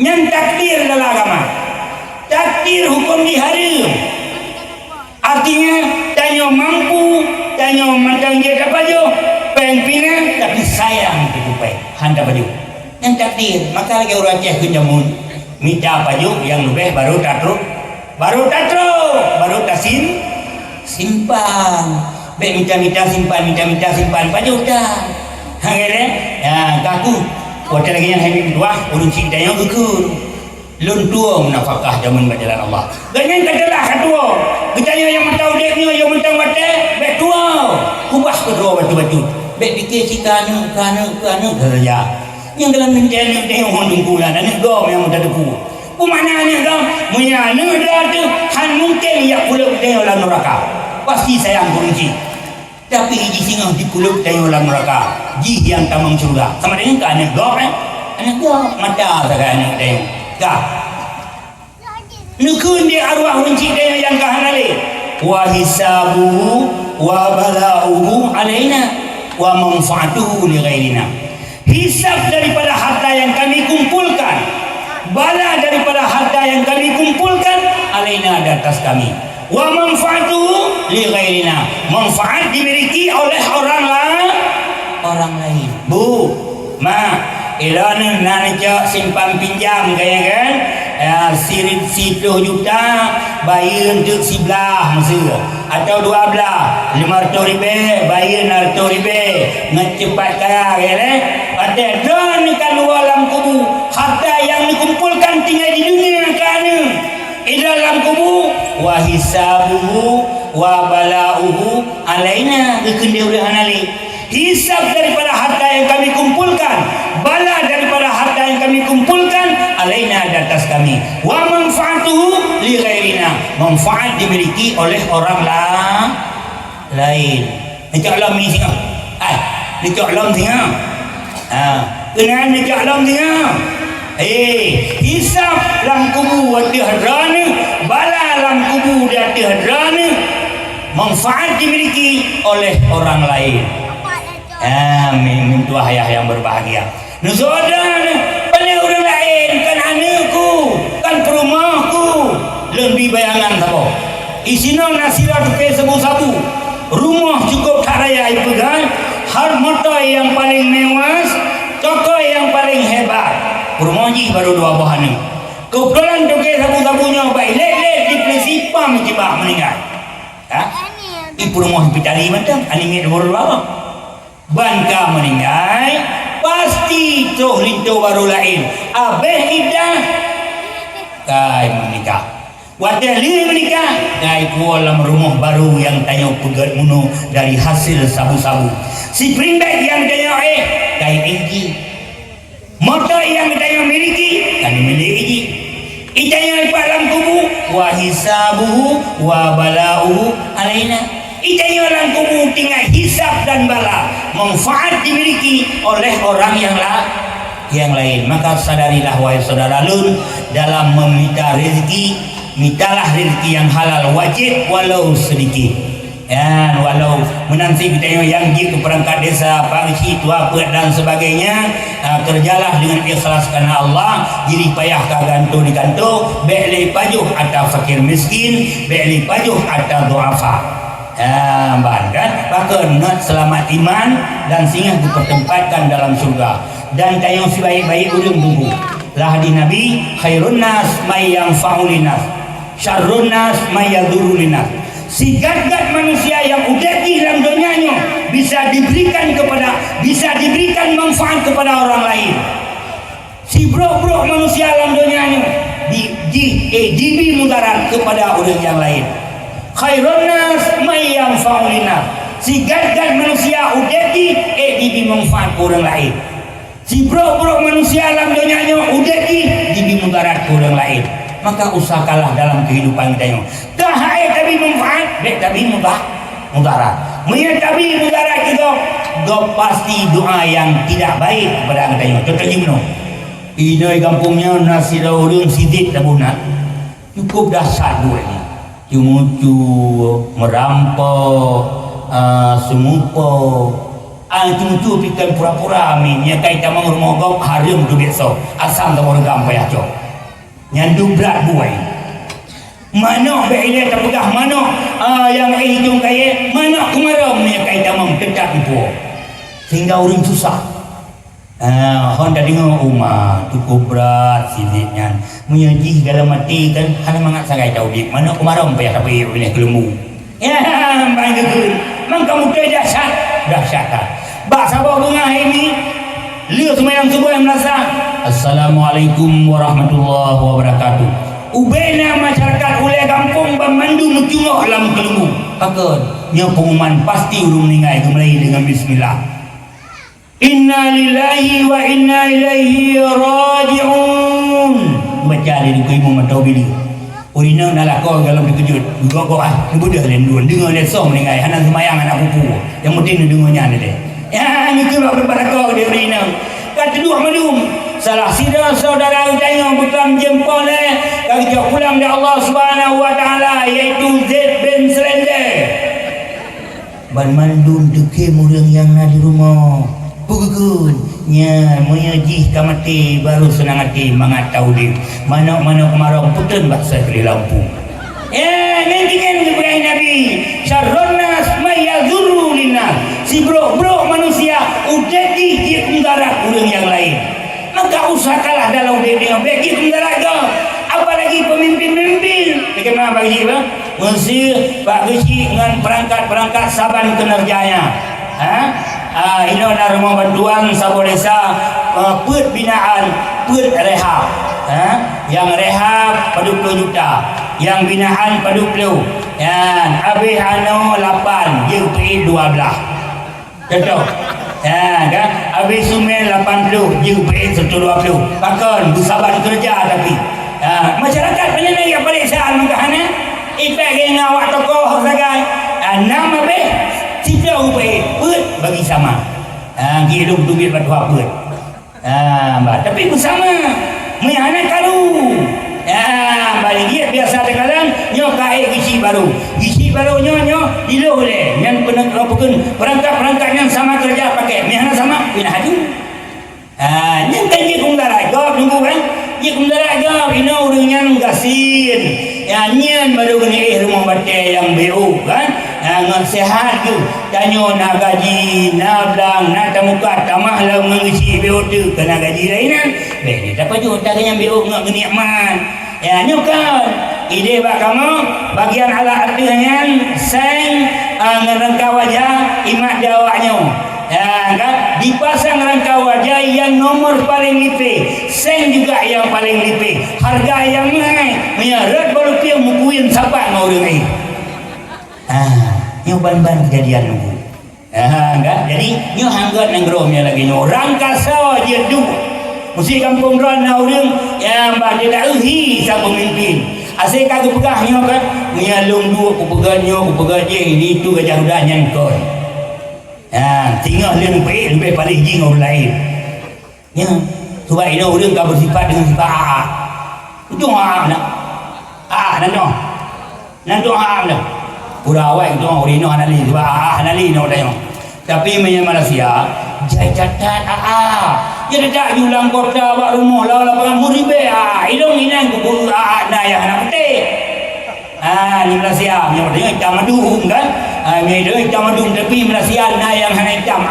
Speaker 1: Yang takdir dalam agama. Takdir hukum diharam. Artinya tanya mampu, tanya mandang dia apa jo. Pengpina tapi sayang itu peng handa baju yang takdir maka lagi orang Aceh ke jamun minta baju yang lebih baru tatruk baru tatro, baru tasim simpan. Baik minta-minta simpan pajutan. Hangere ya kaku. Hotel lagi yang hari dua urun cinta yang gugur. Lun tuang nafkah jaman berjalan Allah. Ganyan kadalah katua. Bertanya yang mentau deknya yang mentau mate, baik tua. Kubah kedua batu-batu. Baik fikir si kana kerja. Yang dalam menjadi yang hondung bulan anak gom yang muda depu. Pumananya gom munya dah tu han mungkin ya pulau teh dalam neraka. Pasti sayang kunci. Tapi hiji singa di pulau teh dalam neraka. Ji yang tamang surga. Sama dengan ke anak gom anak gom mata saga anak teh. Kah? Nukun di arwah kunci teh yang kahanale. Wa hisabuhu wa bala'uhu alaina wa manfaatuhu li ghairina. Hisab daripada harta yang kami kumpulkan, bala daripada harta yang kami kumpulkan alaina di atas kami. Wa manfaatuhu li ghairina. Manfaat dimiliki oleh orang lain. Bu, ma, ilana nanaja simpan pinjam kaya kan? Sirit 10 juta bayar untuk 11 masa atau 12 500,000 bayar 600,000 ngecepat kaya ada dan kalau alam kubur harta yang dikumpulkan tinggal di dunia kerana di dalam kubur wa hisabuhu wa bala'uhu alaina kekendia hanali. Hisab daripada harta yang kami kumpulkan, bala daripada harta yang kami kumpulkan alaina di atas kami. Wa manfaatuhu li ghairina. Manfaat dimiliki oleh orang lain. Necak alam ni singa. Necak alam singa. Kenal necak alam singa. Hisab lam kubur wa tihadrana, bala lam kubur di tihadrana. Manfaat dimiliki oleh orang lain. Amin. Tuah ayah yang berbahagia. Nusodan pada orang lain kan anakku, kan perumahku. Lebih bayangan apa? Isina nasirat ke sabu-sabu. Rumah cukup tak raya ipegan. Harmata yang paling mewah, toko yang paling hebat. Perumahji baru 2 bahan ni. Kebetulan tu ke sabu-sabunya baik lek-lek di Persipam cibah meninggal. Ibu rumah pitali macam anime baru lama. Bangka meninggal pasti toh lintu baru lain abeh idah kai menikah wadali menikah kai kualam rumah baru yang tanya pegat muno dari hasil sabu-sabu si prindak yang tanya kai inji motor yang tanya miliki kan miliki itanya dalam kubu wa hisabuhu wa bala'uhu alaina. Itanya orang kubur tinggal hisab dan bala. Manfaat dimiliki oleh orang yang lain. Maka sadarilah wahai saudara lun, dalam meminta rezeki, mintalah rezeki yang halal wajib walau sedikit. Ya, walau menanti kita yang ke perangkat desa, pangsi, tua, pet dan sebagainya, kerjalah dengan ikhlas karena Allah. Jadi payah kaganto di kanto, beli pajuh atau fakir miskin, beli pajuh atau duafa. Bahkan nak selamat iman dan singgah dipertempatkan dalam surga dan tayang si baik-baik ulung tunggu lah di Nabi khairun nas may yanfa'u linas syarrun nas may yadurru linas. Si gad-gad manusia yang udah di dalam dunianya bisa diberikan manfaat kepada orang lain. Si bro-bro manusia dalam dunianya dibi mudarat kepada orang yang lain. Khairun nas may yanfa'u linas. Si gad-gad manusia udeti dibi manfaat orang lain. Si bro-bro manusia dalam dunianya udeti dibi mudarat orang lain. Maka usahakanlah dalam kehidupan kita. Dah tapi manfaat, tapi mudarat. Menyatakan tapi mudarat kita, pasti doa yang tidak baik kepada kita. Contohnya mana? Ini kampungnya nasi laurun sidit tabunat. Cukup dahsyat dua ini. Cumucu, merampok, sumupo, cumucu pikan pura-pura minyak kait tamang rumah kau harum tu biasa asam tamang gampai aco nyandu berat buai mana beile terpegah mana yang hijau kaya mana kemaram minyak kait tamang tetap ibu sehingga orang susah Hon dah dengar umah cukup berat sidiknya. Menyaji kalau mati kan hanya mangat sangai tahu dik. Mana kemaram payah tapi ini kelembu. Ya, bangkun. Mang kamu tu dahsyat. Bak sabar bunga ini. Lihat semayang subuh yang merasa. Assalamualaikum warahmatullahi wabarakatuh. Ubena masyarakat ulai kampung memandu menjungok dalam kelembu. Pakon, nya pengumuman pasti urung meninggal kembali dengan bismillah. Inna lillahi wa inna ilaihi raji'un. Baca dia di imam atau bini. Orina nak lakor kalau dikejut. Gok ni budak lenduan. Dengar lesong meninggal. Anak semayang anak pupu. Yang penting dia dengarnya dia. Ya, ni kira berbarakah dia orina. Kata dua malum. Salah sida saudara tengok bukan jempol kaki pulang dari Allah Subhanahu wa taala iaitu Zaid bin Selender. Ban mandum deke orang yang ada di rumah. Pukul nya menyaji kamati baru senang hati mangat tahu dia mana kemarau putun baksa dari lampu. Nanti kan Ibrahim Nabi syarrun nas mayazuru linnas. Si bro manusia udadi dia kundarat orang yang lain. Maka usahakanlah dalam dia bagi kundarat ke. Apalagi pemimpin-pemimpin. Bagaimana bagi apa? Mesir Pak Gesi dengan perangkat saban kinerjanya. Ini ada rumah bantuan Sabor Desa put binaan put rehab yang rehab pada 10 juta yang binaan pada 10 dan habis 8 dia pergi 12 contoh kan habis sumen 80 dia pergi 120 pakon bersabar kerja tapi masyarakat mana yang paling saan mengkahana ipek dengan awak tokoh sebagai nama habis tidak upaya put bagi sama hidup duit batu apa tapi bersama menghana karu balik dia biasa kadang nyok air gisi baru nyok diloh boleh yang perangkat yang sama kerja pakai menghana sama pindah hadu yang kan dia kumdarat jawab nunggu kan dia kumdarat jawab ini orangnya gasin nyian baru kena rumah batai yang BO kan sehat tu tanya nak gaji nak belang nak tamukat tamah lah mengisi BO tu kena gaji lainan ni dapat juga tak yang BO nak kenikmat nyukan ide bak kamu bagian ala artinya seng ngerangka wajah imat jawabnya kan dipasang rangka wajah yang nomor paling lipih seng juga yang paling lipih harga yang naik menyarat baru dia mukuin sahabat mau orang ni nyo ban-ban kejadian nunggu kan jadi nyo hanggat nang geromnya lagi nyo rangka sawa dia du mesti kampung ron na orang yang dia dak uhi sa pemimpin asyik aku pegah nyo kan nyalung dua aku pegah nyo aku pegah je itu gajah udah nyangkon tinggal dia lebih paling jing orang lain ya sebab ini orang kau bersifat dengan sifat itu nak nanti nak purawai itu orang ini anali sebab anali no dah tapi menyang Malaysia jai catat dia tak julang kota bak rumah lah muribe ilong inang kubur na yang anak putih ni Malaysia yang dia camadung kan dia camadung tapi Malaysia na yang hana hitam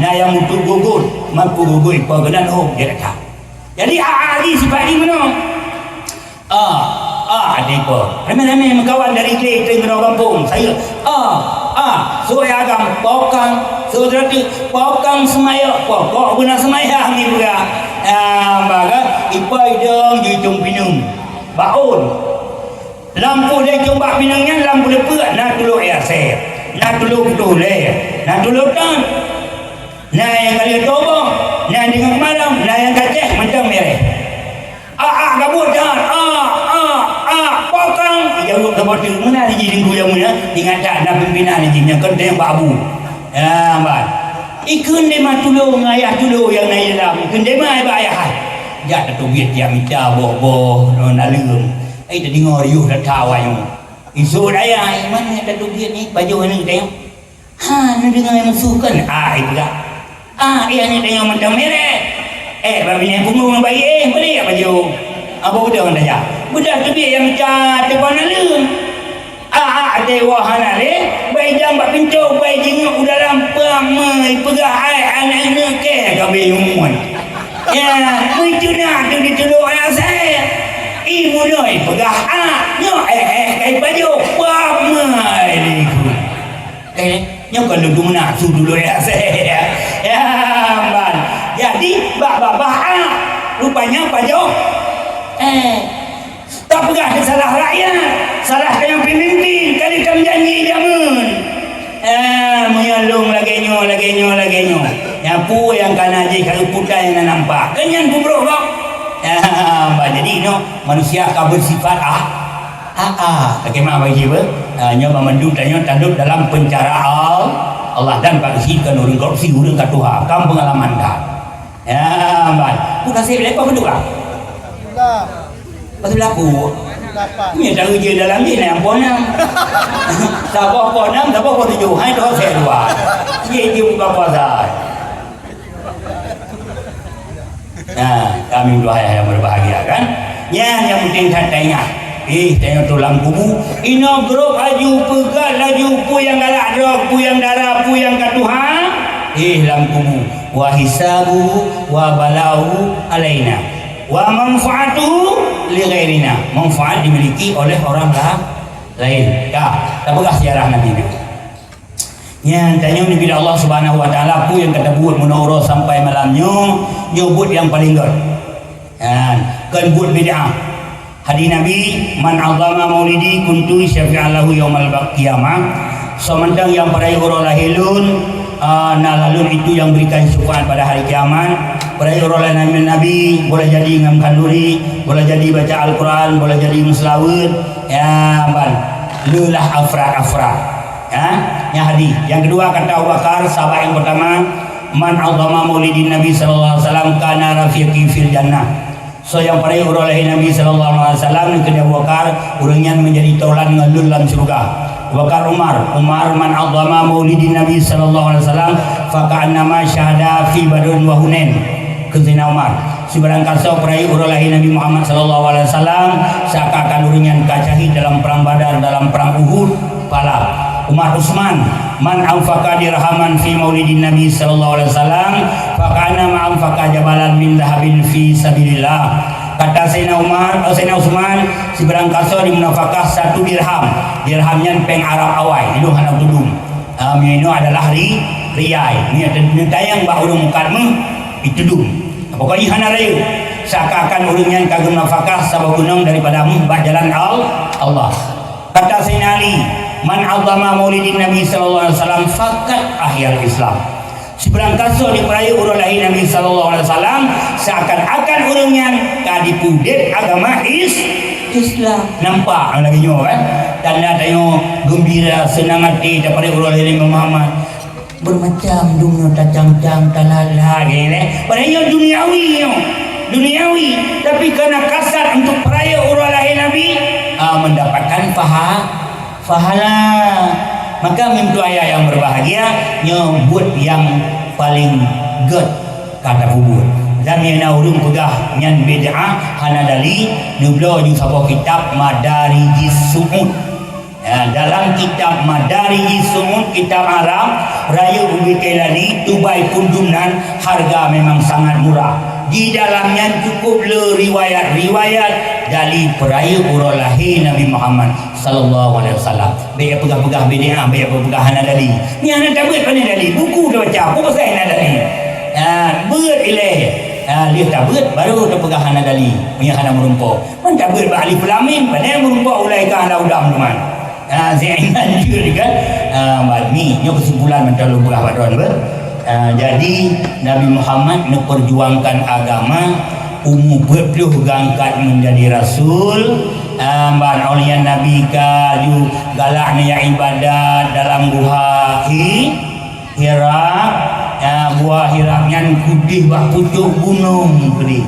Speaker 1: na yang untuk gugur mampu gugur paganan dia tak jadi ni sifat ni mana adik apa ramai-ramai kawan dari Kelantan ke kampung saya suai agam pokang saudara pokang semaya pokok guna semaya ni juga baga ipai dong di jom pinung baun lampu dia coba pinungnya lampu lepet nak tolok air set nak tolok tole nak tolok tan nah yang kali tobong nah dengan malam nah yang kaceh macam mereh gabut dah pokang jauh ke bawah mana di jinggu yang mana ingat tak nak pimpinan di jingnya kan yang babu mbak ikun dia matulung ayah tulung yang naik dalam ikun dia mah ayah jak tu biat dia minta boh nalung dah dengar riuh dah tawayu isu ayah mana dah tu biat ni baju ni tengok ni dengar yang musuhkan itu dah ia ni tengok macam merah babi ni punggung bayi boleh ya baju apa budak orang dah budak tu dia yang cantik warna lem dewa hana le bayi jam bak pintu bayi jenguk dalam mai pegah ai anak-anak ke kami umur ya mai tuna tu ditolong anak saya ibu noi pegah nyo kai baju wah mai liku nyo kalau dulu nafsu dulu ya saya ya ban jadi bah rupanya baju tak pegah salah rakyat salah yang pemimpin kali kamu janji jamun menyalung lagi nyo nyapu yang kan aja kalau putai yang nampak kenyan bubrok kok jadi no manusia akan bersifat bagaimana bagi nyo memandung tanduk dalam pencaraan Allah dan paksikan orang korupsi orang katuha kam pengalaman dah bukan saya lepas berdua pasal aku ni tak kerja dalam ni yang ponam siapa ponam siapa pon tujuh hai tu saya dua dia buka puasa kami dua yang berbahagia kan yang penting tanya tengok tulang kubu ino grup aju pegat laju pu yang galak drog pu yang darah pu yang katuha dalam kubu wa hisabu wa balau alaina wa manfaatu li ghairina manfaat dimiliki oleh orang lain tak pegah sejarah Nabi itu yang tanya ni bila Allah Subhanahu wa taala pu yang kata buat munawwarah sampai malamnya nyebut yang paling god kan buat bid'ah hadis Nabi man azama maulidi kuntu syafi'an lahu yaumal qiyamah semandang yang pada orang lahirun nalalun itu yang berikan syafaat pada hari kiamat pada orang Nabi boleh jadi ngam kanduri boleh jadi baca Al-Quran boleh jadi muslawat lulah afra yang hadis yang kedua kata Abu Bakar sahabat yang pertama man azama maulidin Nabi sallallahu alaihi wasallam kana rafiqi fil jannah so yang pada orang lahir Nabi sallallahu alaihi wasallam kedua Abu Bakar orangnya menjadi taulan ngalul dalam surga Bakar Umar man azama maulidin Nabi sallallahu alaihi wasallam fa ka'annama syahada fi badrun wa hunain kezina Umar sebarang kasa perai orang lahir Nabi Muhammad sallallahu alaihi wasallam seakan-akan orangnya kacahid dalam perang Badar dalam perang Uhud pala Umar Utsman man anfaqa dirhaman fi maulidin Nabi sallallahu alaihi wasallam fa ka'annama anfaqa jabalan min dhahabin fi sabilillah kata Sayyidina Utsman seberang kaso di munafakah 1 dirhamnya peng Arab awai itu hendak tudung ini adalah riyai ini tayang bah urung mukadmu ditudung pokoknya hana rayu seakan-akan urungnya kagum nafakah sabab gunung daripada mbah jalan Allah kata Sayyidina Ali man azama maulidin Nabi sallallahu alaihi wasallam faqat ahyal Islam seberang kaso di peraya urang lahir Nabi sallallahu alaihi wasallam seakan-akan urangnya kadipudet agama Islam nampak lagi nyo kan tanda tanya gembira senang hati daripada urang lahir Nabi Muhammad bermacam dunia tacang-cang talala gini padahal duniawi tapi kerana kasar untuk peraya urang lahir Nabi mendapatkan pahala maka mimpi ayah yang berbahagia nyebut yang paling good kata kubur dan yana urung pegah nyan bid'ah hanadali nublo ju sabo kitab Madarijis Su'ud dalam kitab Madarijis Su'ud kitab Arab Raya Ubi Kailani Tubai Pundunan harga memang sangat murah di dalamnya cukup riwayat-riwayat dari peraya urang lahir Nabi Muhammad sallallahu alaihi wasallam. Baik pegah-pegah bid'ah, baik pegah hanadali. Ni anak tak beut hanadali, buku dah baca, apa pasal hanadali? Beut ilaih. Dia tak beut baru dah pegah hanadali. Punya hana merumpuk. Man tak beut ba alif lam mim, pada merumpuk ulaika ala udam teman. Saya ingat juga kan. Ni kesimpulan mental pegah badron ber. Jadi Nabi Muhammad memperjuangkan agama umum berpeluh gangkat menjadi rasul oleh Nabi kaju galak ya ibadat dalam guha Hira buah Hiranya kudih bak pucuk gunung kedi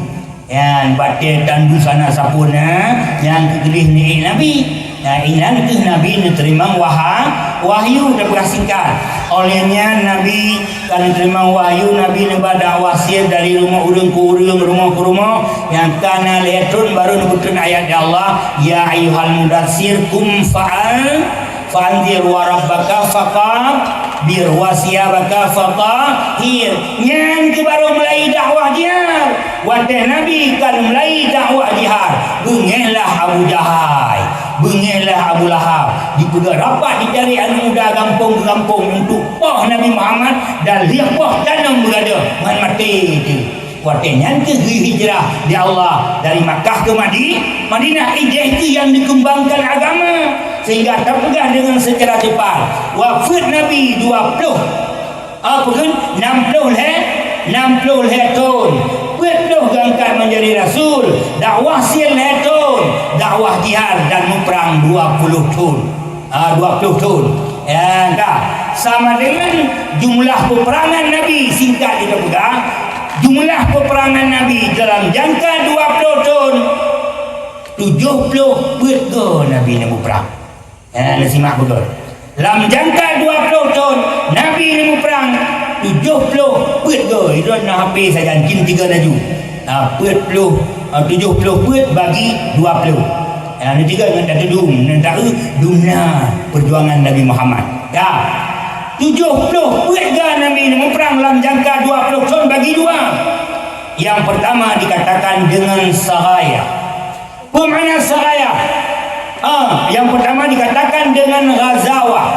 Speaker 1: yang batik tandu sana sapuna yang kegedih ni Nabi inan ke Nabi diterima wahyu dah berasingkan olehnya Nabi kalau terima wahyu Nabi nebada wasir dari rumah urang ke urang rumah ke rumah yang kana lihatun baru nebutun ayat Allah ya ayyuhal mudatsir kum fa'anzir wa rabbaka faqam birwasiyabaka fatahir nyan ke baru mulai dakwah jihad wadah Nabi kan mulai dakwah jihad bengihlah Abu Jahal bengihlah Abu Lahab dipegang rapat dicari anak muda kampung-kampung untuk poh Nabi Muhammad dan lihat poh tanam berada dengan mati itu kuatnya ke hijrah di Allah dari Makkah ke Madinah ide itu yang dikembangkan agama sehingga terpegang dengan secara cepat wafat Nabi 60 tahun betul gangkat menjadi Rasul dakwah sial tahun dakwah jihad dan meperang 20 tahun 20 tahun ya dah sama dengan jumlah peperangan Nabi singkat kita pegang jumlah peperangan Nabi dalam jangka 20 tahun 70 berga Nabi nak berperang nak simak betul dalam jangka 20 tahun Nabi nak berperang 70 berga itu nak habis saja jin 3 laju 70 ber bagi 20 Nanti tiga dengan data dumna perjuangan Nabi Muhammad ya 70 berga Nabi memperang dalam jangka 20 tahun bagi dua yang pertama dikatakan dengan saraya apa makna saraya yang pertama dikatakan dengan ghazawah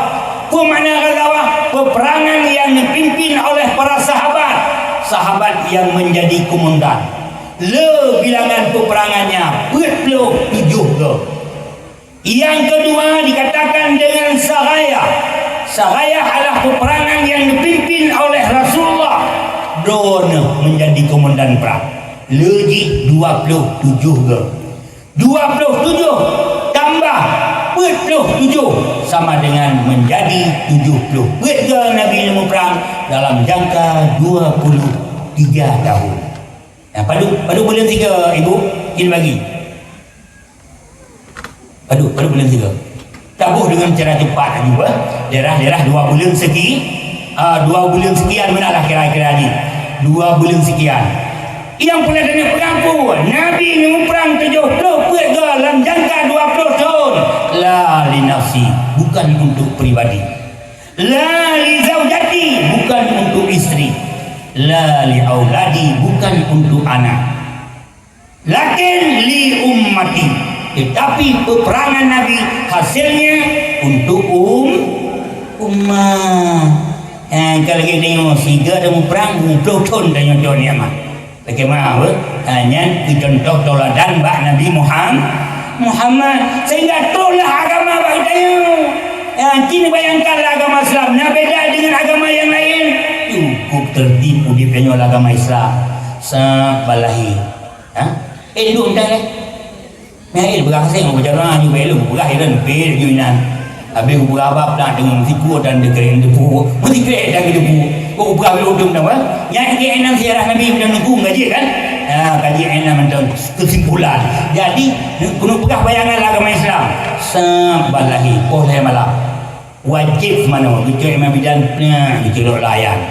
Speaker 1: apa makna ghazawah peperangan yang dipimpin oleh para sahabat yang menjadi komandan bilangan peperangannya 47 ke. Yang kedua dikatakan dengan saraya adalah peperangan yang dipimpin oleh Rasulullah Dona menjadi komandan perang lagi 27 ke 27 tambah 47 sama dengan menjadi 70 berga Nabi perang dalam jangka 23 tahun. Nah, padu bulan 3 ibu kita bagi padu bulan 3 tabuh dengan cara cepat juga daerah 2 bulan segi 2 bulan sekian benarlah kira-kira ni 2 bulan sekian yang pernah tanya pengampun Nabi ni perang 70 berga dalam jangka 20 tahun la li nafsi bukan untuk pribadi la li zaujati bukan untuk istri la li auladi bukan untuk anak lakin li ummati tetapi peperangan Nabi hasilnya untuk ummah kalau kita tengok siga ada perang 20 tahun dan contoh ni amat bagaimana hanya contoh toladan bak Nabi Muhammad sehingga itulah agama bak tanya kini bayangkanlah agama Islam nah beda dengan agama yang lain cukup tertipu di penyol agama Islam sabalahi duduk entah Mehil berhasil berjalan ni belum berakhir bel yunan habis berabap dah dengan siku dan dekerin depu mesti kek dah depu kau berabap udung dah yang ke enam siarah Nabi dan nunggu ngaji kan kaji enam dan kesimpulan jadi kuno pegah bayangan agama Islam sabalahi oleh malam wajib mana kita imam bidan kita layan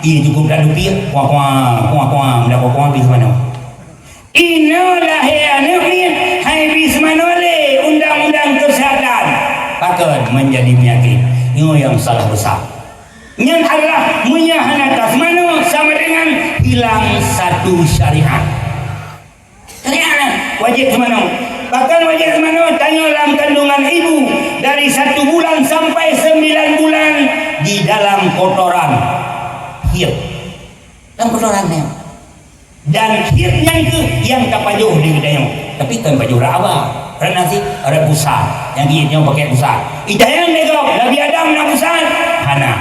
Speaker 1: ini cukup dah dupi kuang dah kuang bis mana inilah yang hai bis mana le undang-undang kesehatan akan menjadi penyakit ini yang salah besar yang adalah menyahan atas mana sama dengan hilang satu syariat wajib mana bahkan wajib mana tanya dalam kandungan ibu dari 1 bulan sampai 9 bulan di dalam kotoran hidup dalam kotorannya dan hidup yang tak pajuh di gedanya tapi kan pajuh raba kerana sih ada pusat yang dia pakai pusat ijayang nego Nabi Adam nak pusat hana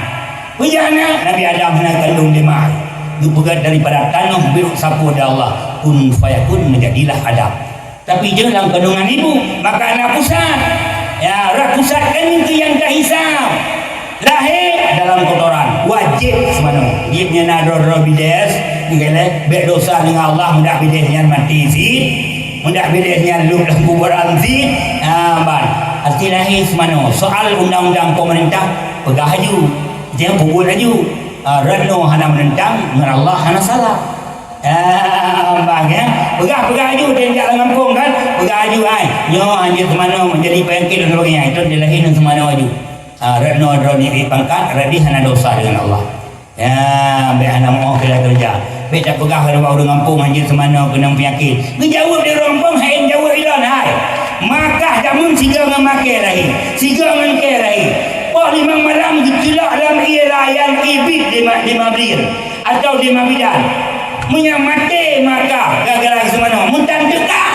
Speaker 1: pujana Nabi Adam nak kandung demah dipegat daripada tanah biru sapu ada Allah kun fayakun menjadilah Adam tapi dia dalam kandungan ibu maka anak pusat ya rak pusat kan itu yang tak hisap lahir dalam kotoran wajib semana dia punya nador bides dikala berdosa dengan Allah mudah bidesnya mati zid mudah bidesnya luk dalam kuburan zid arti lahir semana soal undang-undang pemerintah pegah haju jangan pukul haju rano hana menentang dengan Allah hana salah pegah haju dia tak ngampung kan pegah haju nyo hanya semana menjadi penyakit dan sebagainya itu dia lahir dan semana haju Retno droni pangkat radih hana dosa dengan Allah. Ya, baik hana mau kira kerja. Baik tak pegah kalau baru ngampung anjir semana kena penyakit. Ngejawab di rompong hai jawab ilan hai. Maka jamun siga ngamakai lahi. Siga ngangkai lahi. Oh limang malam gejelak dalam irayan ibit di Mablir atau di Mabidan. Menyamate maka gara-gara semana muntan dekat.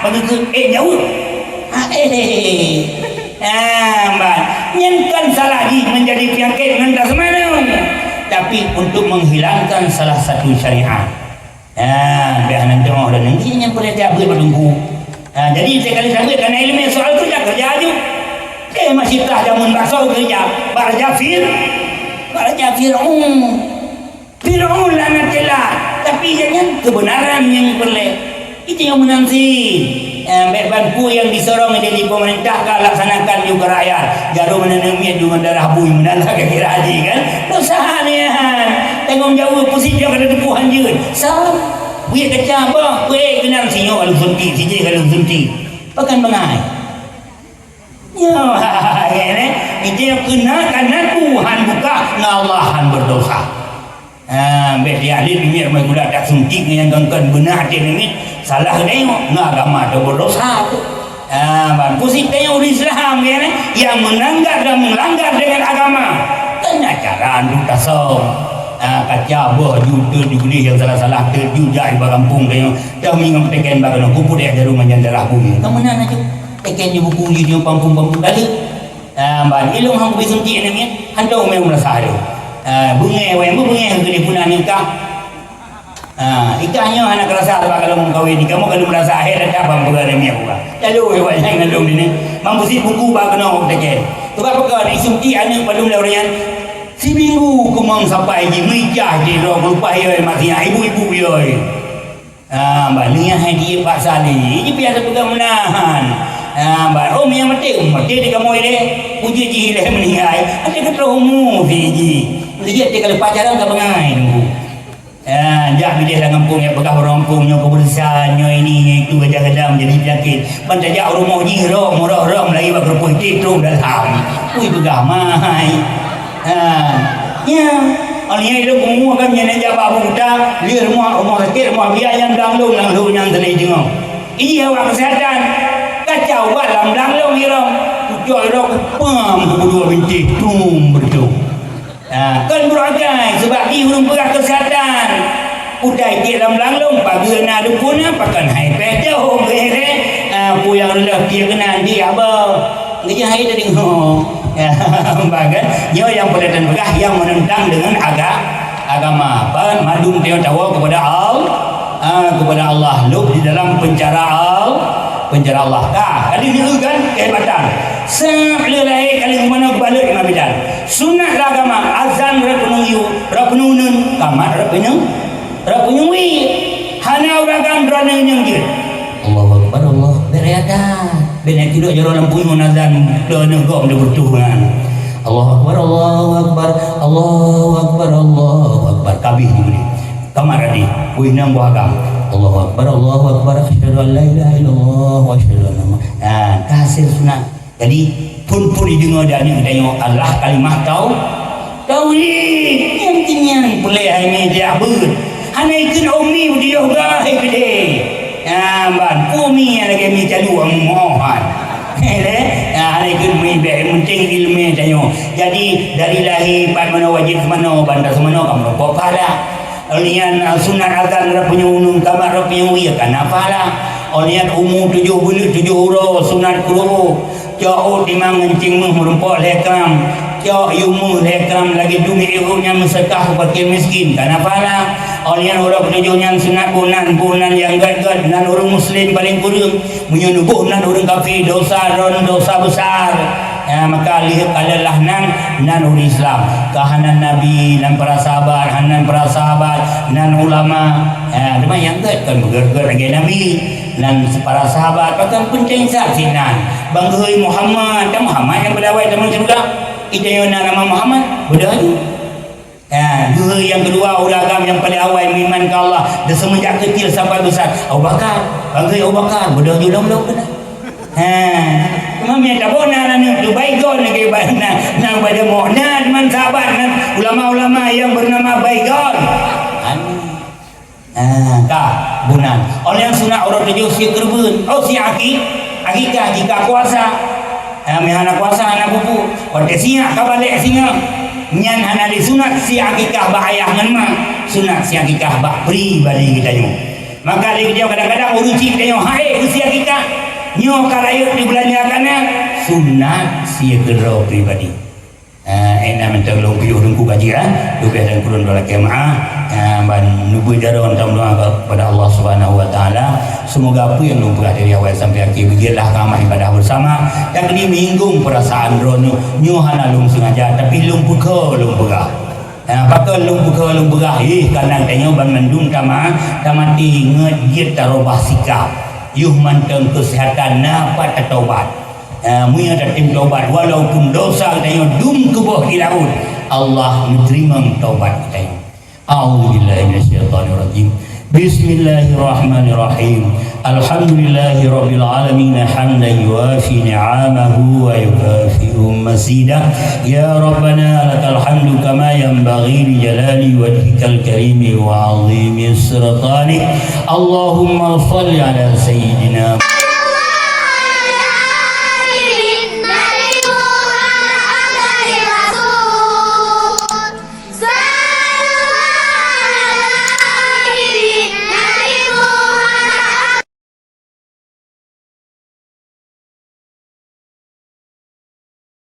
Speaker 1: Bagi jauh. Nyenkan salah di menjadi penyakit dengan semana. Tapi untuk menghilangkan salah satu syariat. Biar nanti orang dan nanti yang boleh tiap hari bertunggu. Jadi sekali sampai kerana ilmu soal kerja aja. Masih tak jamun bakso kerja. Baraja Fir'aun lanatlah. Tapi jangan kebenaran yang boleh. Itu yang menanti. Banku yang disorong jadi pemerintah laksanakan juga rakyat. Jarum menanamnya dengan darah bui menalah kira haji kan. Dosa ni tanggung jawab pusing dia kena tepuhan je. Sah. Buat kacau apa? Buat kenal sinyo kalau sunti, sijil kalau sunti. Pakan bengai. Ya, itu yang kena karena Tuhan buka ngalahan berdosa. Baik dia ahli dunia mai gula tak suntik yang gangkan benar dia ni salah tengok agama tu berdosa tu. Pusing tengok Islam yang melanggar dan melanggar dengan agama. Kena cara andu tasawuf. Kacau boh juta dibeli yang salah-salah terjujai bagampung tengok. Dah minggu teken bagano kupu dia jarum menjandarah bumi. Kamu mana tu? Teken je buku je pampung-pampung kali. Ilung hang bagi suntik ni handau memang merasa ada. Bunga yang kena punah nikah. Ikahnya anak rasa apa kalau mau kahwin ni kamu kalau merasa akhir ada apa perkara ni aku. Lalu hewan yang ngalung ni mampu si buku ba kena teken. Tu apa perkara suntik anak pada orang si minggu kumang sampai je meja je lupa ye mati ibu-ibu ye. Balingnya dia pasal ni. Ini biasa pegang menahan. Om yang mati di kamu ini puji ji leh meninggal. Ada kata umur ji. Dia kalau pacaran tak bengai tunggu. Jak bila dah ngampung yang pegang orang kampungnya kebersihannya ini itu kadang-kadang jadi penyakit. Bantajak rumah ji rom lagi bak kerupuk titrung dalam. Ui pegang mai. Ya. Alnya itu umur kan yang jawab buta, dia rumah sakit rumah biar yang langlung yang tenai tengok. Ini awak kesihatan. Kacau balam langlung irong. Tujuh irong pam kedua bintik tum berdua. Kan beragai sebab dia belum pegang kesihatan. Udai dia dalam langlung pagi nak dukuna pakan hai pedo gere. Pu yang rendah dia kena dia apa. Dia hai tadi bagan dia yang pedatan pegah yang menentang dengan agama. Madung dia tahu kepada Allah lub di dalam penjara Allah kali ni kan kehebatan sampai lahir kali mana balik Imam Bidan sunat agama azan rapunun kamar rapunun wi hana uragam drone yang dia Allahu akbar Allah berada benar tidak jero lampu azan drone gom dia bertuhan Allahu akbar Allahu akbar Allahu akbar Allahu akbar kabih diberi kamar tadi winang buagam Allahu akbar asyhadu an la ilaha illallah wa asyhadu anna Muhammadan kasih sunat. Jadi pun didengar dan tengok Allah kalimah tauhid yang tinyan boleh ini dia ber hana ikut umi dia gah gede ban umi lagi mi calu mohon hana ikut mi penting ilmu tengok. Jadi dari lahir pat mana wajib mana bandar semana kamu kok pada Olian sunat azan punya unung kamar punya uya kan apalah. Olian umur 7 bulan 7 huruf sunat kuru. Jauh timang ngencing merempok lekram. Jauh yumu lekram lagi dumi ibunya mesekah fakir miskin kan apalah. Olian huruf 7 yang sunat bulan yang gad nan orang muslim paling kurang menyubuh nan orang kafir dosa besar. Maka lihat adalah nan ul Islam kahanan Nabi dan para sahabat nan ulama cuma yang kan bergerak lagi Nabi dan para sahabat bahkan penting saksi nan banggai Muhammad yang berdawai teman surga itu yang nama Muhammad berdawai yang kedua ulagam yang paling awal beriman ke Allah dan semenjak kecil sampai besar Abu Bakar banggai Abu Bakar berdawai belum benar mami tak bona nak tu Baygon lagi nak pada mu'nad man sahabat ulama-ulama yang bernama Baygon. Kah bunan. Oleh yang sunat orang tujuh si kerbun. Oh si akikah jika kuasa. Anak kuasa anak pupu. Pada siap kau balik singa. Nyan hana di sunat si akikah ba ayah ngan mak. Sunat si akikah ba pribadi kita nyu. Maka dia kadang-kadang uruci kita nyu hai si akikah. Nyu karayut di bulan yakana sunat si kedro pribadi. Enak mentang piu dengku kaji lebih dan kurun dola kemaah ban nubu jaron tam doa kepada Allah Subhanahu wa taala. Semoga apa yang lumpuh dari awal sampai akhir biarlah kami ibadah bersama. Yang ini minggung perasaan rono nyuhana lum sengaja tapi lumpuh ke. Pakal lumpuh ke kadang tanya ban mendung tamati ngejit tarobah sikap. Yuh manteng kesehatan napa taubat. Muya ada tim taubat walaupun dosa kita dum ke bawah ilaun Allah menerima taubat kita. A'udzubillahi minasyaitonirrajim. Bismillahirrahmanirrahim. Alhamdulillahi rabbil alamin hamdan yuwafi ni'amahu wa yukafi'u mazidah. Ya Rabbana lakal hamdu kama yanbaghi li jalali wajhikal karimi wa 'azimi sultanik. Allahumma shalli ala sayyidina